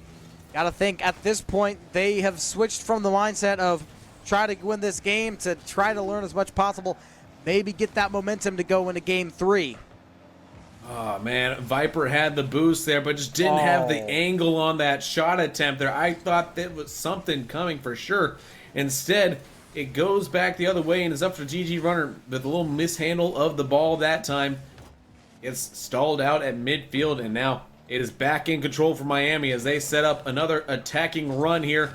Got to think at this point they have switched from the mindset of try to win this game to try to learn as much possible. Maybe get that momentum to go into game 3. Oh, man. Viper had the boost there, but just didn't have the angle on that shot attempt there. I thought there was something coming for sure. Instead, it goes back the other way and is up for GG Runner with a little mishandle of the ball that time. It's stalled out at midfield, and now it is back in control for Miami as they set up another attacking run here.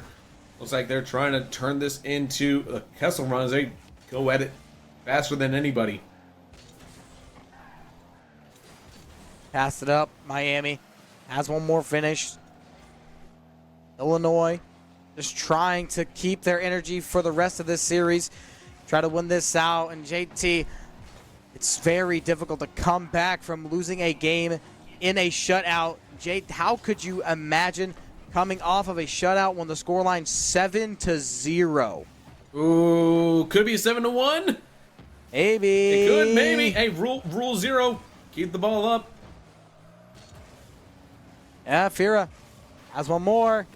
Looks like they're trying to turn this into a Kessel run as they go at it faster than anybody. Pass it up. Miami has one more finish. Illinois just trying to keep their energy for the rest of this series. Try to win this out. And JT, it's very difficult to come back from losing a game in a shutout. Jay, how could you imagine coming off of a shutout when the scoreline 7-0? Ooh, could be 7-1. Maybe. It could, maybe. Hey, rule 0. Keep the ball up. Yeah, Fira has one more.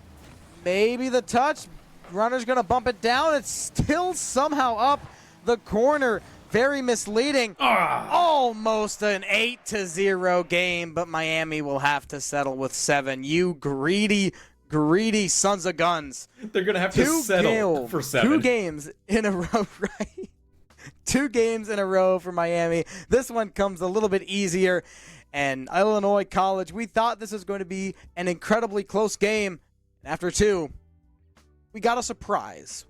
Maybe the touch. Runner's going to bump it down. It's still somehow up the corner. Very misleading. Almost an 8-0 game, but Miami will have to settle with 7. You greedy sons of guns. They're going to have to settle for 7. 2 games in a row, right? 2 games in a row for Miami. This one comes a little bit easier. And Illinois College, we thought this was going to be an incredibly close game. After 2, we got a surprise.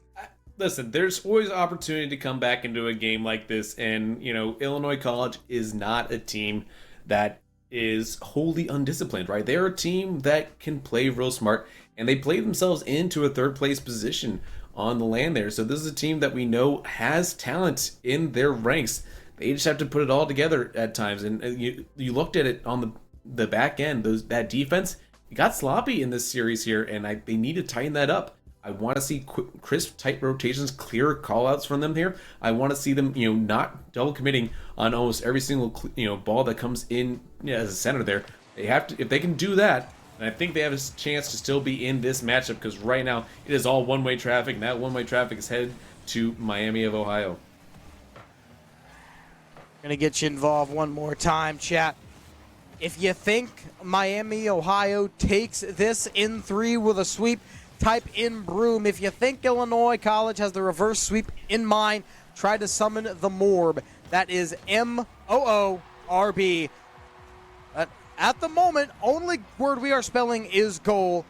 Listen, there's always opportunity to come back into a game like this, and, Illinois College is not a team that is wholly undisciplined, right? They're a team that can play real smart, and they play themselves into a third-place position on the land there. So this is a team that we know has talent in their ranks. They just have to put it all together at times, and you looked at it on the back end, that defense, it got sloppy in this series here, and they need to tighten that up. I want to see crisp, tight rotations, clear call-outs from them here. I want to see them, not double committing on almost every single, ball that comes in as a center there. They have to, if they can do that, And I think they have a chance to still be in this matchup because right now it is all one-way traffic, and that one-way traffic is headed to Miami of Ohio. Gonna get you involved one more time, chat. If you think Miami, Ohio takes this in 3 with a sweep, type in Broom. If you think Illinois College has the reverse sweep in mind, try to summon the Morb. That is MOORB. At the moment, only word we are spelling is goal.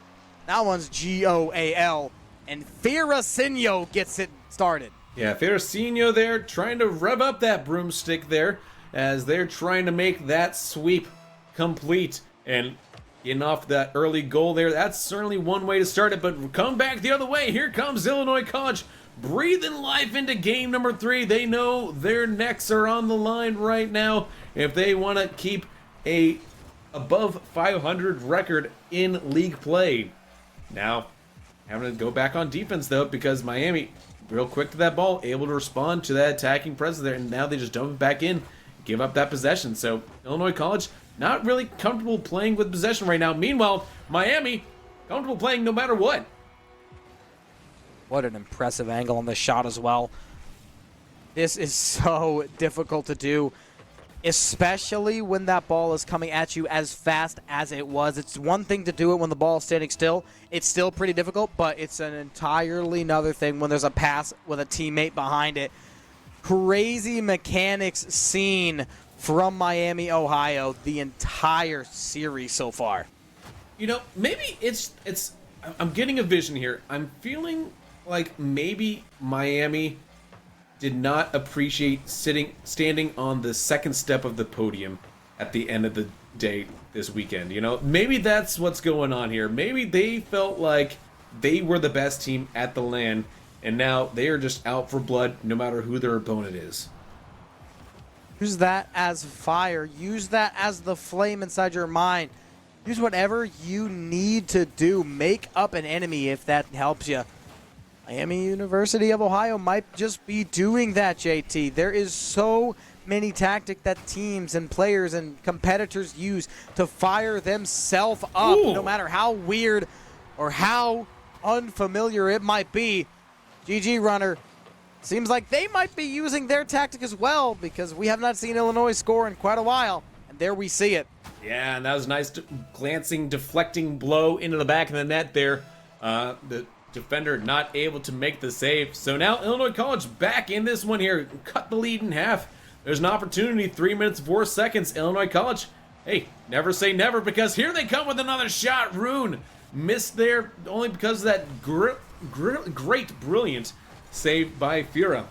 That one's GOAL. And Firasinho gets it started. Yeah, Firasinho there trying to rev up that broomstick there as they're trying to make that sweep complete. And getting off that early goal there, that's certainly one way to start it. But come back the other way. Here comes Illinois College breathing life into game number 3. They know their necks are on the line right now if they want to keep a above 500 record in league play. Now, having to go back on defense though, because Miami, real quick to that ball, able to respond to that attacking presence there, and now they just dump it back in, give up that possession. So Illinois College not really comfortable playing with possession right now. Meanwhile, Miami comfortable playing no matter what. What an impressive angle on the shot as well. This is so difficult to do, especially when that ball is coming at you as fast as it was. It's one thing to do it when the ball is standing still. It's still pretty difficult, but it's an entirely another thing when there's a pass with a teammate behind it. Crazy mechanics seen from Miami, Ohio, the entire series so far. You know, maybe it's I'm getting a vision here. I'm feeling like maybe Miami did not appreciate standing on the second step of the podium at the end of the day this weekend. You know, maybe that's what's going on here. Maybe they felt like they were the best team at the LAN, and now they are just out for blood no matter who their opponent is. Use that as fire. Use that as the flame inside your mind. Use whatever you need to do. Make up an enemy if that helps you. Miami University of Ohio might just be doing that, JT. There is so many tactics that teams and players and competitors use to fire themselves up, no matter how weird or how unfamiliar it might be. GG Runner, seems like they might be using their tactic as well, because we have not seen Illinois score in quite a while, and there we see it. Yeah, and that was a nice glancing, deflecting blow into the back of the net there. The defender not able to make the save. So now Illinois College back in this one here. Cut the lead in half. There's an opportunity, 3 minutes, 4 seconds. Illinois College, hey, never say never, because here they come with another shot. Rune missed there only because of that great, brilliant save by Fira.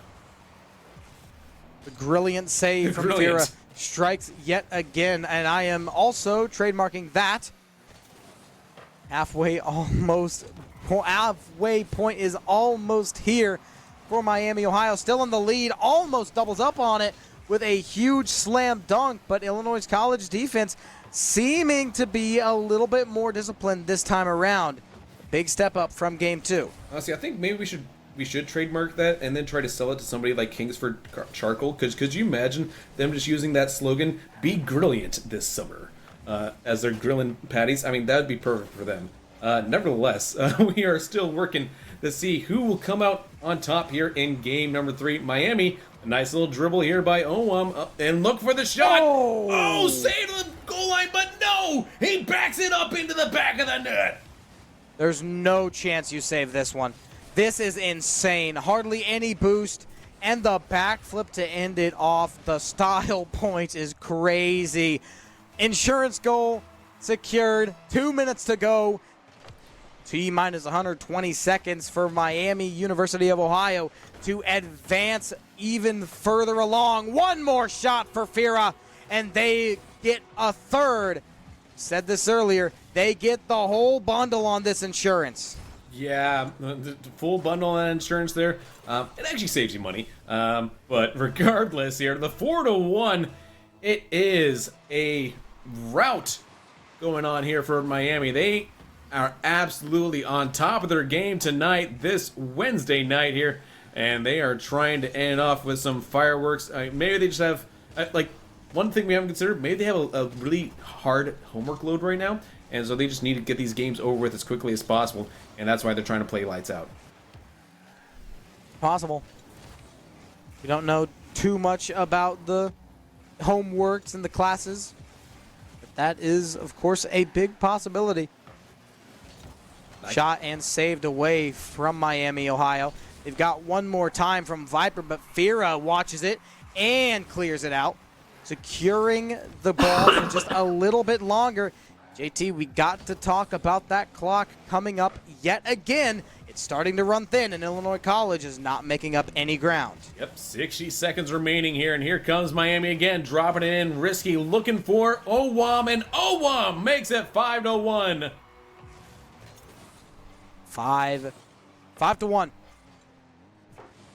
The brilliant save from Fira strikes yet again, and I am also trademarking that. Halfway point is almost here for Miami, Ohio. Still in the lead, almost doubles up on it with a huge slam dunk, but Illinois College defense seeming to be a little bit more disciplined this time around. Big step up from game 2. Honestly, I think maybe we should trademark that and then try to sell it to somebody like Kingsford Charcoal, because could you imagine them just using that slogan, "Be Brilliant this summer," as they're grilling patties? I mean, that would be perfect for them. Nevertheless, we are still working to see who will come out on top here in game number 3. Miami, a nice little dribble here by Owam, and look for the shot. Oh, save the goal line, but no! He backs it up into the back of the net. There's no chance you save this one. This is insane. Hardly any boost, and the backflip to end it off. The style point is crazy. Insurance goal secured. 2 minutes to go. T-minus 120 seconds for Miami University of Ohio to advance even further along. One more shot for Fira, and they get a third. Said this earlier, they get the whole bundle on this insurance. Yeah, the full bundle on insurance there. It actually saves you money. But regardless here, the 4-1, it is a rout going on here for Miami. They are absolutely on top of their game tonight, this Wednesday night here, and they are trying to end off with some fireworks. Maybe they just have, like, one thing we haven't considered, maybe they have a really hard homework load right now, and so they just need to get these games over with as quickly as possible, and that's why they're trying to play lights out. Possible. We don't know too much about the homeworks and the classes, but that is, of course, a big possibility. Shot and saved away from Miami, Ohio. They've got one more time from Viper, but Fira watches it and clears it out, securing the ball for just a little bit longer. JT, we got to talk about that clock coming up yet again. It's starting to run thin, and Illinois College is not making up any ground. Yep, 60 seconds remaining here, and here comes Miami again, dropping it in. Risky looking for Owam, and Owam makes it 5-1. 5-1.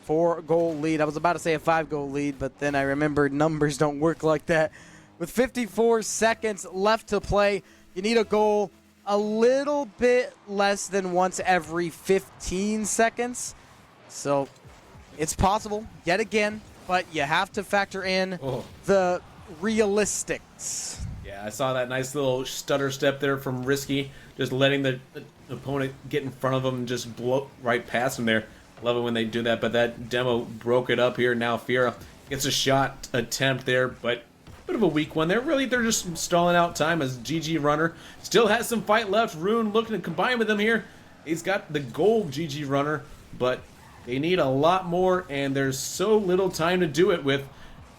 4-goal lead. I was about to say a 5-goal lead, but then I remembered numbers don't work like that. With 54 seconds left to play, you need a goal a little bit less than once every 15 seconds. So it's possible yet again, but you have to factor in the realistics. Yeah, I saw that nice little stutter step there from Risky, just letting the opponent get in front of him and just blow right past him there. Love it when they do that, but that demo broke it up here. Now Fira gets a shot attempt there, but a bit of a weak one there. Really, they're just stalling out time as GG Runner still has some fight left. Rune looking to combine with him here. He's got the goal, GG Runner, but they need a lot more, and there's so little time to do it with.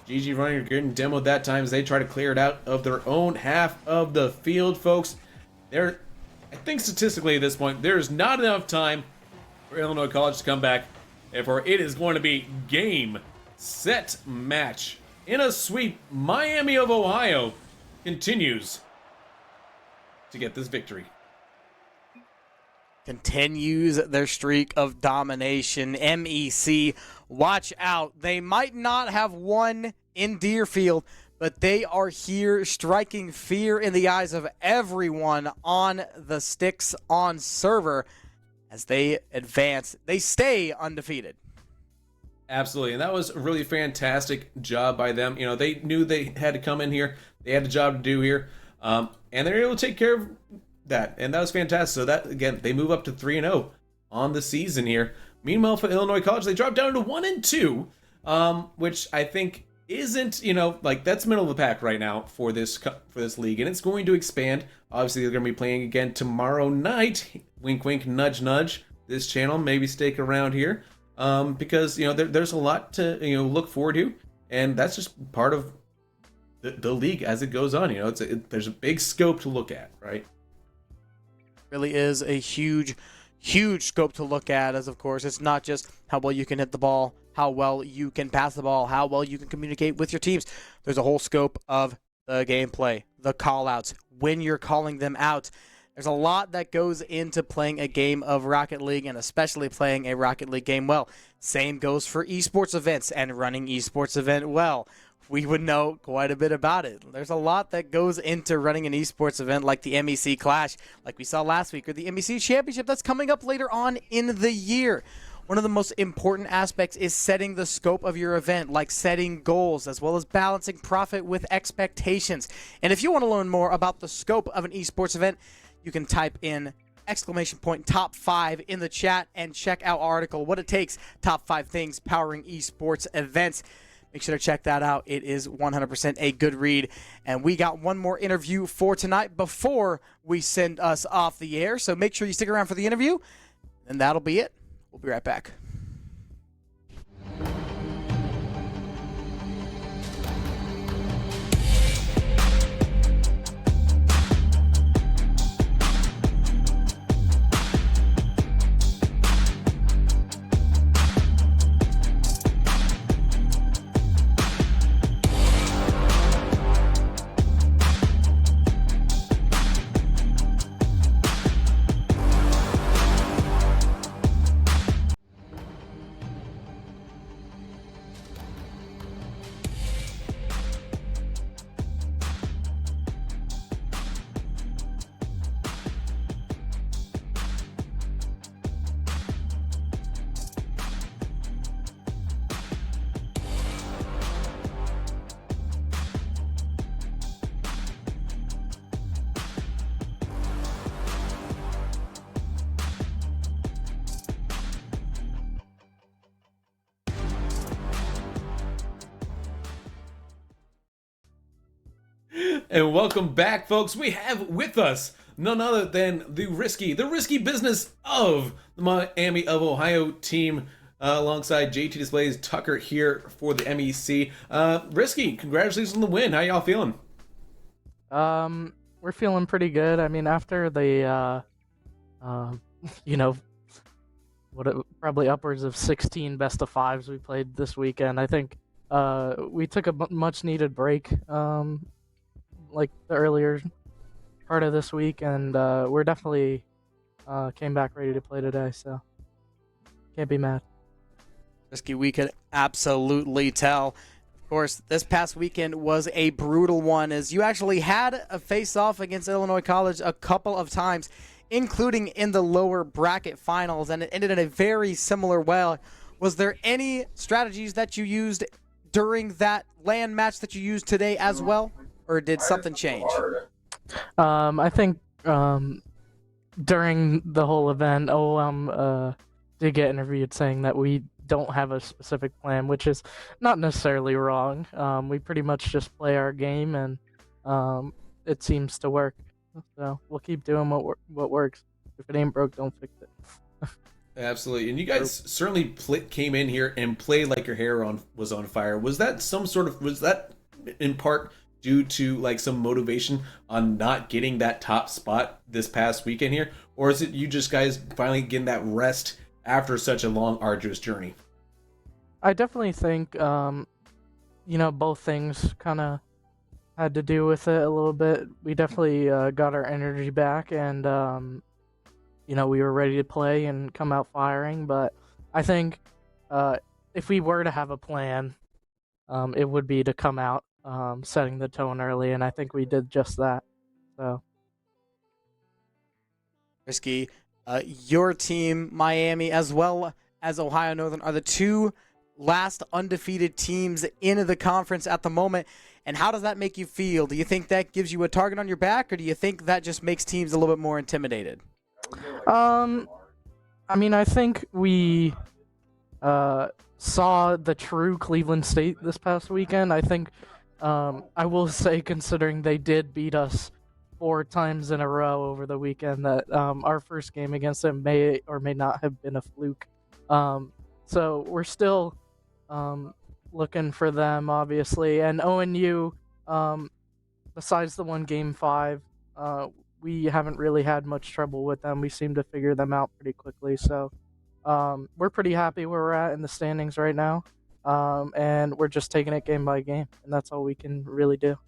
GG Runner getting demoed that time as they try to clear it out of their own half of the field, folks. I think statistically at this point, there is not enough time for Illinois College to come back. Therefore, it is going to be game, set, match. In a sweep, Miami of Ohio continues to get this victory. Continues their streak of domination. MEC, watch out. They might not have won in Deerfield, but they are here striking fear in the eyes of everyone on the Sticks on server. As they advance, they stay undefeated. Absolutely, and that was a really fantastic job by them. You know, they knew they had to come in here. They had a job to do here, and they're able to take care of that, and that was fantastic. So that, again, they move up to 3-0 on the season here. Meanwhile, for Illinois College, they drop down to 1-2, which I think isn't, you know, like, that's middle of the pack right now for this league, and it's going to expand. Obviously, they're going to be playing again tomorrow night. Wink, wink, nudge, nudge. This channel, maybe stick around here, because, you know, there's a lot to, you know, look forward to, and that's just part of the league as it goes on. You know, there's a big scope to look at, right? Really is a huge scope to look at, as of course it's not just how well you can hit the ball, how well you can pass the ball, how well you can communicate with your teams. There's a whole scope of the gameplay, the call outs, when you're calling them out. There's a lot that goes into playing a game of Rocket League, and especially playing a Rocket League game well. Same goes for esports events and running esports event well. We would know quite a bit about it. There's a lot that goes into running an esports event like the MEC Clash, like we saw last week, or the MEC Championship that's coming up later on in the year. One of the most important aspects is setting the scope of your event, like setting goals, as well as balancing profit with expectations. And if you want to learn more about the scope of an esports event, you can type in !top 5 in the chat and check out our article, What It Takes, Top 5 Things Powering Esports Events. Make sure to check that out. It is 100% a good read. And we got one more interview for tonight before we send us off the air. So make sure you stick around for the interview, and that'll be it. We'll be right back. And welcome back, folks. We have with us none other than the risky business of the Miami of Ohio team, alongside JT Displays Tucker here for the MEC. Risky, congratulations on the win. How y'all feeling? We're feeling pretty good. I mean, after the, probably upwards of 16 best of fives we played this weekend, I think we took a much needed break, like the earlier part of this week, and we're definitely came back ready to play today, so can't be mad. Risky, we could absolutely tell. Of course, this past weekend was a brutal one, as you actually had a face-off against Illinois College a couple of times, including in the lower bracket finals, and it ended in a very similar way. Was there any strategies that you used during that LAN match that you used today as well, or did something change? I think during the whole event, OM did get interviewed saying that we don't have a specific plan, which is not necessarily wrong. We pretty much just play our game, and it seems to work. So we'll keep doing what works. If it ain't broke, don't fix it. Absolutely. And you guys certainly came in here and played like your hair was on fire. Was that in part due to like some motivation on not getting that top spot this past weekend here? Or is it you just guys finally getting that rest after such a long, arduous journey? I definitely think, both things kind of had to do with it a little bit. We definitely got our energy back, and, we were ready to play and come out firing. But I think if we were to have a plan, it would be to come out setting the tone early, and I think we did just that. So, Risky, your team, Miami, as well as Ohio Northern, are the two last undefeated teams in the conference at the moment. And how does that make you feel? Do you think that gives you a target on your back, or do you think that just makes teams a little bit more intimidated? I think we saw the true Cleveland State this past weekend. I think I will say, considering they did beat us 4 times in a row over the weekend, that our first game against them may or may not have been a fluke. So we're still looking for them, obviously. And ONU, besides the one game 5, we haven't really had much trouble with them. We seem to figure them out pretty quickly. So we're pretty happy where we're at in the standings right now. And we're just taking it game by game, and that's all we can really do.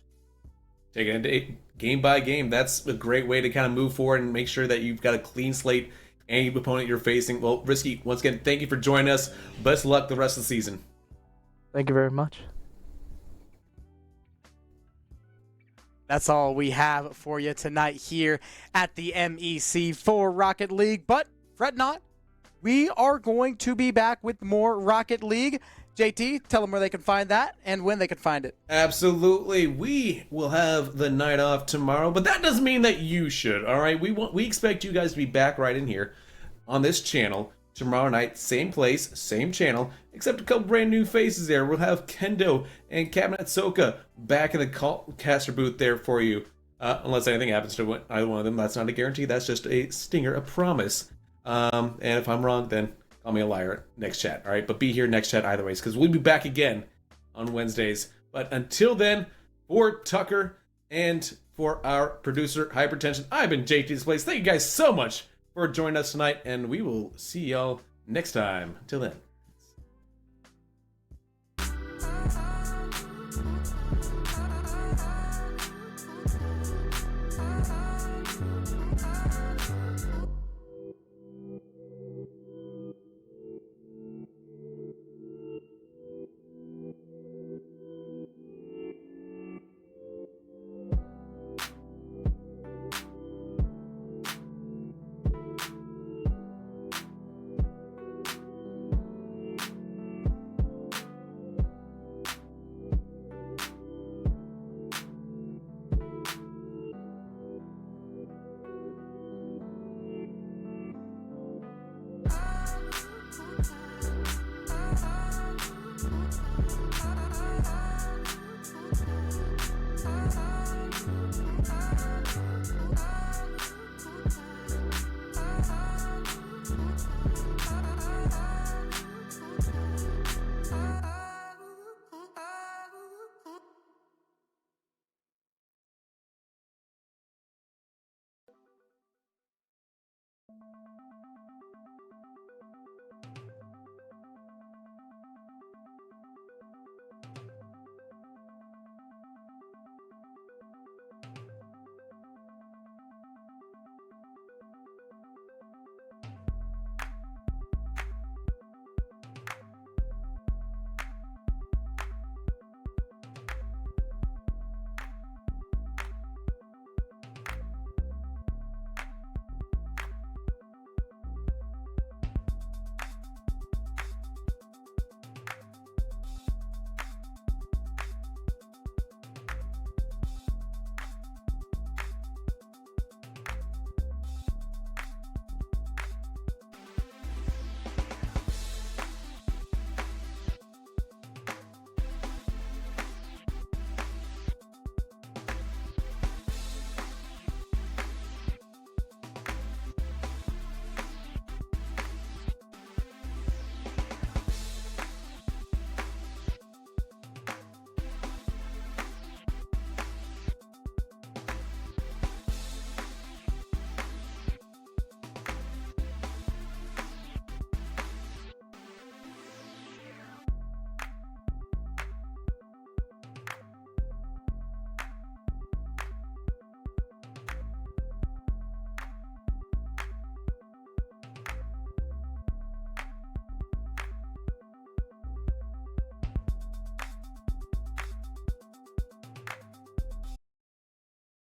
Taking it game by game. That's a great way to kind of move forward and make sure that you've got a clean slate any opponent you're facing. Well, Risky, once again, thank you for joining us. Best of luck the rest of the season. Thank you very much. That's all we have for you tonight here at the MEC for Rocket League. But fret not, we are going to be back with more Rocket League. JT, tell them where they can find that and when they can find it. Absolutely. We will have the night off tomorrow, but that doesn't mean that you should, all right? We expect you guys to be back right in here on this channel tomorrow night. Same place, same channel, except a couple brand new faces there. We'll have Kendo and Cabinet Soka back in the caster booth there for you. Unless anything happens to either one of them. That's not a guarantee. That's just a stinger, a promise. And if I'm wrong, then call me a liar next chat, all right? But be here next chat either ways, because we'll be back again on Wednesdays. But until then, for Tucker and for our producer, Hypertension, I've been JT Displays. Thank you guys so much for joining us tonight, and we will see y'all next time. Until then.